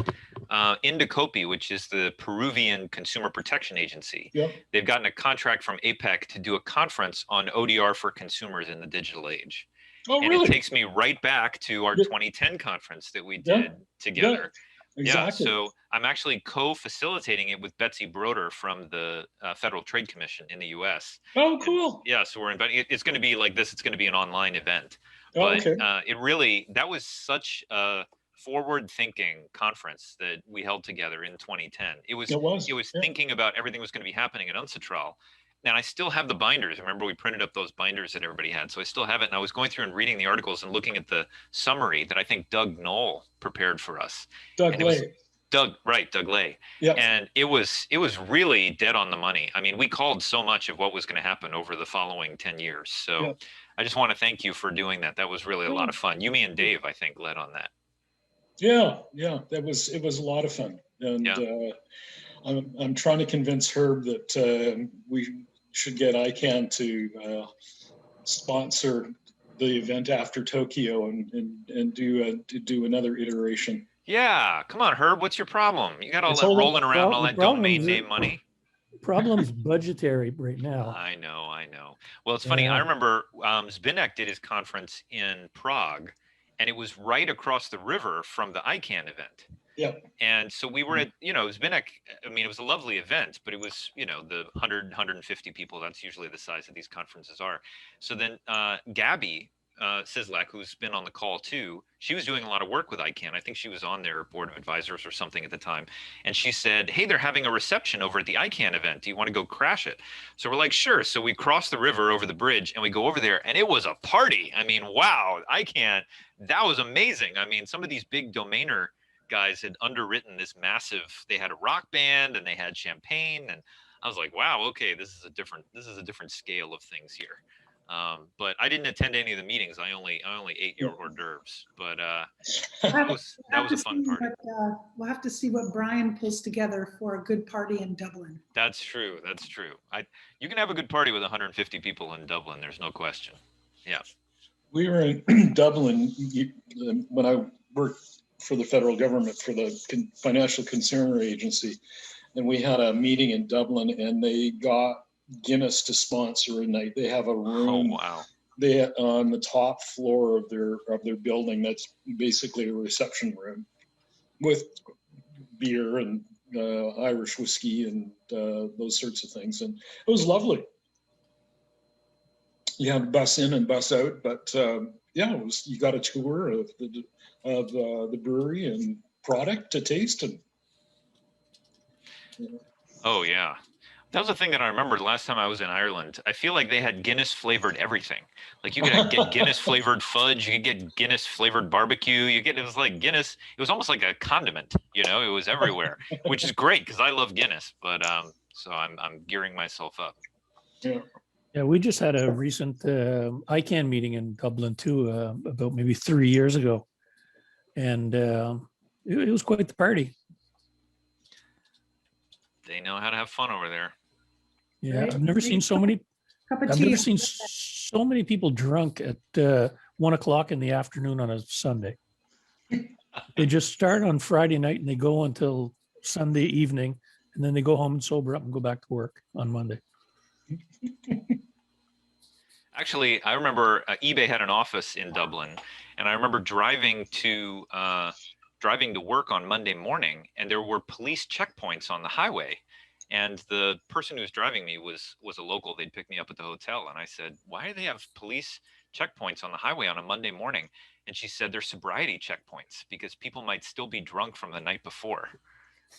Indocopi, which is the Peruvian Consumer Protection Agency, Yep. they've gotten a contract from APEC to do a conference on ODR for consumers in the digital age. Oh, And really? it takes me right back to our 2010 conference that we did together. Exactly. Yeah, so I'm actually co-facilitating it with Betsy Broder from the Federal Trade Commission in the US. Oh, cool. Yeah, so we're inviting, it's going to be like this, it's going to be an online event. Oh, But okay. it really, that was such a forward-thinking conference that we held together in 2010. It was Yeah. thinking about everything was going to be happening at Uncitral. And I still have the binders. Remember, we printed up those binders that everybody had. So I still have it. And I was going through and reading the articles and looking at the summary that I think Doug Knoll prepared for us. Doug Lay. Doug Lay. Yeah. And it was really dead on the money. I mean, we called so much of what was going to happen over the following 10 years. So I just want to thank you for doing that. That was really a lot of fun. You, me, and Dave, I think, led on that. Yeah, it was a lot of fun. And I'm trying to convince Herb that we should get ICANN to sponsor the event after Tokyo and do another iteration. Yeah, come on, Herb. What's your problem? You got all It's that all rolling around, all that domain name money. Problem's budgetary right now. I know. Well, it's funny. I remember Zbynek did his conference in Prague, and it was right across the river from the ICANN event. Yeah. And so we were at, Zbynek, I mean, it was a lovely event, but it was, the 150 people. That's usually the size that these conferences are. So then Gabby Sislak, who's been on the call too, she was doing a lot of work with ICANN. I think she was on their board of advisors or something at the time. And she said, hey, they're having a reception over at the ICANN event. Do you want to go crash it? So we're like, sure. So we cross the river over the bridge and we go over there, and it was a party. I mean, wow, ICANN, that was amazing. I mean, some of these big domainer guys had underwritten this massive, they had a rock band and they had champagne. And I was like, wow, okay, this is a different scale of things here. But I didn't attend any of the meetings. I only ate your hors d'oeuvres, but that was a fun party. We'll have to see what Brian pulls together for a good party in Dublin. That's true. You can have a good party with 150 people in Dublin. There's no question. Yeah. We were in Dublin when I worked for the federal government for the Financial Consumer Agency, and we had a meeting in Dublin, and they got Guinness to sponsor a night. They have a room. Oh, wow. They on the top floor of their building. That's basically a reception room with beer and Irish whiskey and those sorts of things. And it was lovely. You had bus in and bus out, but you got a tour of the brewery and product to taste. And oh yeah. That was the thing that I remembered last time I was in Ireland. I feel like they had Guinness flavored everything. Like you could get Guinness flavored fudge, you could get Guinness flavored barbecue. It was like Guinness. It was almost like a condiment, it was everywhere, which is great because I love Guinness. But so I'm gearing myself up. Yeah, we just had a recent ICANN meeting in Dublin too, about maybe 3 years ago, and it was quite the party. They know how to have fun over there. Yeah, Right. I've never seen so many. Cup of I've tea. never seen so many people drunk at 1 o'clock in the afternoon on a Sunday. They just start on Friday night and they go until Sunday evening, and then they go home and sober up and go back to work on Monday. Actually, I remember eBay had an office in Dublin, and I remember driving to work on Monday morning, and there were police checkpoints on the highway. And the person who was driving me was a local. They'd pick me up at the hotel, and I said, "Why do they have police checkpoints on the highway on a Monday morning?" And she said, "They're sobriety checkpoints because people might still be drunk from the night before.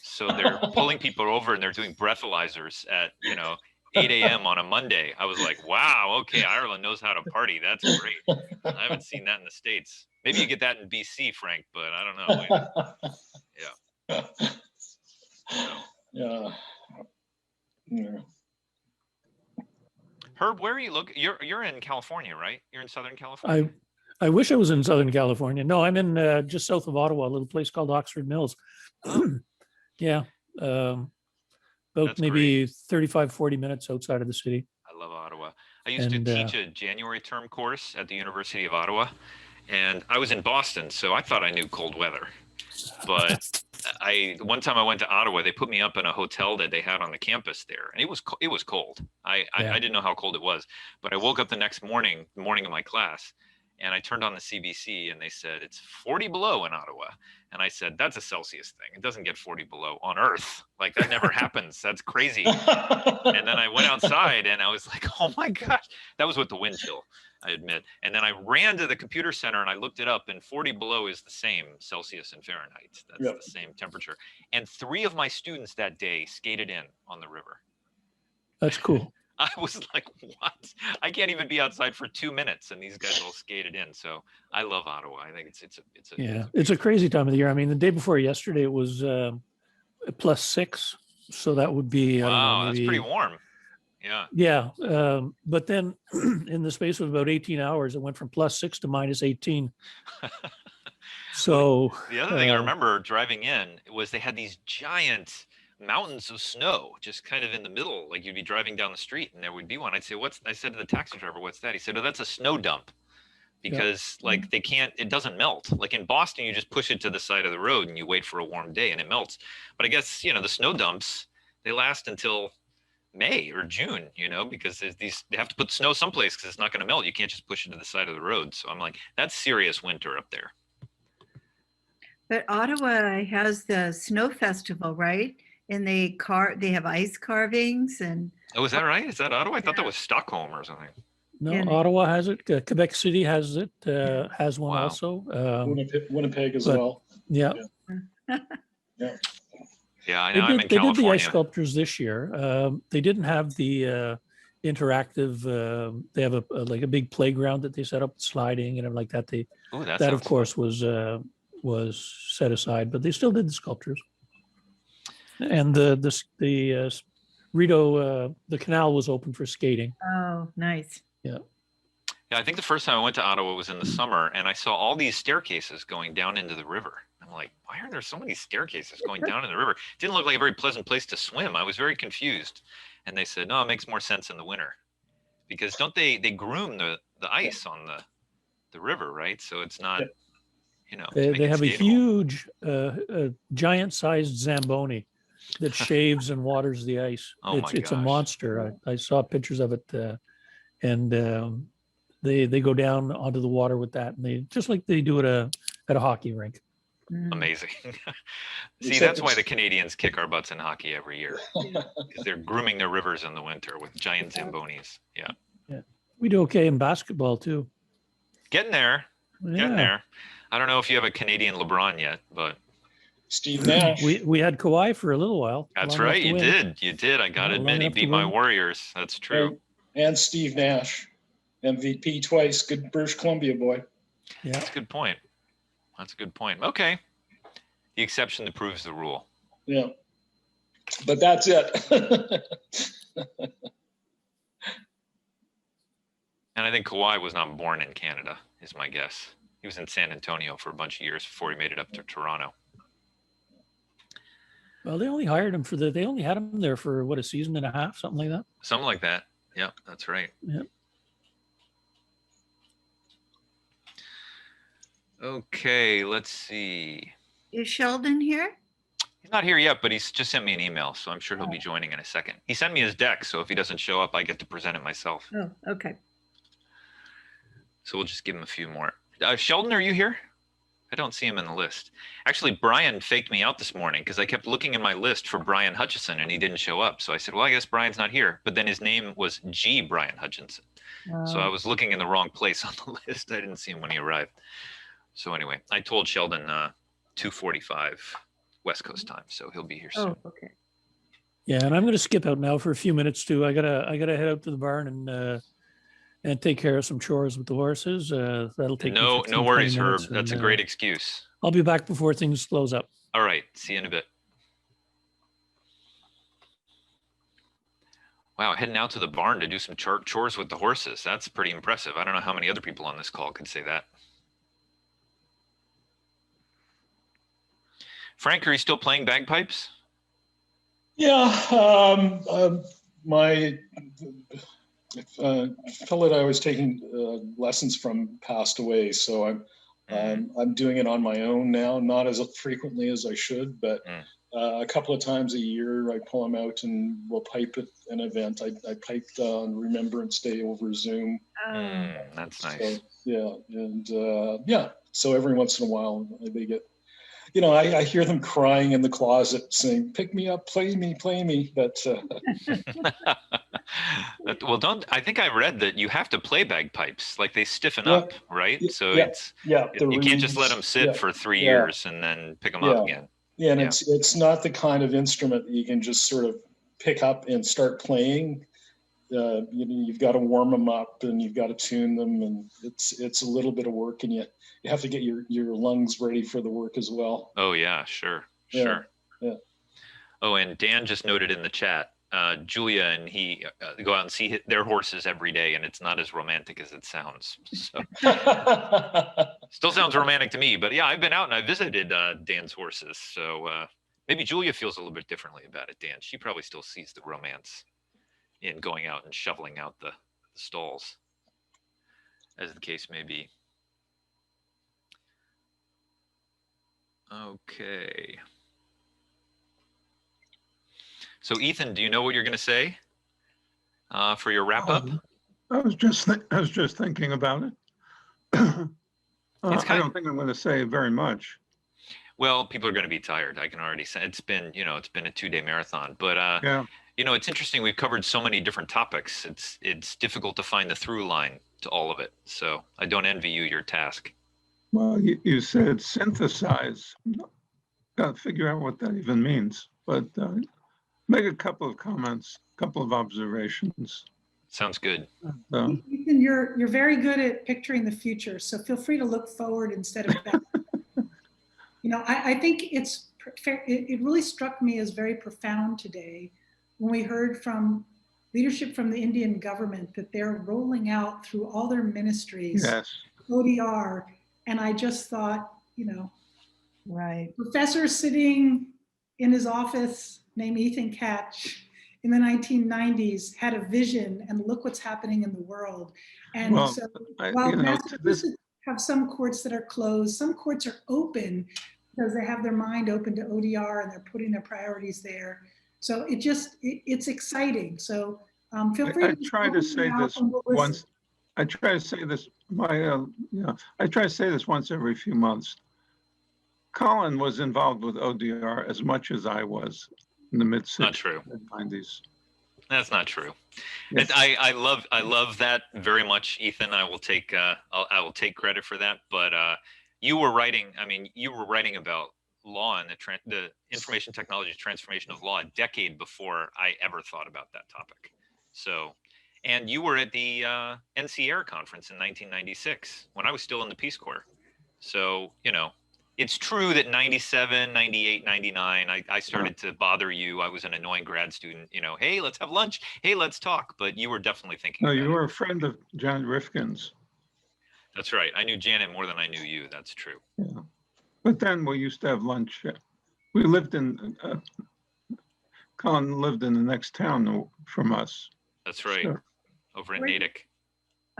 So they're pulling people over and they're doing breathalyzers at 8 a.m. on a Monday." I was like, wow, okay, Ireland knows how to party. That's great. I haven't seen that in the States. Maybe you get that in BC, Frank, but I don't know. Yeah. Herb, where are you looking? You're in California, right? You're in Southern California. I wish I was in Southern California. No, I'm in just south of Ottawa, a little place called Oxford Mills. Yeah. About That's maybe 35, 40 minutes outside of the city. I love Ottawa. I used to teach a January term course at the University of Ottawa, and I was in Boston, so I thought I knew cold weather. But one time I went to Ottawa, they put me up in a hotel that they had on the campus there, and it was cold. I didn't know how cold it was, but I woke up the next morning, the morning of my class, and I turned on the CBC and they said it's 40 below in Ottawa. And I said, that's a Celsius thing. It doesn't get 40 below on Earth. Like that never happens. That's crazy. And then I went outside and I was like, oh my gosh, that was with the wind chill, I admit. And then I ran to the computer center and I looked it up, and 40 below is the same Celsius and Fahrenheit. That's the same temperature. And 3 of my students that day skated in on the river. That's cool. I was like, what? I can't even be outside for 2 minutes, and these guys all skated in. So I love Ottawa. I think it's a crazy time of the year. I mean, the day before yesterday it was +6, so that would be wow, that's pretty warm. Yeah. Yeah, but then in the space of about 18 hours, it went from +6 to -18. So the other thing I remember driving in was they had these giant mountains of snow just kind of in the middle. Like you'd be driving down the street and there would be one. I'd say, I said to the taxi driver, what's that? He said, oh, that's a snow dump, because like it doesn't melt. Like in Boston, you just push it to the side of the road and you wait for a warm day and it melts. But I guess, the snow dumps, they last until May or June, because they have to put snow someplace because it's not going to melt. You can't just push it to the side of the road. So I'm like, that's serious winter up there. But Ottawa has the snow festival, right? And they have ice carvings and. Oh, is that right? Is that Ottawa? I thought that was Stockholm or something. No, Ottawa has it. Quebec City has it. Has one also. Winnipeg as well. Yeah. Yeah, I know. I'm in California. They did the ice sculptures this year. They didn't have the interactive. They have a big playground that they set up, sliding and like that. That of course was set aside, but they still did the sculptures. And the Rideau, the canal was open for skating. Oh, nice. Yeah. Yeah, I think the first time I went to Ottawa was in the summer, and I saw all these staircases going down into the river. I'm like, why are there so many staircases going down in the river? It didn't look like a very pleasant place to swim. I was very confused. And they said, no, it makes more sense in the winter, because don't they groom the ice on the river, right? So it's not, they have a huge, giant-sized Zamboni that shaves and waters the ice. Oh it's a monster. I saw pictures of it, and they go down onto the water with that, and they just like they do at a hockey rink. Amazing. See, that's why the Canadians kick our butts in hockey every year, because they're grooming their rivers in the winter with giant Zambonis. Yeah. We do okay in basketball too. Getting there. Getting there. I don't know if you have a Canadian LeBron yet, but Steve Nash. We had Kawhi for a little while. That's right. You did. I got to admit, he beat my Warriors. That's true. And Steve Nash, MVP twice. Good British Columbia boy. Yeah, that's a good point. That's a good point. Okay. The exception that proves the rule. Yeah. But that's it. And I think Kawhi was not born in Canada, is my guess. He was in San Antonio for a bunch of years before he made it up to Toronto. Well, they only hired him they only had him there for a season and a half, something like that. Something like that. Yeah, that's right. Yeah. Okay, let's see. Is Sheldon here? He's not here yet, but he's just sent me an email, so I'm sure he'll be joining in a second. He sent me his deck, so if he doesn't show up, I get to present it myself. Oh, okay. So we'll just give him a few more. Sheldon, are you here? I don't see him in the list. Actually, Brian faked me out this morning because I kept looking in my list for Brian Hutchison and he didn't show up. So I said, well, I guess Brian's not here. But then his name was G. Brian Hutchinson. So I was looking in the wrong place on the list. I didn't see him when he arrived. So anyway, I told Sheldon 2:45 West Coast time, so he'll be here soon. Oh, okay. Yeah, and I'm going to skip out now for a few minutes too. I gotta head out to the barn and take care of some chores with the horses. That'll take no worries, Herb. That's a great excuse. I'll be back before things close up. All right. See you in a bit. Wow, heading out to the barn to do some chores with the horses. That's pretty impressive. I don't know how many other people on this call could say that. Frank, are you still playing bagpipes? Yeah, my fellow that I was taking lessons from passed away, so I'm doing it on my own now, not as frequently as I should, but a couple of times a year I pull them out and we'll pipe at an event. I piped on Remembrance Day over Zoom. That's nice. So, yeah, and yeah, so every once in a while they get, you know, I hear them crying in the closet saying, "Pick me up, play me, play me." But well, I think I read that you have to play bagpipes, like they stiffen up, right? So you can't just let them sit for 3 years and then pick them up again. Yeah, and it's not the kind of instrument that you can just sort of pick up and start playing. You've got to warm them up and you've got to tune them, and it's a little bit of work, and you have to get your lungs ready for the work as well. Oh yeah, sure. Oh, and Dan just noted in the chat, Julia and he go out and see their horses every day, and it's not as romantic as it sounds. So still sounds romantic to me, but yeah, I've been out and I visited Dan's horses, so maybe Julia feels a little bit differently about it. Dan, she probably still sees the romance in going out and shoveling out the stalls, as the case may be. Okay. So Ethan, do you know what you're going to say for your wrap up? I was just thinking about it. I don't think I'm going to say very much. Well, people are going to be tired. I can already say it's been a 2-day marathon, but it's interesting. We've covered so many different topics. It's difficult to find the through line to all of it. So I don't envy you your task. Well, you said synthesize. Got to figure out what that even means, but make a couple of comments, couple of observations. Sounds good. Ethan, you're very good at picturing the future, so feel free to look forward instead of back. I think it really struck me as very profound today when we heard from leadership from the Indian government that they're rolling out through all their ministries ODR, and I just thought, right, professor sitting in his office named Ethan Katch in the 1990s had a vision, and look what's happening in the world. And while Massachusetts have some courts that are closed, some courts are open because they have their mind open to ODR and they're putting their priorities there. So it's exciting. So feel free. I try to say this once. I try to say this. I try to say this once every few months. Colin was involved with ODR as much as I was in the mid-60s. Not true. Mid-90s. That's not true. Yes. And I love that very much, Ethan. I will take credit for that. But you were writing about law and the information technology transformation of law a decade before I ever thought about that topic. So, and you were at the NCTDR conference in 1996 when I was still in the Peace Corps. So, it's true that 97, 98, 99, I started to bother you. I was an annoying grad student, hey, let's have lunch. Hey, let's talk. But you were definitely thinking. No, you were a friend of Janet Rifkin's. That's right. I knew Janet more than I knew you. That's true. Yeah. But then we used to have lunch. We lived in, Colin lived in the next town from us. That's right. So, over in Natick.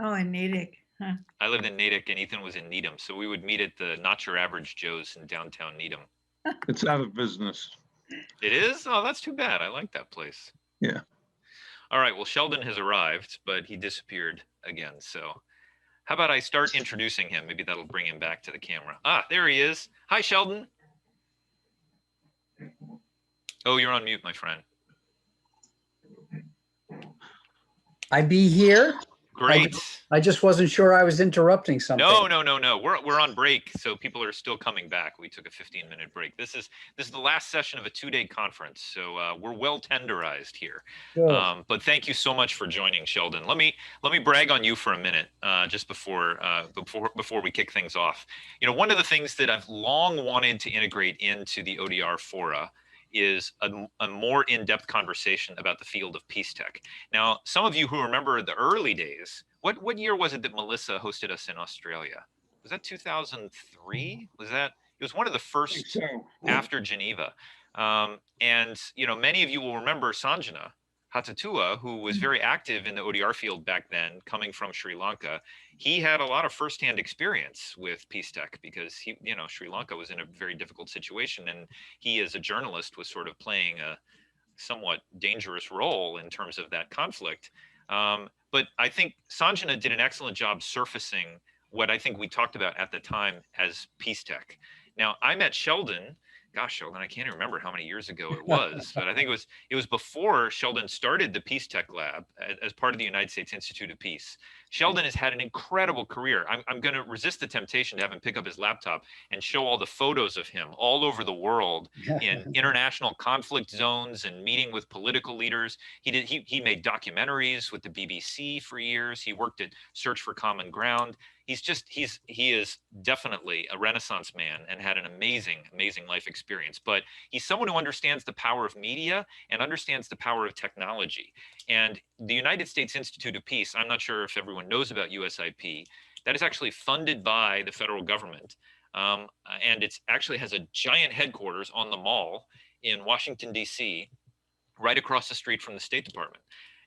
Oh, in Natick. Huh. I lived in Natick and Ethan was in Needham. So we would meet at the Not Your Average Joe's in downtown Needham. It's out of business. It is? Oh, that's too bad. I like that place. Yeah. All right. Well, Sheldon has arrived, but he disappeared again. So how about I start introducing him? Maybe that'll bring him back to the camera. Ah, there he is. Hi, Sheldon. Oh, you're on mute, my friend. I be here? Great. I just wasn't sure I was interrupting something. No. We're on break, so people are still coming back. We took a 15-minute break. This is the last session of a 2-day conference, so we're well tenderized here. But thank you so much for joining, Sheldon. Let me brag on you for a minute, just before we kick things off. One of the things that I've long wanted to integrate into the ODR fora is a more in-depth conversation about the field of Peacetech. Now, some of you who remember the early days, what year was it that Melissa hosted us in Australia? Was that 2003? It was one of the first after Geneva. And many of you will remember Sanjana, Hatatua, who was very active in the ODR field back then, coming from Sri Lanka. He had a lot of firsthand experience with Peacetech because he, you know, Sri Lanka was in a very difficult situation, and he, as a journalist, was sort of playing a somewhat dangerous role in terms of that conflict. But I think Sanjana did an excellent job surfacing what I think we talked about at the time as Peacetech. Now, I met Sheldon. Gosh, Sheldon, I can't even remember how many years ago it was, but I think it was before Sheldon started the Peacetech Lab as part of the United States Institute of Peace. Sheldon has had an incredible career. I'm going to resist the temptation to have him pick up his laptop and show all the photos of him all over the world in international conflict zones and meeting with political leaders. He made documentaries with the BBC for years. He worked at Search for Common Ground. He is definitely a Renaissance man and had an amazing life experience. But he's someone who understands the power of media and understands the power of technology. And the United States Institute of Peace, I'm not sure if everyone knows about USIP, that is actually funded by the federal government. And it actually has a giant headquarters on the Mall in Washington, D.C., right across the street from the State Department.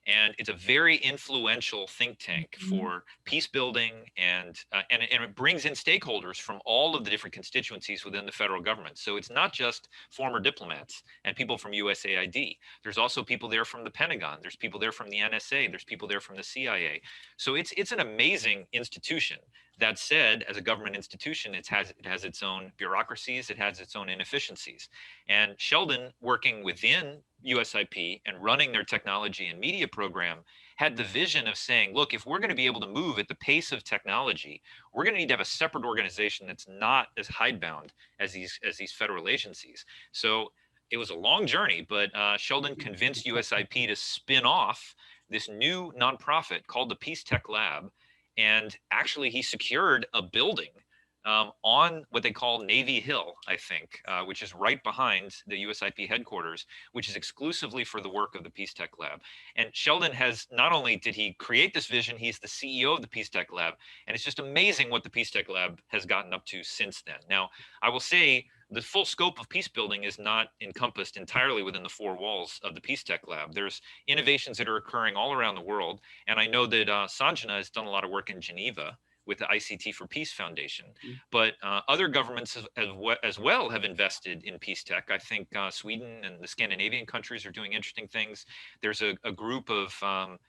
And it's a very influential think tank for peace building, and it brings in stakeholders from all of the different constituencies within the federal government. So it's not just former diplomats and people from USAID. There's also people there from the Pentagon. There's people there from the NSA. There's people there from the CIA. So it's an amazing institution. That said, as a government institution, it has its own bureaucracies, it has its own inefficiencies. And Sheldon, working within USIP and running their technology and media program, had the vision of saying, look, if we're going to be able to move at the pace of technology, we're going to need to have a separate organization that's not as hidebound as these federal agencies. So it was a long journey, but Sheldon convinced USIP to spin off this new nonprofit called the Peacetech Lab. And actually, he secured a building on what they call Navy Hill, I think, which is right behind the USIP headquarters, which is exclusively for the work of the Peacetech Lab. And Sheldon has, not only did he create this vision, he's the CEO of the Peacetech Lab. And it's just amazing what the Peacetech Lab has gotten up to since then. Now, I will say, the full scope of peace building is not encompassed entirely within the four walls of the Peacetech Lab. There's innovations that are occurring all around the world. And I know that Sanjana has done a lot of work in Geneva with the ICT for Peace Foundation. But other governments as well have invested in Peacetech. I think Sweden and the Scandinavian countries are doing interesting things. There's a group of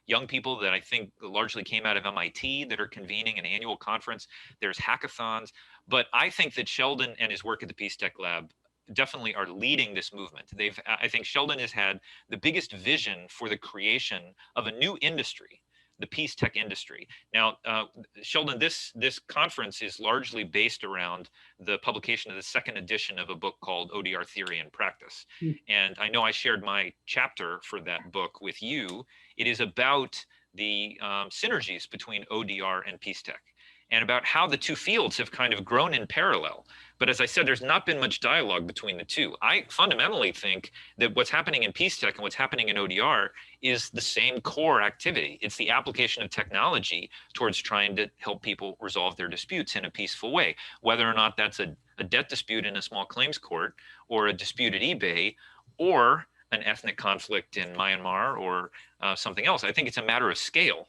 young people that I think largely came out of MIT that are convening an annual conference. There's hackathons. But I think that Sheldon and his work at the Peacetech Lab definitely are leading this movement. I think Sheldon has had the biggest vision for the creation of a new industry, the peace tech industry. Now, Sheldon, this conference is largely based around the publication of the second edition of a book called ODR Theory and Practice. And I know I shared my chapter for that book with you. It is about the synergies between ODR and Peacetech, and about how the two fields have kind of grown in parallel. But as I said, there's not been much dialogue between the two. I fundamentally think that what's happening in Peacetech and what's happening in ODR is the same core activity. It's the application of technology towards trying to help people resolve their disputes in a peaceful way, whether or not that's a debt dispute in a small claims court, or a dispute at eBay, or an ethnic conflict in Myanmar, or something else. I think it's a matter of scale.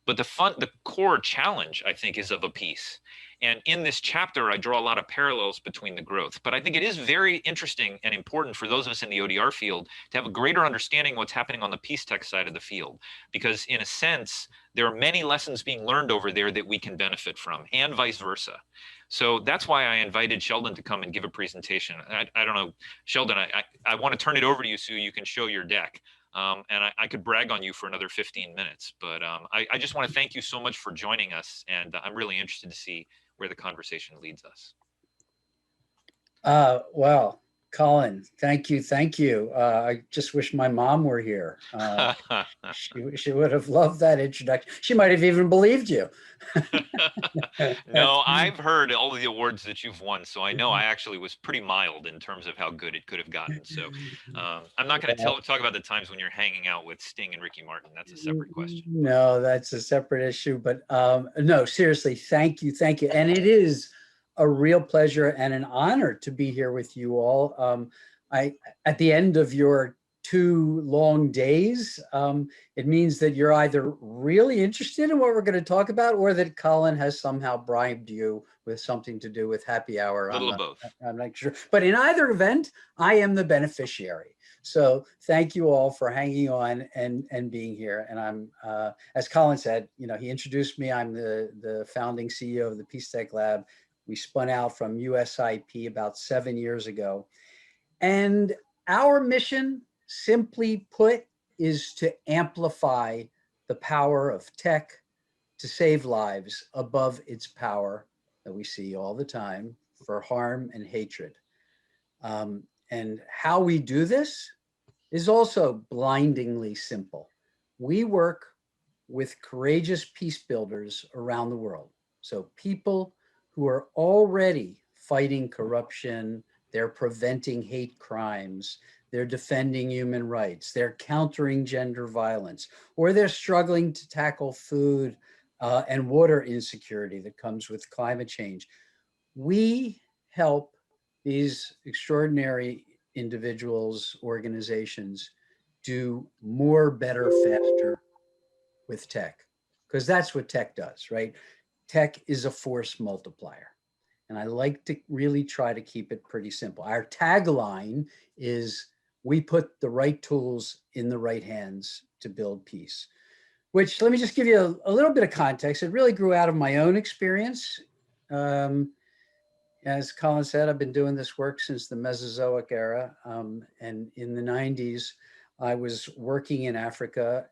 But the core challenge, I think, is of a piece. And in this chapter, I draw a lot of parallels between the growth. But I think it is very interesting and important for those of us in the ODR field to have a greater understanding of what's happening on the Peacetech side of the field. Because in a sense, there are many lessons being learned over there that we can benefit from, and vice versa. So that's why I invited Sheldon to come and give a presentation. I don't know, Sheldon, I want to turn it over to you so you can show your deck. And I could brag on you for another 15 minutes, but I just want to thank you so much for joining us, and I'm really interested to see where the conversation leads us. Well, Colin, thank you. I just wish my mom were here. She would have loved that introduction. She might have even believed you. No, I've heard all of the awards that you've won, so I know I actually was pretty mild in terms of how good it could have gotten. So I'm not going to talk about the times when you're hanging out with Sting and Ricky Martin. That's a separate question. No, that's a separate issue. But no, seriously, thank you. And it is a real pleasure and an honor to be here with you all. At the end of your 2 long days. It means that you're either really interested in what we're going to talk about, or that Colin has somehow bribed you with something to do with happy hour. A little of both. I'm not sure. But in either event, I am the beneficiary. So thank you all for hanging on and being here. And I'm, as Colin said, you know, he introduced me. I'm the founding CEO of the Peacetech Lab. We spun out from USIP about 7 years ago. And our mission, simply put, is to amplify the power of tech to save lives above its power that we see all the time for harm and hatred. And how we do this is also blindingly simple. We work with courageous peace builders around the world. So people who are already fighting corruption, they're preventing hate crimes, they're defending human rights, they're countering gender violence, or they're struggling to tackle food and water insecurity that comes with climate change. We help these extraordinary individuals, organizations do more, better, faster with tech, because that's what tech does, right? Tech is a force multiplier. And I like to really try to keep it pretty simple. Our tagline is, we put the right tools in the right hands to build peace, which, let me just give you a little bit of context. It really grew out of my own experience. As Colin said, I've been doing this work since the Mesozoic era. And in the 90s, I was working in Africa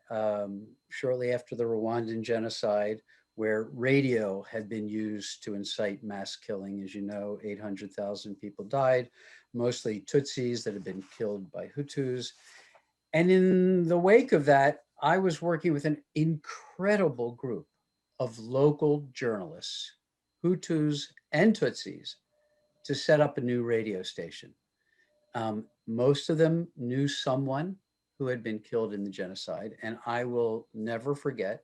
shortly after the Rwandan genocide, where radio had been used to incite mass killing. As you know, 800,000 people died, mostly Tutsis that had been killed by Hutus. And in the wake of that, I was working with an incredible group of local journalists, Hutus and Tutsis, to set up a new radio station. Most of them knew someone who had been killed in the genocide. And I will never forget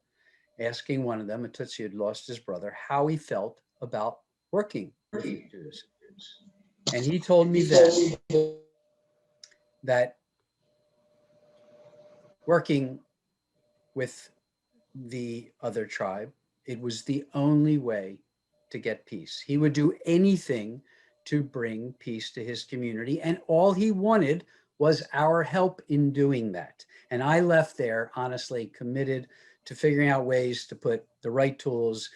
asking one of them, a Tutsi who had lost his brother, how he felt about working with Hutus. And he told me then that working with the other tribe, it was the only way to get peace. He would do anything to bring peace to his community, and all he wanted was our help in doing that. And I left there, honestly, committed to figuring out ways to put the right tools,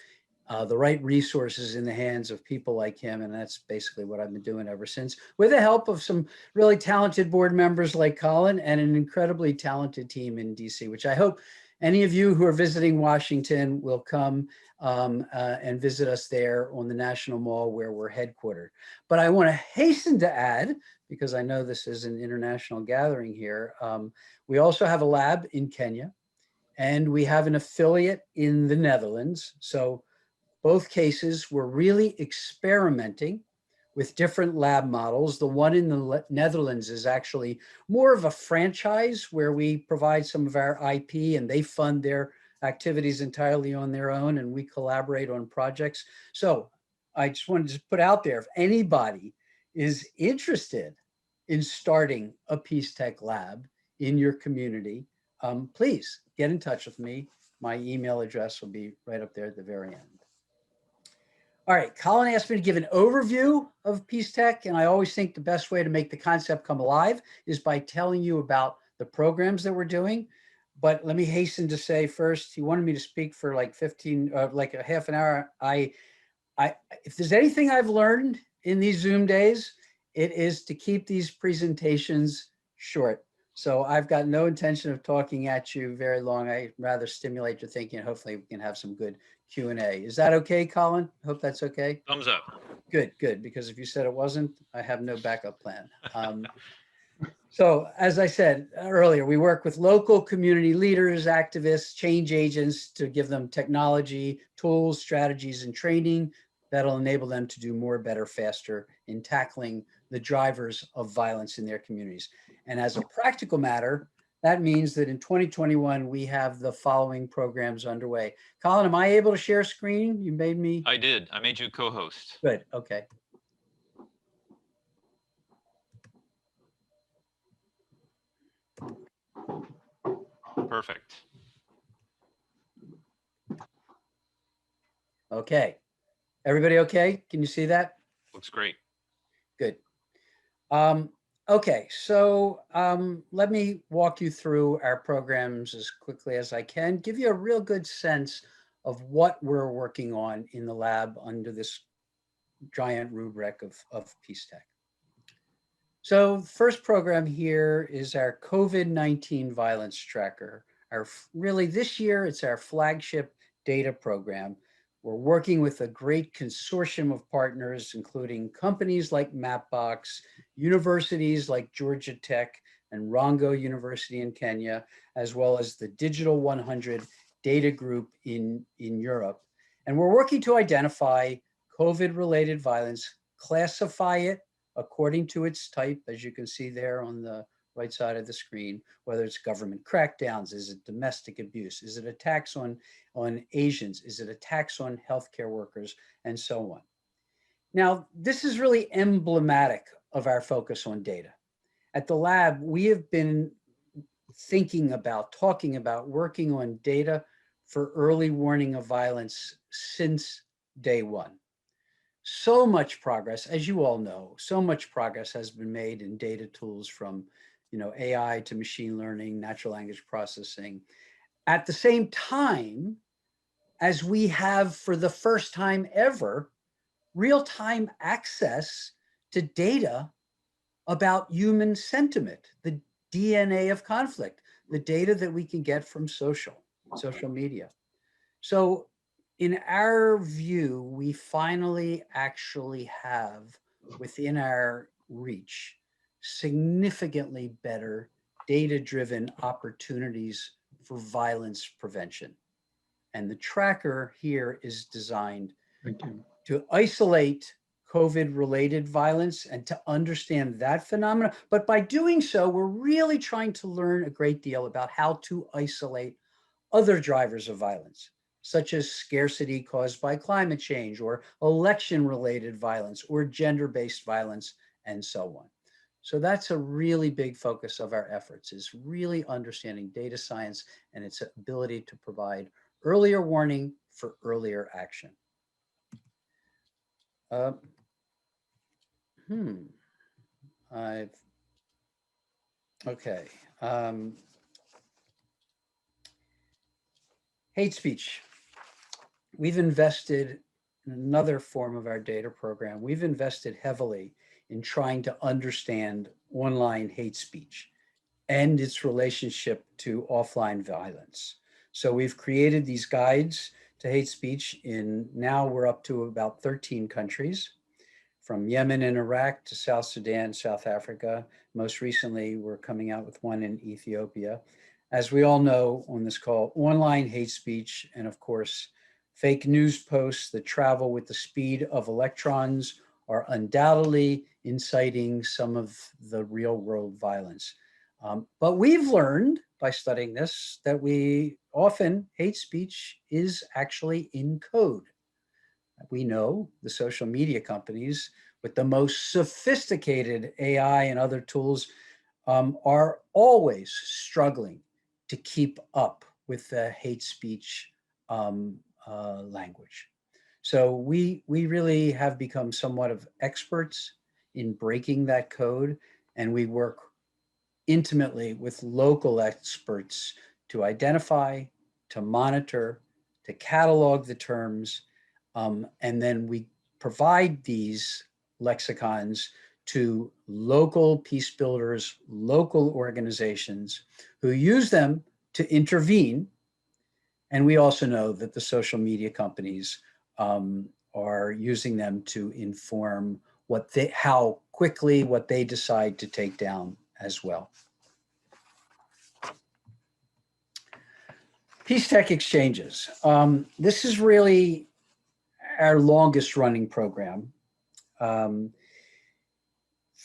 the right resources in the hands of people like him. And that's basically what I've been doing ever since, with the help of some really talented board members like Colin and an incredibly talented team in DC, which I hope any of you who are visiting Washington will come and visit us there on the National Mall where we're headquartered. But I want to hasten to add, because I know this is an international gathering here, we also have a lab in Kenya, and we have an affiliate in the Netherlands. So both cases, we're really experimenting with different lab models. The one in the Netherlands is actually more of a franchise where we provide some of our IP and they fund their activities entirely on their own, and we collaborate on projects. So I just wanted to put out there, if anybody is interested in starting a Peacetech Lab in your community, please get in touch with me. My email address will be right up there at the very end. All right, Colin asked me to give an overview of Peacetech, and I always think the best way to make the concept come alive is by telling you about the programs that we're doing. But let me hasten to say first, he wanted me to speak for like a half an hour. If there's anything I've learned in these Zoom days, it is to keep these presentations short. So I've got no intention of talking at you very long. I'd rather stimulate your thinking, and hopefully we can have some good Q&A. Is that okay, Colin? I hope that's okay. Thumbs up. Good, good, because if you said it wasn't, I have no backup plan. So as I said earlier, we work with local community leaders, activists, change agents to give them technology, tools, strategies, and training that'll enable them to do more, better, faster in tackling the drivers of violence in their communities. And as a practical matter, that means that in 2021, we have the following programs underway. Colin, am I able to share screen? You made me. I did. I made you co-host. Good. Okay. Perfect. Okay. Everybody okay? Can you see that? Looks great. Good. Okay, so let me walk you through our programs as quickly as I can, give you a real good sense of what we're working on in the lab under this giant rubric of Peacetech. So first program here is our COVID-19 violence tracker. Really this year, it's our flagship data program. We're working with a great consortium of partners, including companies like Mapbox, universities like Georgia Tech and Rongo University in Kenya, as well as the Digital 100 data group in Europe. And we're working to identify COVID-related violence, classify it according to its type, as you can see there on the right side of the screen, whether it's government crackdowns, is it domestic abuse, is it attacks on Asians, is it attacks on healthcare workers, and so on. Now, this is really emblematic of our focus on data. At the lab, we have been thinking about, talking about, working on data for early warning of violence since day one. So much progress, as you all know, so much progress has been made in data tools from AI to machine learning, natural language processing. At the same time, as we have for the first time ever, real-time access to data about human sentiment, the DNA of conflict, the data that we can get from social media. So in our view, we finally actually have within our reach significantly better data-driven opportunities for violence prevention. And the tracker here is designed to isolate COVID-related violence and to understand that phenomena. But by doing so, we're really trying to learn a great deal about how to isolate other drivers of violence, such as scarcity caused by climate change or election-related violence or gender-based violence and so on. So that's a really big focus of our efforts, is really understanding data science and its ability to provide earlier warning for earlier action. Okay. Hate speech. We've invested in another form of our data program. We've invested heavily in trying to understand online hate speech and its relationship to offline violence. So we've created these guides to hate speech now we're up to about 13 countries, from Yemen and Iraq to South Sudan, South Africa. Most recently, we're coming out with one in Ethiopia. As we all know on this call, online hate speech and of course, fake news posts that travel with the speed of electrons are undoubtedly inciting some of the real world violence. But we've learned by studying this that hate speech is actually in code. We know the social media companies with the most sophisticated AI and other tools are always struggling to keep up with the hate speech language. So we really have become somewhat of experts in breaking that code, and we work intimately with local experts to identify, to monitor, to catalog the terms, and then we provide these lexicons to local peace builders, local organizations who use them to intervene. And we also know that the social media companies are using them to inform how quickly what they decide to take down as well. Peacetech Exchanges. This is really our longest running program. For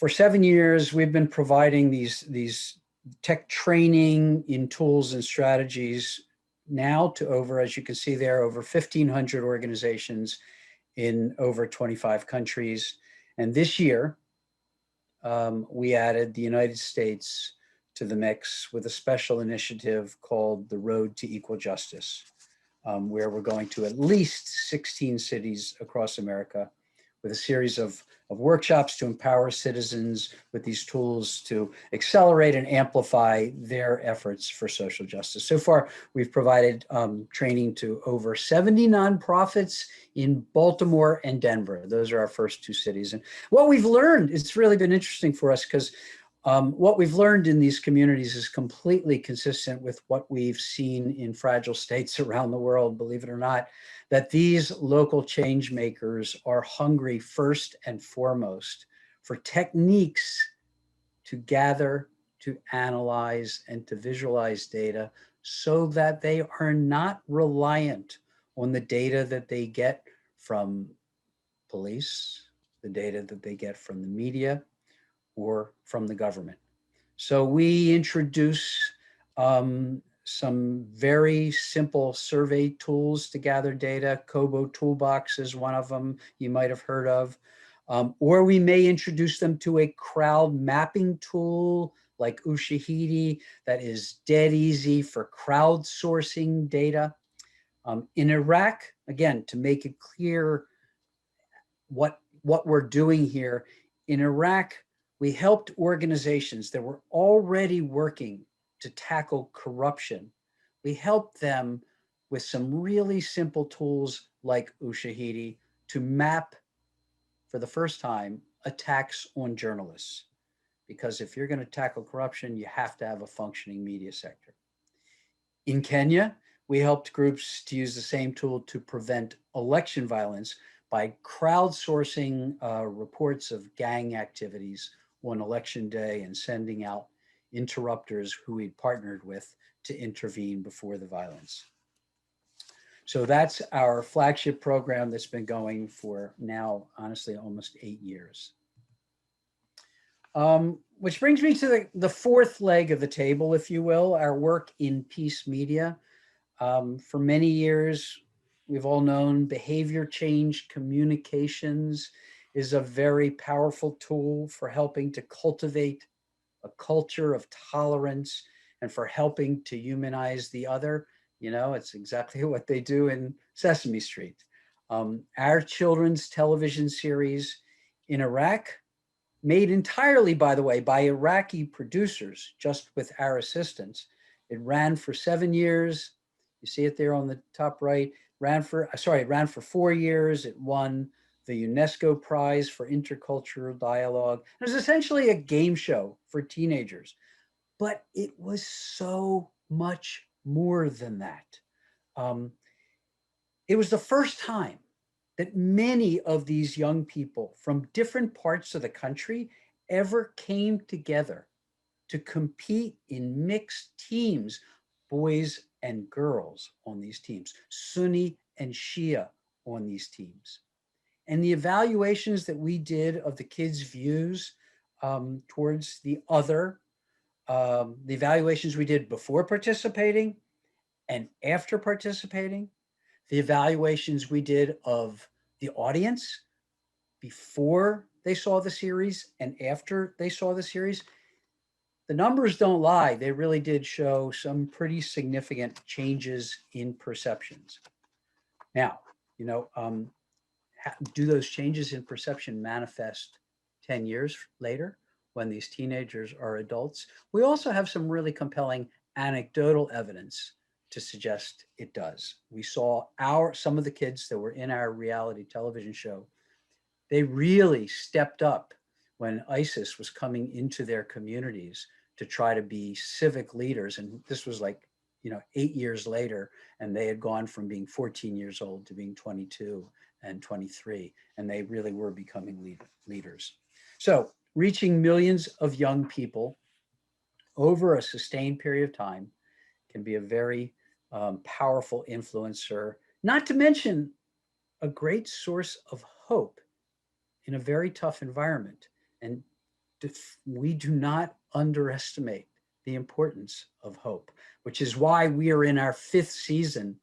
7 years, we've been providing these tech training in tools and strategies now to as you can see there, over 1,500 organizations in over 25 countries. And this year, we added the United States to the mix with a special initiative called the Road to Equal Justice, where we're going to at least 16 cities across America with a series of workshops to empower citizens with these tools to accelerate and amplify their efforts for social justice. So far, we've provided training to over 70 nonprofits in Baltimore and Denver. Those are our first two cities. And what we've learned, it's really been interesting for us because what we've learned in these communities is completely consistent with what we've seen in fragile states around the world, believe it or not, that these local change makers are hungry first and foremost for techniques to gather, to analyze, and to visualize data so that they are not reliant on the data that they get from police, the data that they get from the media, or from the government. So we introduce some very simple survey tools to gather data. Kobo Toolbox is one of them you might have heard of. Or we may introduce them to a crowd mapping tool like Ushahidi that is dead easy for crowdsourcing data. In Iraq, again, to make it clear what we're doing here, in Iraq, we helped organizations that were already working to tackle corruption. We helped them with some really simple tools like Ushahidi to map, for the first time, attacks on journalists. Because if you're going to tackle corruption, you have to have a functioning media sector. In Kenya, we helped groups to use the same tool to prevent election violence by crowdsourcing reports of gang activities on election day and sending out interrupters who we'd partnered with to intervene before the violence. So that's our flagship program that's been going for now, honestly, almost 8 years. Which brings me to the fourth leg of the table, if you will, our work in peace media. For many years, we've all known behavior change communications is a very powerful tool for helping to cultivate a culture of tolerance and for helping to humanize the other. You know, it's exactly what they do in Sesame Street. Our children's television series in Iraq, made entirely, by the way, by Iraqi producers, just with our assistance. It ran for 7 years. You see it there on the top right. It ran for 4 years. It won the UNESCO Prize for Intercultural Dialogue. It was essentially a game show for teenagers, but it was so much more than that. It was the first time that many of these young people from different parts of the country ever came together to compete in mixed teams, boys and girls on these teams, Sunni and Shia on these teams. And the evaluations that we did of the kids' views towards the other, the evaluations we did before participating and after participating, the evaluations we did of the audience before they saw the series and after they saw the series, the numbers don't lie. They really did show some pretty significant changes in perceptions. Now, you know, do those changes in perception manifest 10 years later when these teenagers are adults? We also have some really compelling anecdotal evidence to suggest it does. We saw some of the kids that were in our reality television show, they really stepped up when ISIS was coming into their communities to try to be civic leaders. And this was like, 8 years later, and they had gone from being 14 years old to being 22 and 23, and they really were becoming leaders. So reaching millions of young people over a sustained period of time can be a very powerful influencer, not to mention a great source of hope in a very tough environment. And we do not underestimate the importance of hope, which is why we are in our 5th season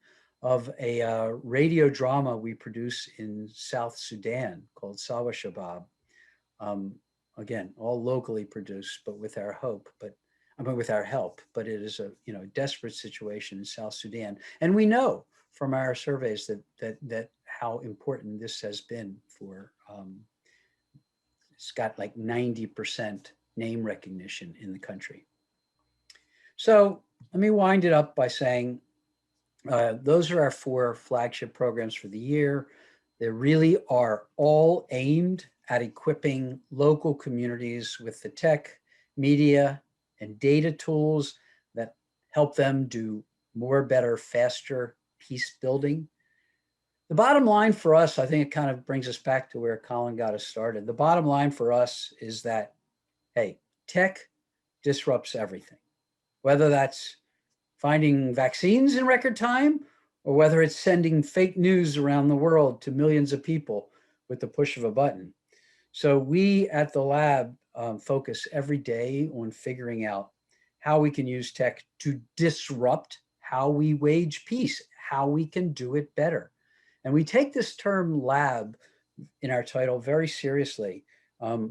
of a radio drama we produce in South Sudan called Sawa Shabab. Again, all locally produced, but with our hope. But I mean, with our help, but it is a desperate situation in South Sudan. And we know from our surveys that how important this has been for, it's got like 90% name recognition in the country. So let me wind it up by saying, those are our 4 flagship programs for the year. They really are all aimed at equipping local communities with the tech, media, and data tools that help them do more, better, faster peace building. The bottom line for us, I think it kind of brings us back to where Colin got us started. The bottom line for us is that, hey, tech disrupts everything, whether that's finding vaccines in record time, or whether it's sending fake news around the world to millions of people with the push of a button. So we at the lab focus every day on figuring out how we can use tech to disrupt how we wage peace, how we can do it better. And we take this term lab in our title very seriously,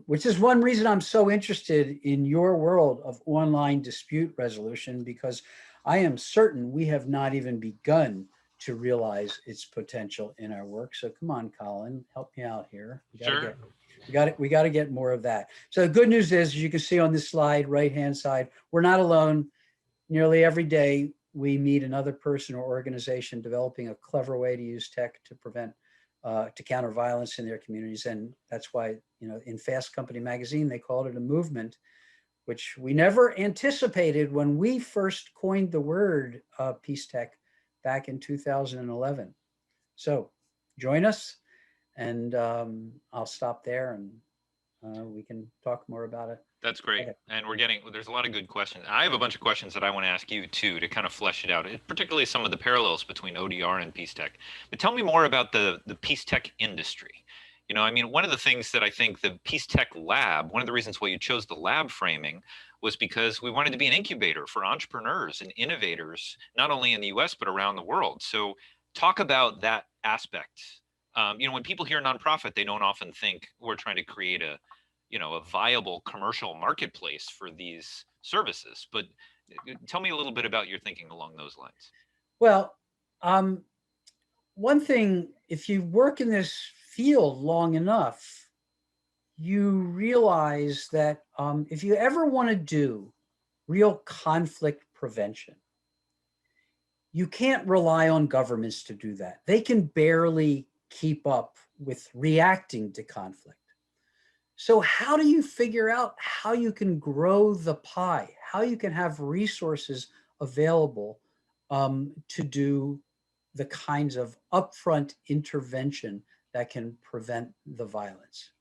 which is one reason I'm so interested in your world of online dispute resolution, because I am certain we have not even begun to realize its potential in our work. So come on, Colin, help me out here. We got to get more of that. So the good news is, as you can see on this slide, right-hand side, we're not alone. Nearly every day, we meet another person or organization developing a clever way to use tech to prevent, to counter violence in their communities. And that's why, in Fast Company magazine, they called it a movement, which we never anticipated when we first coined the word Peacetech back in 2011. So join us, and I'll stop there, and we can talk more about it. That's great. And there's a lot of good questions. I have a bunch of questions that I want to ask you too, to kind of flesh it out, particularly some of the parallels between ODR and Peacetech. But tell me more about the Peacetech industry. I mean, one of the things that I think the Peacetech Lab, one of the reasons why you chose the lab framing was because we wanted to be an incubator for entrepreneurs and innovators, not only in the US, but around the world. So talk about that aspect. When people hear nonprofit, they don't often think we're trying to create a viable commercial marketplace for these services. But tell me a little bit about your thinking along those lines. Well, one thing, if you work in this field long enough, you realize that if you ever want to do real conflict prevention, you can't rely on governments to do that. They can barely keep up with reacting to conflict. So how do you figure out how you can grow the pie, how you can have resources available to do the kinds of upfront intervention that can prevent the violence?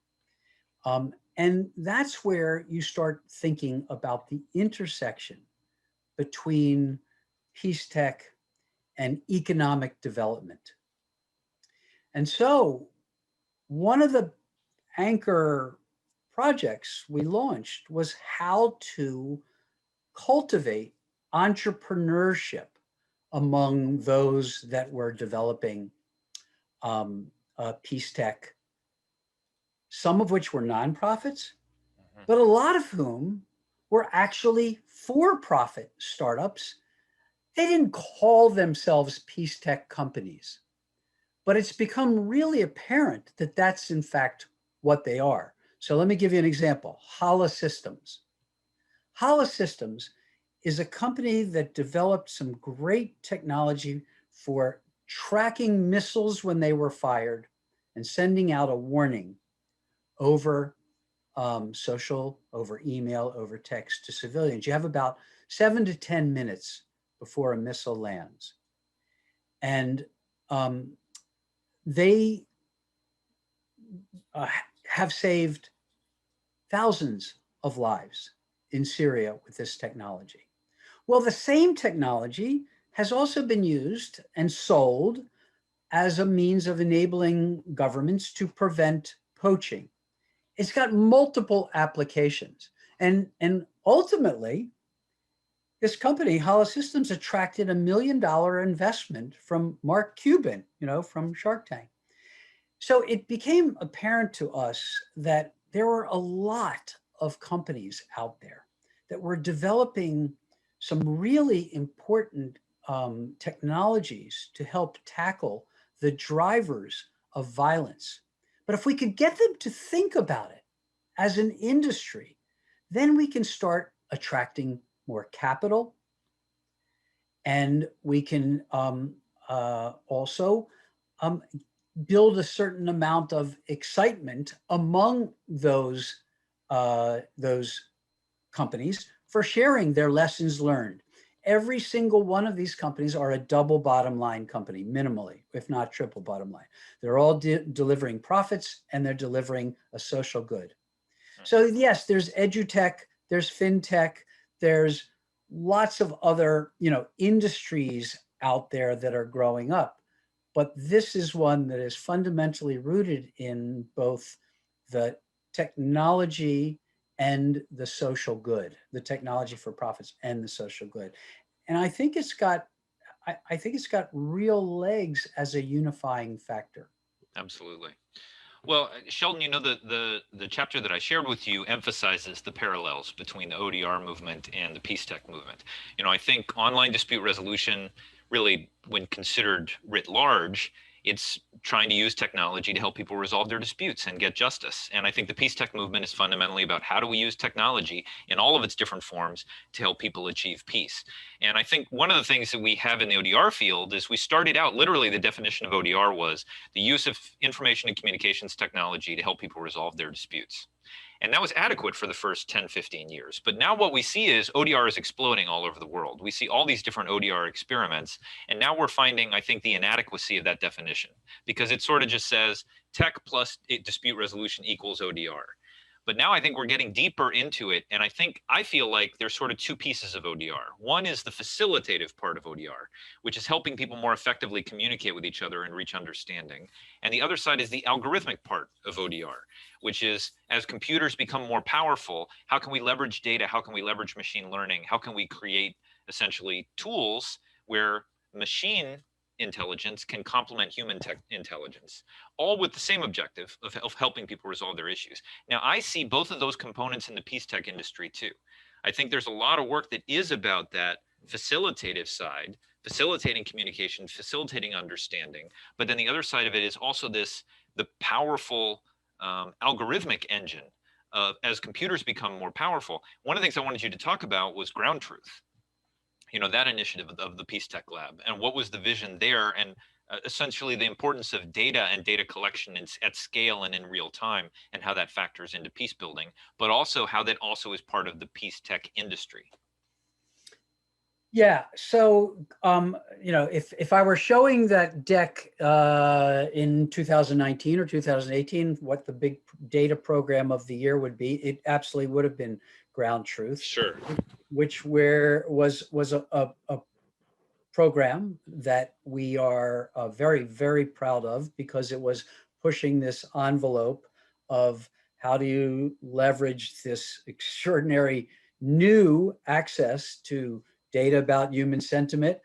And that's where you start thinking about the intersection between Peacetech and economic development. And so one of the anchor projects we launched was how to cultivate entrepreneurship among those that were developing Peacetech, some of which were nonprofits, but a lot of whom were actually for-profit startups. They didn't call themselves Peacetech companies, but it's become really apparent that that's in fact what they are. So let me give you an example. Hala Systems. Hala Systems is a company that developed some great technology for tracking missiles when they were fired and sending out a warning over social, over email, over text to civilians. You have about 7 to 10 minutes before a missile lands. And they have saved thousands of lives in Syria with this technology. Well, the same technology has also been used and sold as a means of enabling governments to prevent poaching. It's got multiple applications. And ultimately, this company, Hala Systems, attracted $1 million investment from Mark Cuban, from Shark Tank. So it became apparent to us that there were a lot of companies out there that we're developing some really important technologies to help tackle the drivers of violence. But if we could get them to think about it as an industry, then we can start attracting more capital, and we can also build a certain amount of excitement among those companies for sharing their lessons learned. Every single one of these companies are a double bottom line company, minimally, if not triple bottom line. They're all delivering profits, and they're delivering a social good. So yes, there's edutech, there's fintech, there's lots of other, industries out there that are growing up. But this is one that is fundamentally rooted in both the technology and the social good, the technology for profits and the social good. And I think it's got real legs as a unifying factor. Absolutely. Well, Sheldon, the chapter that I shared with you emphasizes the parallels between the ODR movement and the Peacetech movement. I think online dispute resolution, really, when considered writ large, it's trying to use technology to help people resolve their disputes and get justice. And I think the Peacetech movement is fundamentally about how do we use technology in all of its different forms to help people achieve peace. And I think one of the things that we have in the ODR field is we started out, literally the definition of ODR was the use of information and communications technology to help people resolve their disputes. And that was adequate for the first 10, 15 years. But now what we see is ODR is exploding all over the world. We see all these different ODR experiments. And now we're finding, I think, the inadequacy of that definition, because it sort of just says tech plus dispute resolution equals ODR. But now I think we're getting deeper into it. And I feel like there's sort of two pieces of ODR. One is the facilitative part of ODR, which is helping people more effectively communicate with each other and reach understanding. And the other side is the algorithmic part of ODR, which is as computers become more powerful, how can we leverage data? How can we leverage machine learning? How can we create essentially tools where machine intelligence can complement human intelligence, all with the same objective of helping people resolve their issues. Now, I see both of those components in the Peacetech industry too. I think there's a lot of work that is about that facilitative side, facilitating communication, facilitating understanding. But then the other side of it is also the powerful algorithmic engine as computers become more powerful. One of the things I wanted you to talk about was ground truth. That initiative of the Peacetech Lab, and what was the vision there, and essentially the importance of data and data collection at scale and in real time, and how that factors into peace building, but also how that also is part of the Peacetech industry. Yeah, so if I were showing that deck in 2019 or 2018, what the big data program of the year would be, it absolutely would have been ground truth. Sure. Which was a program that we are very, very proud of, because it was pushing this envelope of how do you leverage this extraordinary new access to data about human sentiment,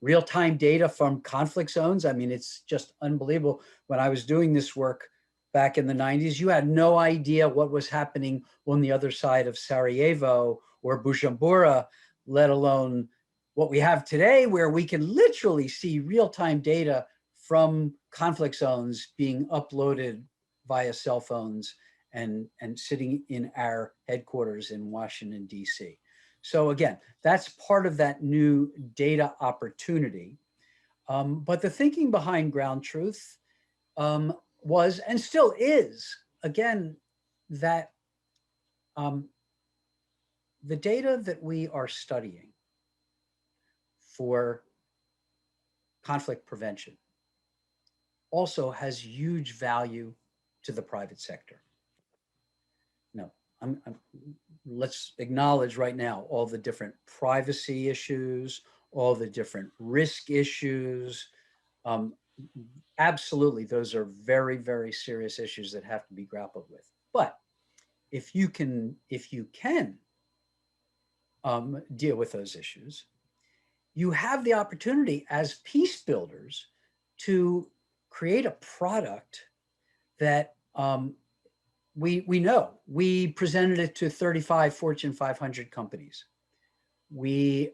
real-time data from conflict zones. I mean, it's just unbelievable. When I was doing this work back in the 90s, you had no idea what was happening on the other side of Sarajevo or Bujumbura, let alone what we have today, where we can literally see real-time data from conflict zones being uploaded via cell phones and sitting in our headquarters in Washington, D.C. So again, that's part of that new data opportunity. But the thinking behind ground truth was, and still is, again, that the data that we are studying for conflict prevention also has huge value to the private sector. Now, let's acknowledge right now all the different privacy issues, all the different risk issues. Absolutely, those are very, very serious issues that have to be grappled with. But if you can deal with those issues, you have the opportunity as peace builders to create a product that we know. We presented it to 35 Fortune 500 companies. We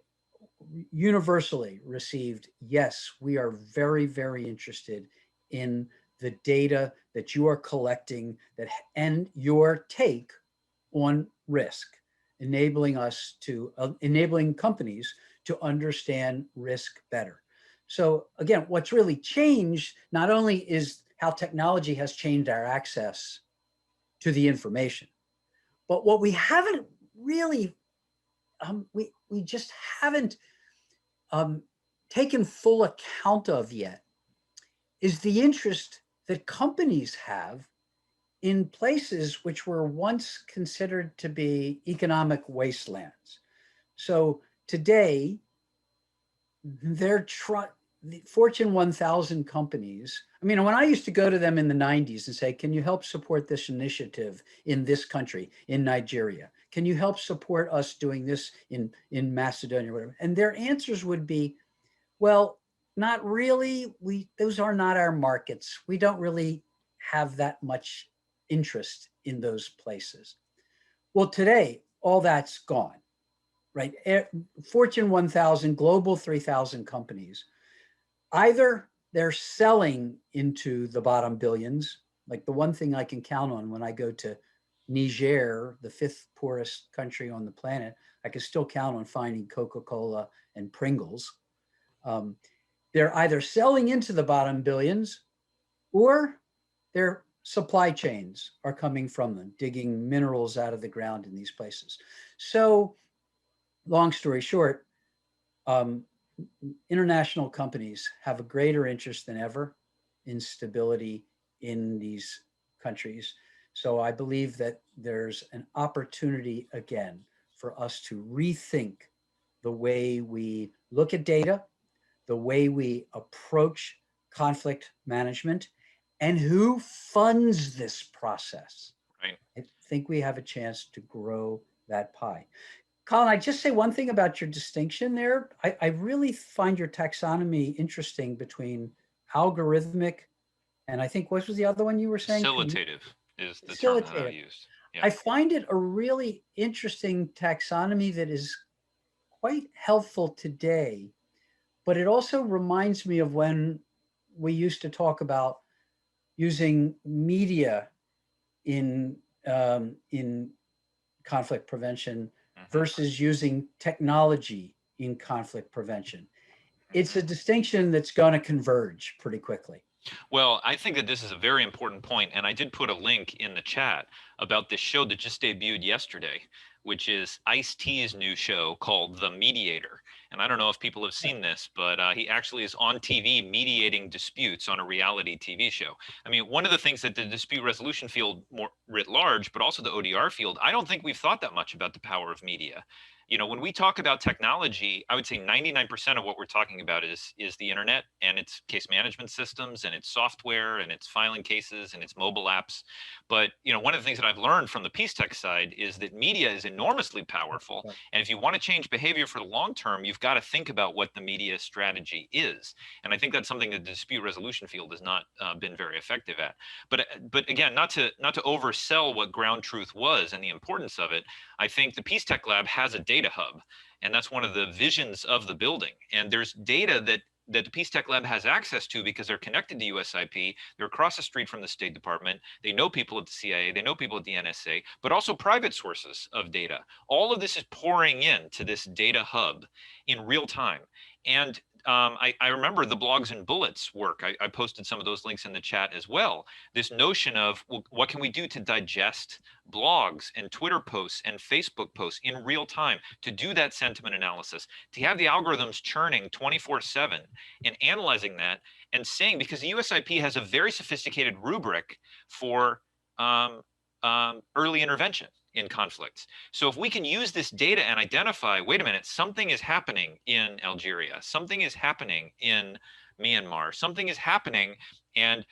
universally received, yes, we are very, very interested in the data that you are collecting and your take on risk, enabling companies to understand risk better. So again, what's really changed not only is how technology has changed our access to the information, but what we haven't really, we just haven't taken full account of yet is the interest that companies have in places which were once considered to be economic wastelands. So today, the Fortune 1000 companies, I mean, when I used to go to them in the 90s and say, can you help support this initiative in this country, in Nigeria? Can you help support us doing this in Macedonia or whatever? And their answers would be, well, not really. Those are not our markets. We don't really have that much interest in those places. Well, today, all that's gone, right? Fortune 1000, Global 3000 companies, either they're selling into the bottom billions, like the one thing I can count on when I go to Niger, the 5th poorest country on the planet, I can still count on finding Coca-Cola and Pringles. They're either selling into the bottom billions or their supply chains are coming from them, digging minerals out of the ground in these places. So long story short, international companies have a greater interest than ever in stability in these countries. So I believe that there's an opportunity again for us to rethink the way we look at data, the way we approach conflict management, and who funds this process. Right. I think we have a chance to grow that pie. Colin, I just say one thing about your distinction there. I really find your taxonomy interesting between algorithmic and I think what was the other one you were saying? Facilitative is the term that I used. Yeah. I find it a really interesting taxonomy that is quite helpful today, but it also reminds me of when we used to talk about using media in conflict prevention versus using technology in conflict prevention. It's a distinction that's going to converge pretty quickly. Well, I think that this is a very important point, and I did put a link in the chat about this show that just debuted yesterday, which is Ice-T's new show called The Mediator. And I don't know if people have seen this, but he actually is on TV mediating disputes on a reality TV show. I mean, one of the things that the dispute resolution field more writ large, but also the ODR field, I don't think we've thought that much about the power of media. You know, when we talk about technology, I would say 99% of what we're talking about is the internet and its case management systems and its software and its filing cases and its mobile apps. But, you know, one of the things that I've learned from the Peacetech side is that media is enormously powerful. And if you want to change behavior for the long term, you've got to think about what the media strategy is. And I think that's something that the dispute resolution field has not been very effective at. But again, not to oversell what ground truth was and the importance of it, I think the Peacetech Lab has a data hub, and that's one of the visions of the building. And there's data that the Peacetech Lab has access to because they're connected to USIP. They're across the street from the State Department. They know people at the CIA. They know people at the NSA, but also private sources of data. All of this is pouring into this data hub in real time. And I remember the blogs and bullets work. I posted some of those links in the chat as well. This notion of, well, what can we do to digest blogs and Twitter posts and Facebook posts in real time, to do that sentiment analysis, to have the algorithms churning 24/7 and analyzing that and saying, because the USIP has a very sophisticated rubric for early intervention in conflicts. So if we can use this data and identify, wait a minute, something is happening in Algeria, something is happening in Myanmar, something is happening, and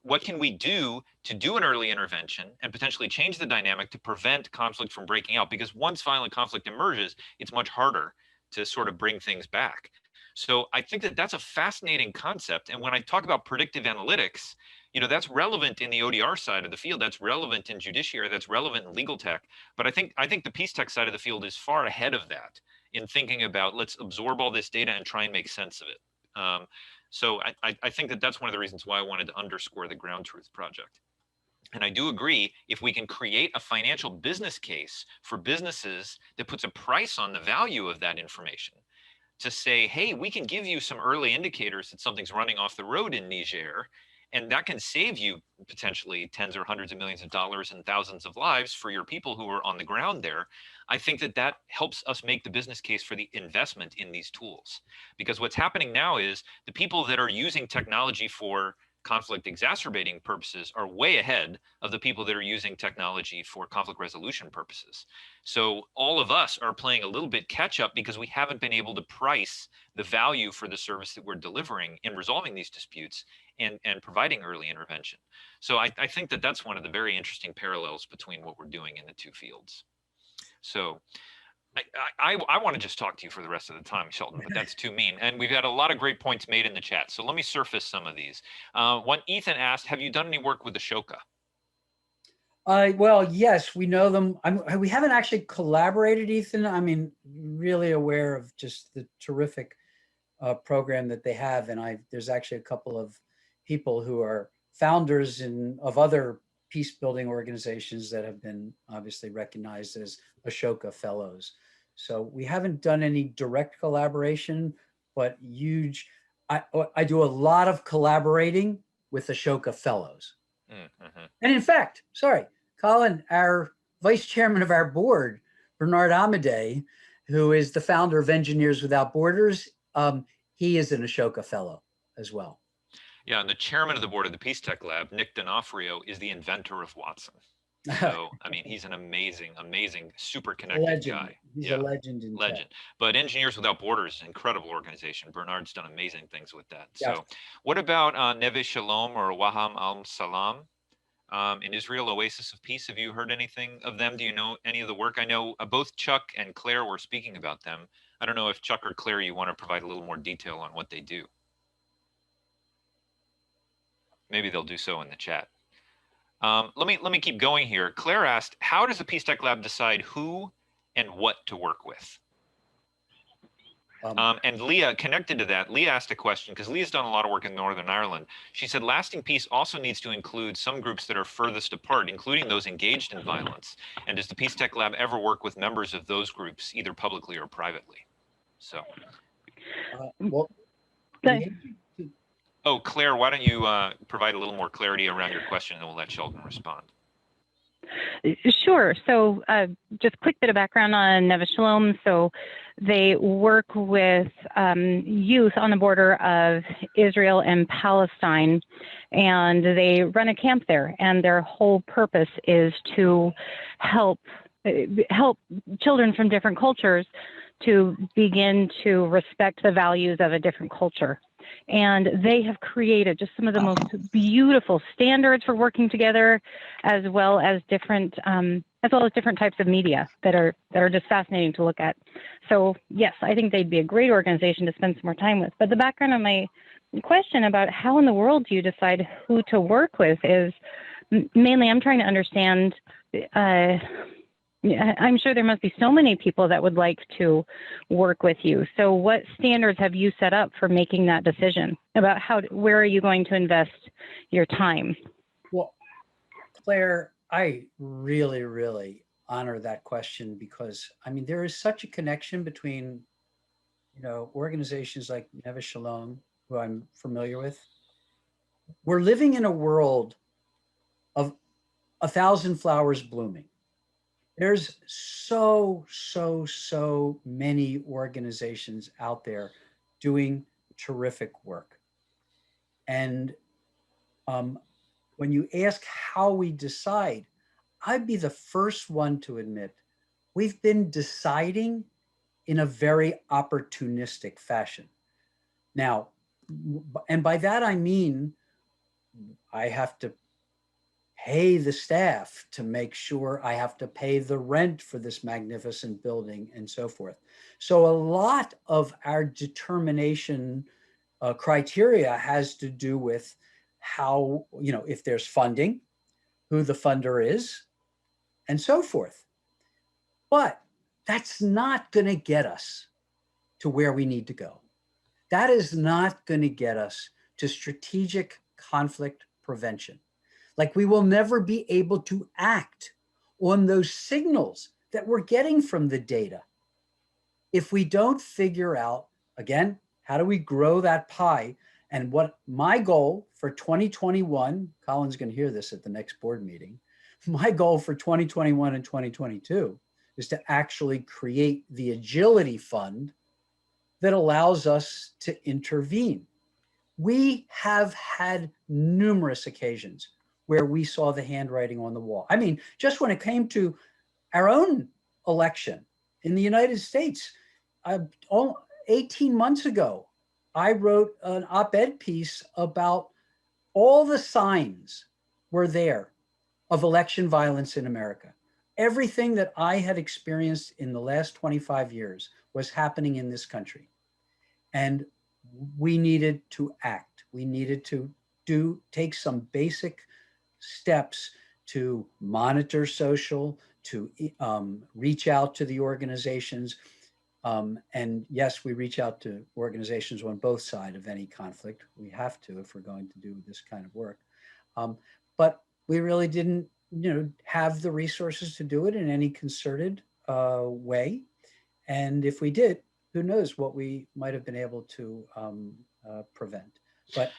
what can we do to do an early intervention and potentially change the dynamic to prevent conflict from breaking out? Because once violent conflict emerges, it's much harder to sort of bring things back. So I think that that's a fascinating concept. And when I talk about predictive analytics, you know, that's relevant in the ODR side of the field. That's relevant in judiciary. That's relevant in legal tech. But I think the Peacetech side of the field is far ahead of that in thinking about, let's absorb all this data and try and make sense of it. So I think that that's one of the reasons why I wanted to underscore the Ground Truth project. And I do agree, if we can create a financial business case for businesses that puts a price on the value of that information, to say, hey, we can give you some early indicators that something's running off the road in Niger, and that can save you potentially tens or hundreds of millions of dollars and thousands of lives for your people who are on the ground there. I think that that helps us make the business case for the investment in these tools. Because what's happening now is the people that are using technology for conflict exacerbating purposes are way ahead of the people that are using technology for conflict resolution purposes. So all of us are playing a little bit catch up because we haven't been able to price the value for the service that we're delivering in resolving these disputes and providing early intervention. So I think that that's one of the very interesting parallels between what we're doing in the two fields. So I want to just talk to you for the rest of the time, Shelton, but that's too mean. And we've had a lot of great points made in the chat. So let me surface some of these. One, Ethan asked, have you done any work with Ashoka? Well, yes, we know them. We haven't actually collaborated, Ethan. I mean, really aware of just the terrific program that they have. And there's actually a couple of people who are founders of other peace building organizations that have been obviously recognized as Ashoka Fellows. So we haven't done any direct collaboration, but I do a lot of collaborating with Ashoka Fellows. Mm-hmm. And in fact, sorry, Colin, our vice chairman of our board, Bernard Amadei, who is the founder of Engineers Without Borders, he is an Ashoka Fellow as well. Yeah, and the chairman of the board of the Peacetech Lab, Nick D'Onofrio, is the inventor of Watson. So, I mean, he's an amazing, super connected guy. He's a legend. Legend. But Engineers Without Borders is an incredible organization. Bernard's done amazing things with that. Yes. So what about Neve Shalom or Waham al-Salam in Israel, Oasis of Peace? Have you heard anything of them? Do you know any of the work? I know both Chuck and Claire were speaking about them. I don't know if Chuck or Claire, you want to provide a little more detail on what they do. Maybe they'll do so in the chat. Let me keep going here. Claire asked, how does the Peacetech Lab decide who and what to work with? And Leah, connected to that, Leah asked a question, because Leah's done a lot of work in Northern Ireland. She said, lasting peace also needs to include some groups that are furthest apart, including those engaged in violence. And does the Peacetech Lab ever work with members of those groups, either publicly or privately? So. Oh, Claire, why don't you provide a little more clarity around your question, and we'll let Sheldon respond. Sure. So just quick bit of background on Neve Shalom. So they work with youth on the border of Israel and Palestine, and they run a camp there. And their whole purpose is to help children from different cultures to begin to respect the values of a different culture. And they have created just some of the most beautiful standards for working together, as well as different types of media that are just fascinating to look at. So yes, I think they'd be a great organization to spend some more time with. But the background on my question about how in the world do you decide who to work with is mainly I'm trying to understand. I'm sure there must be so many people that would like to work with you. So what standards have you set up for making that decision about where are you going to invest your time? Well, Claire, I really, really honor that question because, I mean, there is such a connection between, organizations like Neve Shalom, who I'm familiar with. We're living in a world of 1,000 flowers blooming. There's so many organizations out there doing terrific work. And when you ask how we decide, I'd be the first one to admit we've been deciding in a very opportunistic fashion. Now, and by that I mean, I have to pay the staff to make sure I have to pay the rent for this magnificent building and so forth. So a lot of our determination criteria has to do with how, if there's funding, who the funder is, and so forth. But that's not going to get us to where we need to go. That is not going to get us to strategic conflict prevention. Like, we will never be able to act on those signals that we're getting from the data if we don't figure out, again, how do we grow that pie? And what my goal for 2021, Colin's going to hear this at the next board meeting, my goal for 2021 and 2022 is to actually create the agility fund that allows us to intervene. We have had numerous occasions where we saw the handwriting on the wall. I mean, just when it came to our own election in the United States, 18 months ago, I wrote an op-ed piece about all the signs were there of election violence in America. Everything that I had experienced in the last 25 years was happening in this country. And we needed to act. We needed to take some basic steps to monitor social, to reach out to the organizations. And yes, we reach out to organizations on both sides of any conflict. We have to if we're going to do this kind of work. But we really didn't, have the resources to do it in any concerted way. And if we did, who knows what we might have been able to prevent. But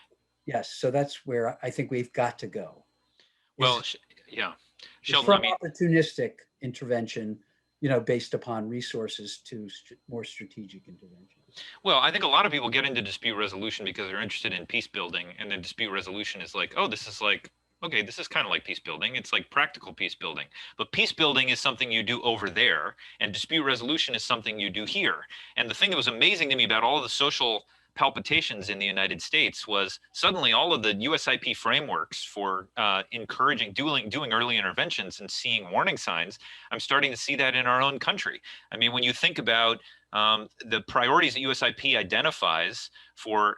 yes, so that's where I think we've got to go. Well, yeah. Sheldon, from opportunistic intervention, based upon resources to more strategic intervention. Well, I think a lot of people get into dispute resolution because they're interested in peace building, and then dispute resolution is like, oh, this is like, okay, this is kind of like peace building. It's like practical peace building. But peace building is something you do over there, and dispute resolution is something you do here. And the thing that was amazing to me about all of the social palpitations in the United States was suddenly all of the USIP frameworks for encouraging doing early interventions and seeing warning signs. I'm starting to see that in our own country. I mean, when you think about the priorities that USIP identifies for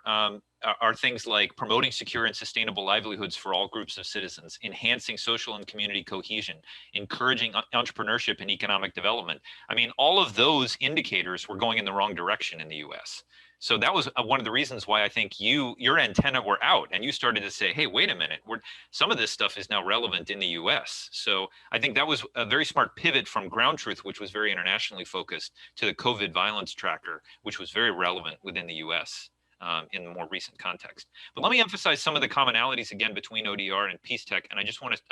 are things like promoting secure and sustainable livelihoods for all groups of citizens, enhancing social and community cohesion, encouraging entrepreneurship and economic development. I mean, all of those indicators were going in the wrong direction in the US. So that was one of the reasons why I think your antenna were out and you started to say, hey, wait a minute, some of this stuff is now relevant in the US. So I think that was a very smart pivot from Ground Truth, which was very internationally focused, to the COVID violence tracker, which was very relevant within the US in the more recent context. But let me emphasize some of the commonalities again between ODR and Peacetech. And I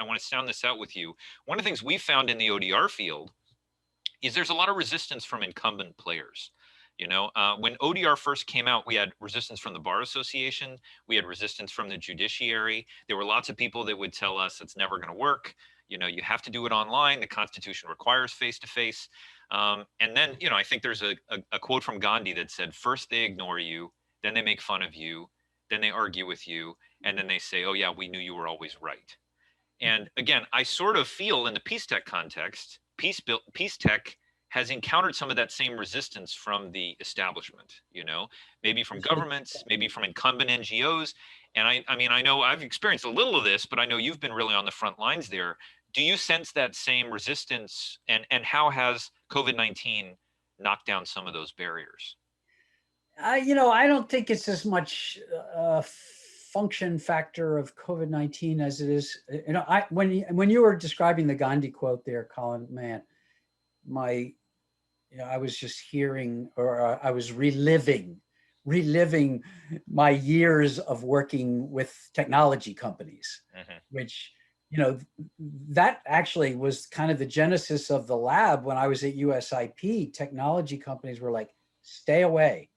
want to sound this out with you. One of the things we found in the ODR field is there's a lot of resistance from incumbent players. When ODR first came out, we had resistance from the Bar Association. We had resistance from the judiciary. There were lots of people that would tell us it's never going to work. You have to do it online. The Constitution requires face-to-face. And then, I think there's a quote from Gandhi that said, first they ignore you, then they make fun of you, then they argue with you, and then they say, oh yeah, we knew you were always right. And again, I sort of feel in the Peacetech context, Peacetech has encountered some of that same resistance from the establishment, maybe from governments, maybe from incumbent NGOs. And I mean, I know I've experienced a little of this, but I know you've been really on the front lines there. Do you sense that same resistance, and how has COVID-19 knocked down some of those barriers? I don't think it's as much a function factor of COVID-19 as it is, when you were describing the Gandhi quote there, Colin, man, I was just hearing, or I was reliving my years of working with technology companies, which, that actually was kind of the genesis of the lab. When I was at USIP, technology companies were like, stay away.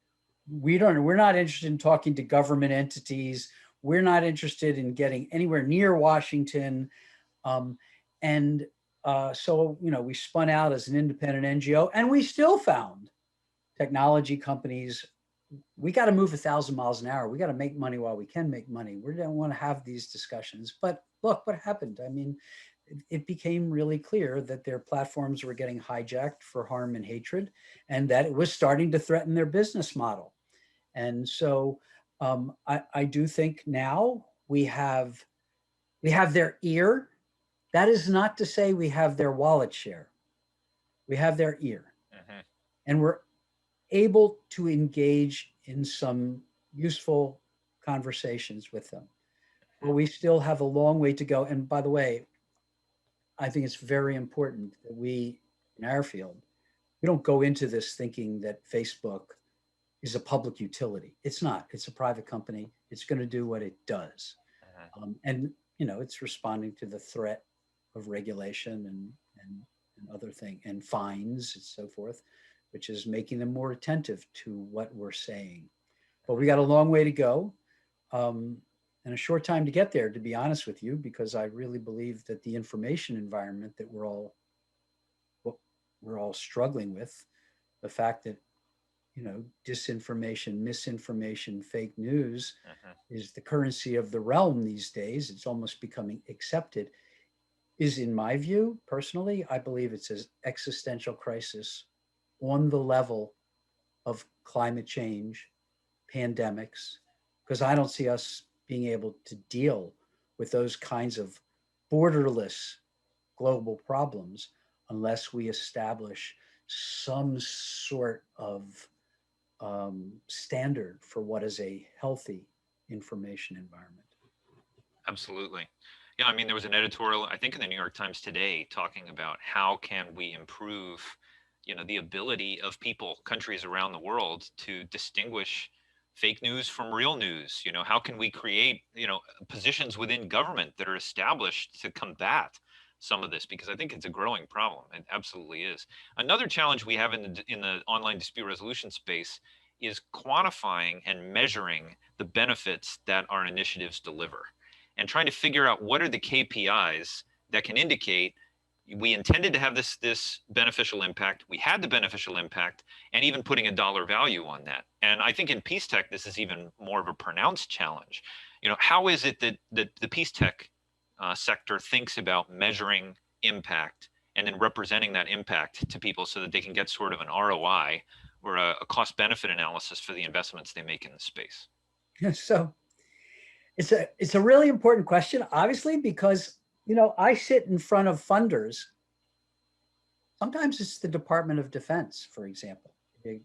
We're not interested in talking to government entities. We're not interested in getting anywhere near Washington. So, we spun out as an independent NGO, and we still found technology companies, we got to move 1,000 miles an hour. We got to make money while we can make money. We don't want to have these discussions. But look what happened. I mean, it became really clear that their platforms were getting hijacked for harm and hatred, and that it was starting to threaten their business model. And so I do think now we have their ear. That is not to say we have their wallet share. We have their ear. And we're able to engage in some useful conversations with them. But we still have a long way to go. And by the way, I think it's very important that we, in our field, we don't go into this thinking that Facebook is a public utility. It's not. It's a private company. It's going to do what it does. And, you know, it's responding to the threat of regulation and other things and fines and so forth, which is making them more attentive to what we're saying. But we got a long way to go and a short time to get there, to be honest with you, because I really believe that the information environment that we're all struggling with, the fact that, you know, disinformation, misinformation, fake news is the currency of the realm these days. It's almost becoming accepted. Is, in my view, personally, I believe it's an existential crisis on the level of climate change, pandemics, because I don't see us being able to deal with those kinds of borderless global problems unless we establish some sort of standard for what is a healthy information environment. Absolutely. Yeah, I mean, there was an editorial, I think in the New York Times today, talking about how can we improve, you know, the ability of people, countries around the world to distinguish fake news from real news. You know, how can we create, you know, positions within government that are established to combat some of this, because I think it's a growing problem. It absolutely is. Another challenge we have in the online dispute resolution space is quantifying and measuring the benefits that our initiatives deliver, and trying to figure out what are the KPIs that can indicate we intended to have this beneficial impact, we had the beneficial impact, and even putting a dollar value on that. And I think in Peacetech, this is even more of a pronounced challenge. You know, how is it that the Peacetech sector thinks about measuring impact and then representing that impact to people so that they can get sort of an ROI or a cost benefit analysis for the investments they make in the space? So it's a really important question, obviously, because, you know, I sit in front of funders. Sometimes it's the Department of Defense, for example. A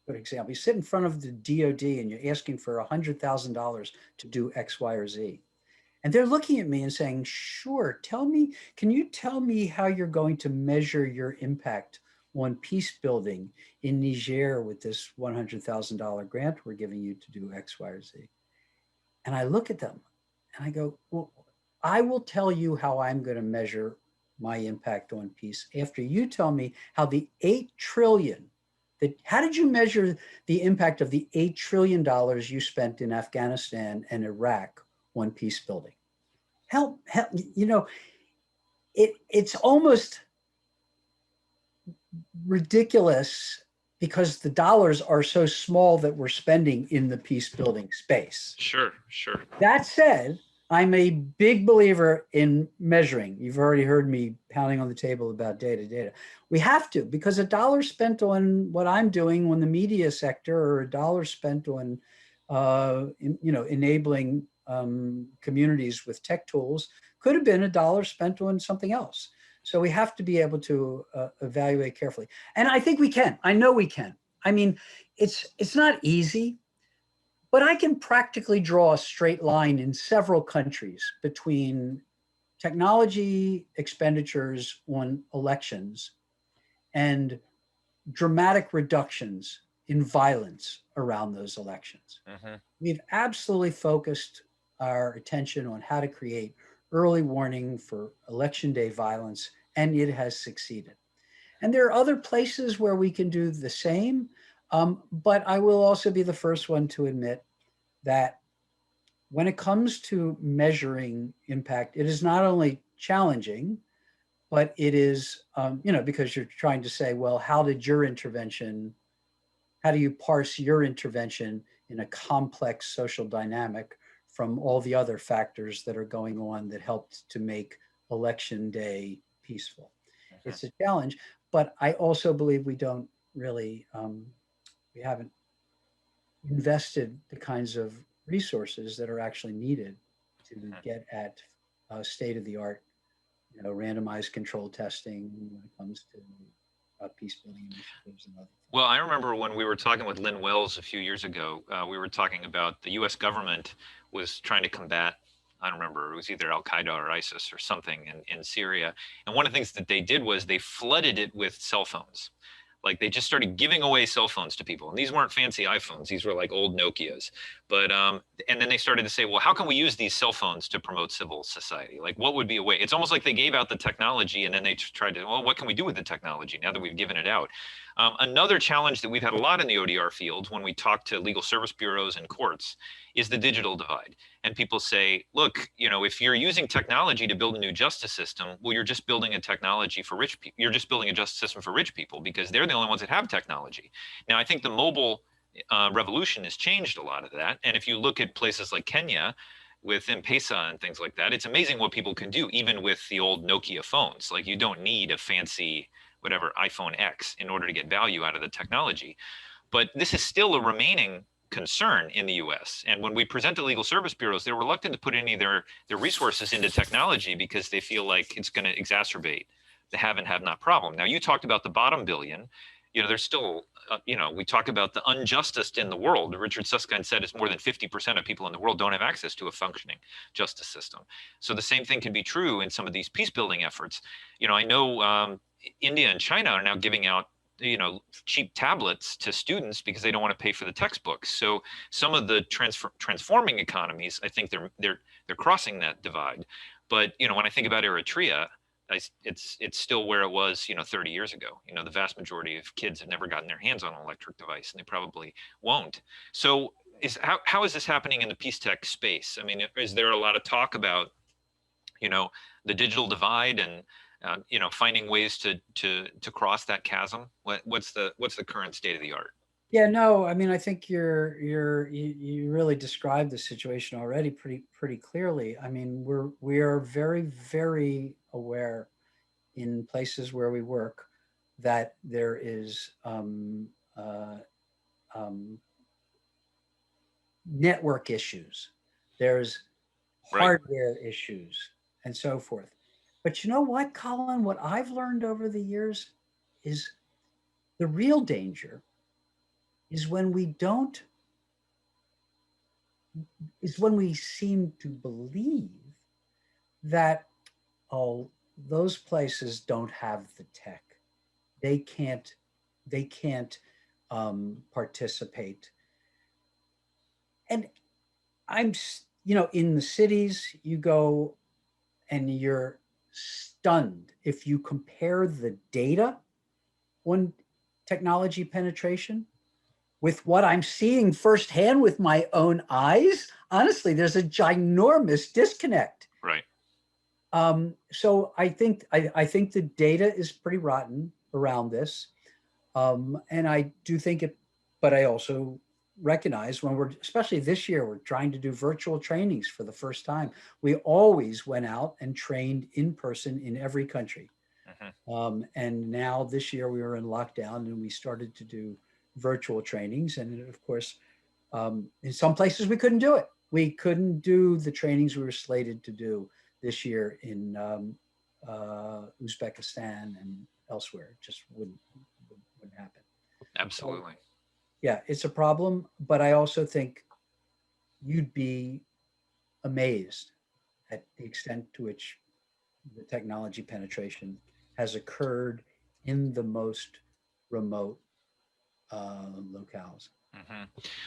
good example. You sit in front of the DoD and you're asking for $100,000 to do X, Y, or Z. And they're looking at me and saying, sure, can you tell me how you're going to measure your impact on peace building in Niger with this $100,000 grant we're giving you to do X, Y, or Z? And I look at them and I go, well, I will tell you how I'm going to measure my impact on peace after you tell me how the $8 trillion, how did you measure the impact of the $8 trillion you spent in Afghanistan and Iraq on peace building? Help, you know, it's almost ridiculous because the dollars are so small that we're spending in the peace building space. Sure, sure. That said, I'm a big believer in measuring. You've already heard me pounding on the table about data. We have to, because a dollar spent on what I'm doing on the media sector, or a dollar spent on, you know, enabling communities with tech tools, could have been a dollar spent on something else. So we have to be able to evaluate carefully. And I think we can. I know we can. I mean, it's not easy, but I can practically draw a straight line in several countries between technology expenditures on elections and dramatic reductions in violence around those elections. We've absolutely focused our attention on how to create early warning for election day violence, and it has succeeded. And there are other places where we can do the same, but I will also be the first one to admit that when it comes to measuring impact, it is not only challenging, but it is, you know, because you're trying to say, well, how do you parse your intervention in a complex social dynamic from all the other factors that are going on that helped to make election day peaceful? It's a challenge, but I also believe we don't really, we haven't invested the kinds of resources that are actually needed to get at state-of-the-art, randomized controlled testing when it comes to peace building initiatives and other things. Well, I remember when we were talking with Lynn Wells a few years ago, we were talking about the US government was trying to combat, I don't remember, it was either Al-Qaeda or ISIS or something in Syria. And one of the things that they did was they flooded it with cell phones. Like they just started giving away cell phones to people. And these weren't fancy iPhones. These were like old Nokias. But, and then they started to say, well, how can we use these cell phones to promote civil society? Like what would be a way? It's almost like they gave out the technology and then they tried to, well, what can we do with the technology now that we've given it out? Another challenge that we've had a lot in the ODR field when we talk to legal service bureaus and courts is the digital divide. And people say, look, if you're using technology to build a new justice system, well, you're just building a technology for rich people. You're just building a justice system for rich people because they're the only ones that have technology. Now, I think the mobile revolution has changed a lot of that. And if you look at places like Kenya with M-Pesa and things like that, it's amazing what people can do, even with the old Nokia phones. Like you don't need a fancy whatever iPhone X in order to get value out of the technology. But this is still a remaining concern in the US. And when we present to legal service bureaus, they're reluctant to put any of their resources into technology because they feel like it's going to exacerbate the have and have not problem. Now, you talked about the bottom billion. There's still, we talk about the unjustest in the world. Richard Susskind said it's more than 50% of people in the world don't have access to a functioning justice system. So the same thing can be true in some of these peace building efforts. I know India and China are now giving out cheap tablets to students because they don't want to pay for the textbooks. So some of the transforming economies, I think they're crossing that divide. But when I think about Eritrea, it's still where it was 30 years ago. The vast majority of kids have never gotten their hands on an electric device, and they probably won't. So how is this happening in the Peacetech space? I mean, is there a lot of talk about the digital divide and finding ways to cross that chasm? What's the current state of the art? Yeah, no, I mean, I think you really described the situation already pretty clearly. I mean, we are very, very aware in places where we work that there is network issues, there's hardware issues, and so forth. But you know what, Colin? What I've learned over the years is the real danger is when we seem to believe that, oh, those places don't have the tech. They can't participate. And I'm, in the cities, you go and you're stunned if you compare the data on technology penetration with what I'm seeing firsthand with my own eyes. Honestly, there's a ginormous disconnect. Right. So I think the data is pretty rotten around this, and I do think it. But I also recognize when especially this year, we're trying to do virtual trainings for the first time. We always went out and trained in person in every country. Mm-hmm. And now this year we were in lockdown and we started to do virtual trainings. And of course, in some places we couldn't do it. We couldn't do the trainings we were slated to do this year in Uzbekistan and elsewhere. It just wouldn't happen. Absolutely. Yeah, it's a problem, but I also think you'd be amazed at the extent to which the technology penetration has occurred in the most remote locales. Mm-hmm.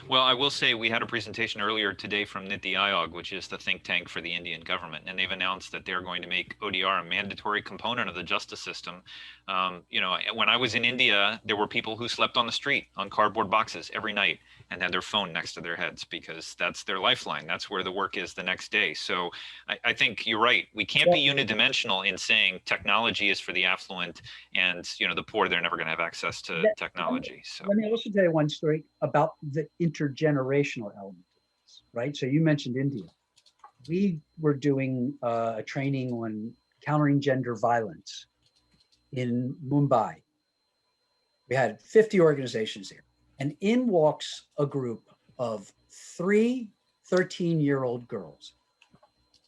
Well, I will say we had a presentation earlier today from Niti Aayog, which is the think tank for the Indian government, and they've announced that they're going to make ODR a mandatory component of the justice system. When I was in India, there were people who slept on the street on cardboard boxes every night and had their phone next to their heads because that's their lifeline. That's where the work is the next day. So I think you're right. We can't be unidimensional in saying technology is for the affluent and the poor, they're never going to have access to technology. So let me also tell you one story about the intergenerational element of this, right? So you mentioned India. We were doing a training on countering gender violence in Mumbai. We had 50 organizations here, and in walks a group of 3 13-year-old girls.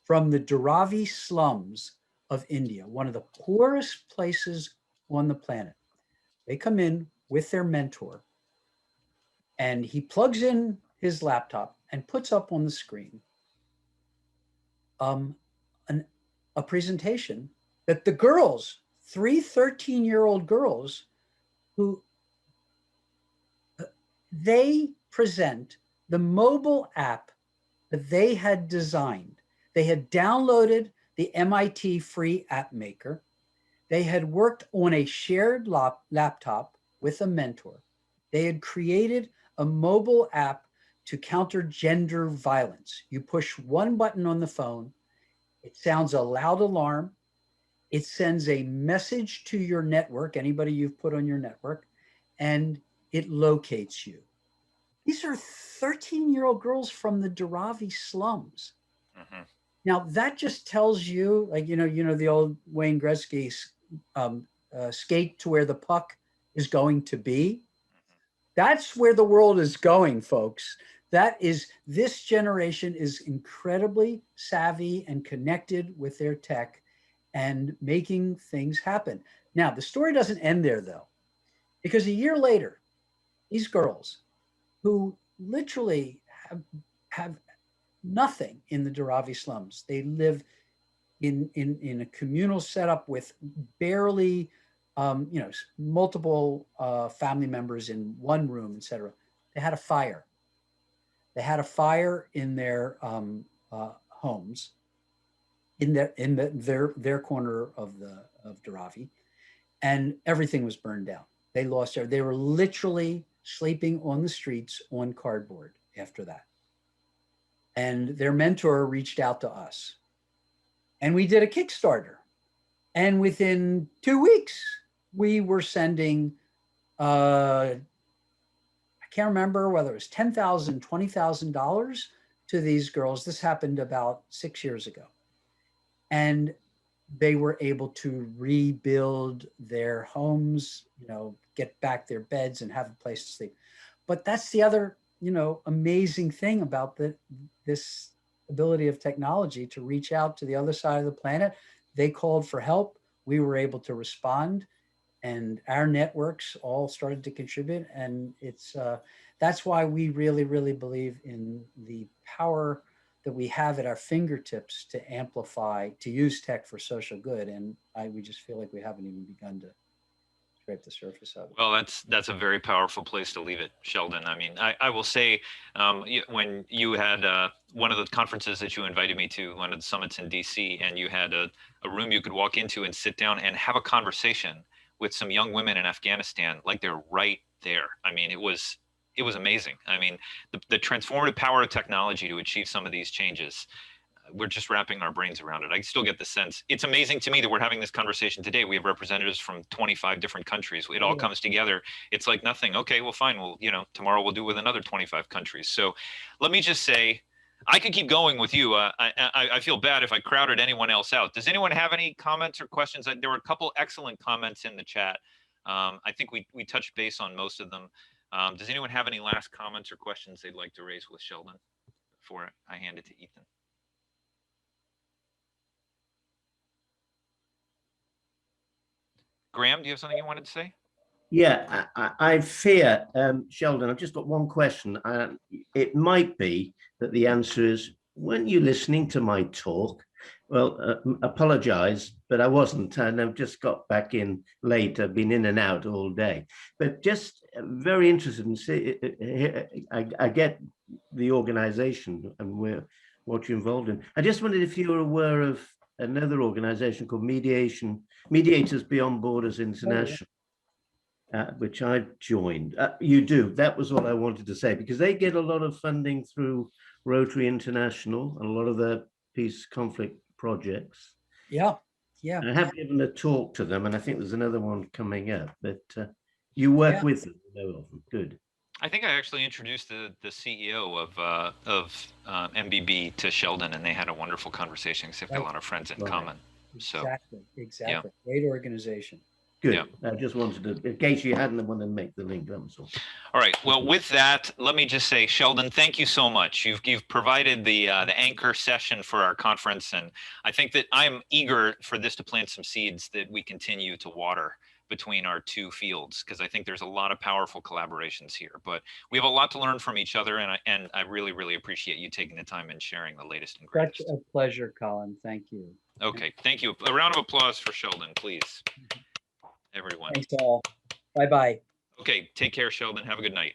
from the Dharavi slums of India, one of the poorest places on the planet. They come in with their mentor, and he plugs in his laptop and puts up on the screen a presentation that the girls, 3 13-year-old girls, who they present the mobile app that they had designed. They had downloaded the MIT free app maker. They had worked on a shared laptop with a mentor. They had created a mobile app to counter gender violence. You push one button on the phone, it sounds a loud alarm, it sends a message to your network, anybody you've put on your network, and it locates you. These are 13-year-old girls from the Dharavi slums. Mm-hmm. Now that just tells you, like, you know, the old Wayne Gretzky skate to where the puck is going to be. That's where the world is going, folks. This generation is incredibly savvy and connected with their tech and making things happen. Now, the story doesn't end there, though, because a year later, these girls who literally have nothing in the Dharavi slums, they live in a communal setup with barely, multiple family members in one room, etc. They had a fire. They had a fire in their homes, in their corner of Dharavi, and everything was burned down. They lost they were literally sleeping on the streets on cardboard after that. And their mentor reached out to us, and we did a Kickstarter. And within 2 weeks, we were sending, I can't remember whether it was $10,000, $20,000 to these girls. This happened about 6 years ago. And they were able to rebuild their homes, get back their beds and have a place to sleep. But that's the other, amazing thing about this ability of technology to reach out to the other side of the planet. They called for help. We were able to respond, and our networks all started to contribute. And that's why we really, really believe in the power that we have at our fingertips to amplify, to use tech for social good. And we just feel like we haven't even begun to scrape the surface of it. Well, that's a very powerful place to leave it, Sheldon. I mean, I will say, when you had one of the conferences that you invited me to, one of the summits in DC, and you had a room you could walk into and sit down and have a conversation with some young women in Afghanistan, like they're right there. I mean, it was amazing. I mean, the transformative power of technology to achieve some of these changes, we're just wrapping our brains around it. I still get the sense. It's amazing to me that we're having this conversation today. We have representatives from 25 different countries. It all comes together. It's like nothing. Okay, well, fine. Well, tomorrow we'll do with another 25 countries. So let me just say, I could keep going with you. I feel bad if I crowded anyone else out. Does anyone have any comments or questions? There were a couple excellent comments in the chat. I think we touched base on most of them. Does anyone have any last comments or questions they'd like to raise with Sheldon before I hand it to Ethan? Graham, do you have something you wanted to say? Yeah, I fear, Sheldon, I've just got one question. It might be that the answer is, weren't you listening to my talk? Well, apologize, but I wasn't, and I've just got back in late. I've been in and out all day, but just very interested in see. I get the organization and what you're involved in. I just wondered if you were aware of another organization called Mediators Beyond Borders International, which I've joined. You do. That was what I wanted to say, because they get a lot of funding through Rotary International and a lot of their peace conflict projects. Yeah. I have given a talk to them, and I think there's another one coming up, but you work with them, you know of them. Good. I think I actually introduced the CEO of MBB to Sheldon, and they had a wonderful conversation because they've got a lot of friends in common. So Exactly. Yeah. Great organization. Good. Yeah. I just wanted to, in case you hadn't wanted to make the link, that was all. All right. Well, with that, let me just say, Sheldon, thank you so much. You've provided the anchor session for our conference, and I think that I'm eager for this to plant some seeds that we continue to water between our two fields, because I think there's a lot of powerful collaborations here. But we have a lot to learn from each other, and I really, really appreciate you taking the time and sharing the latest and greatest. Such a pleasure, Colin. Thank you. Okay. Thank you. A round of applause for Sheldon, please. Everyone. Thanks all. Bye-bye. Okay. Take care, Sheldon. Have a good night.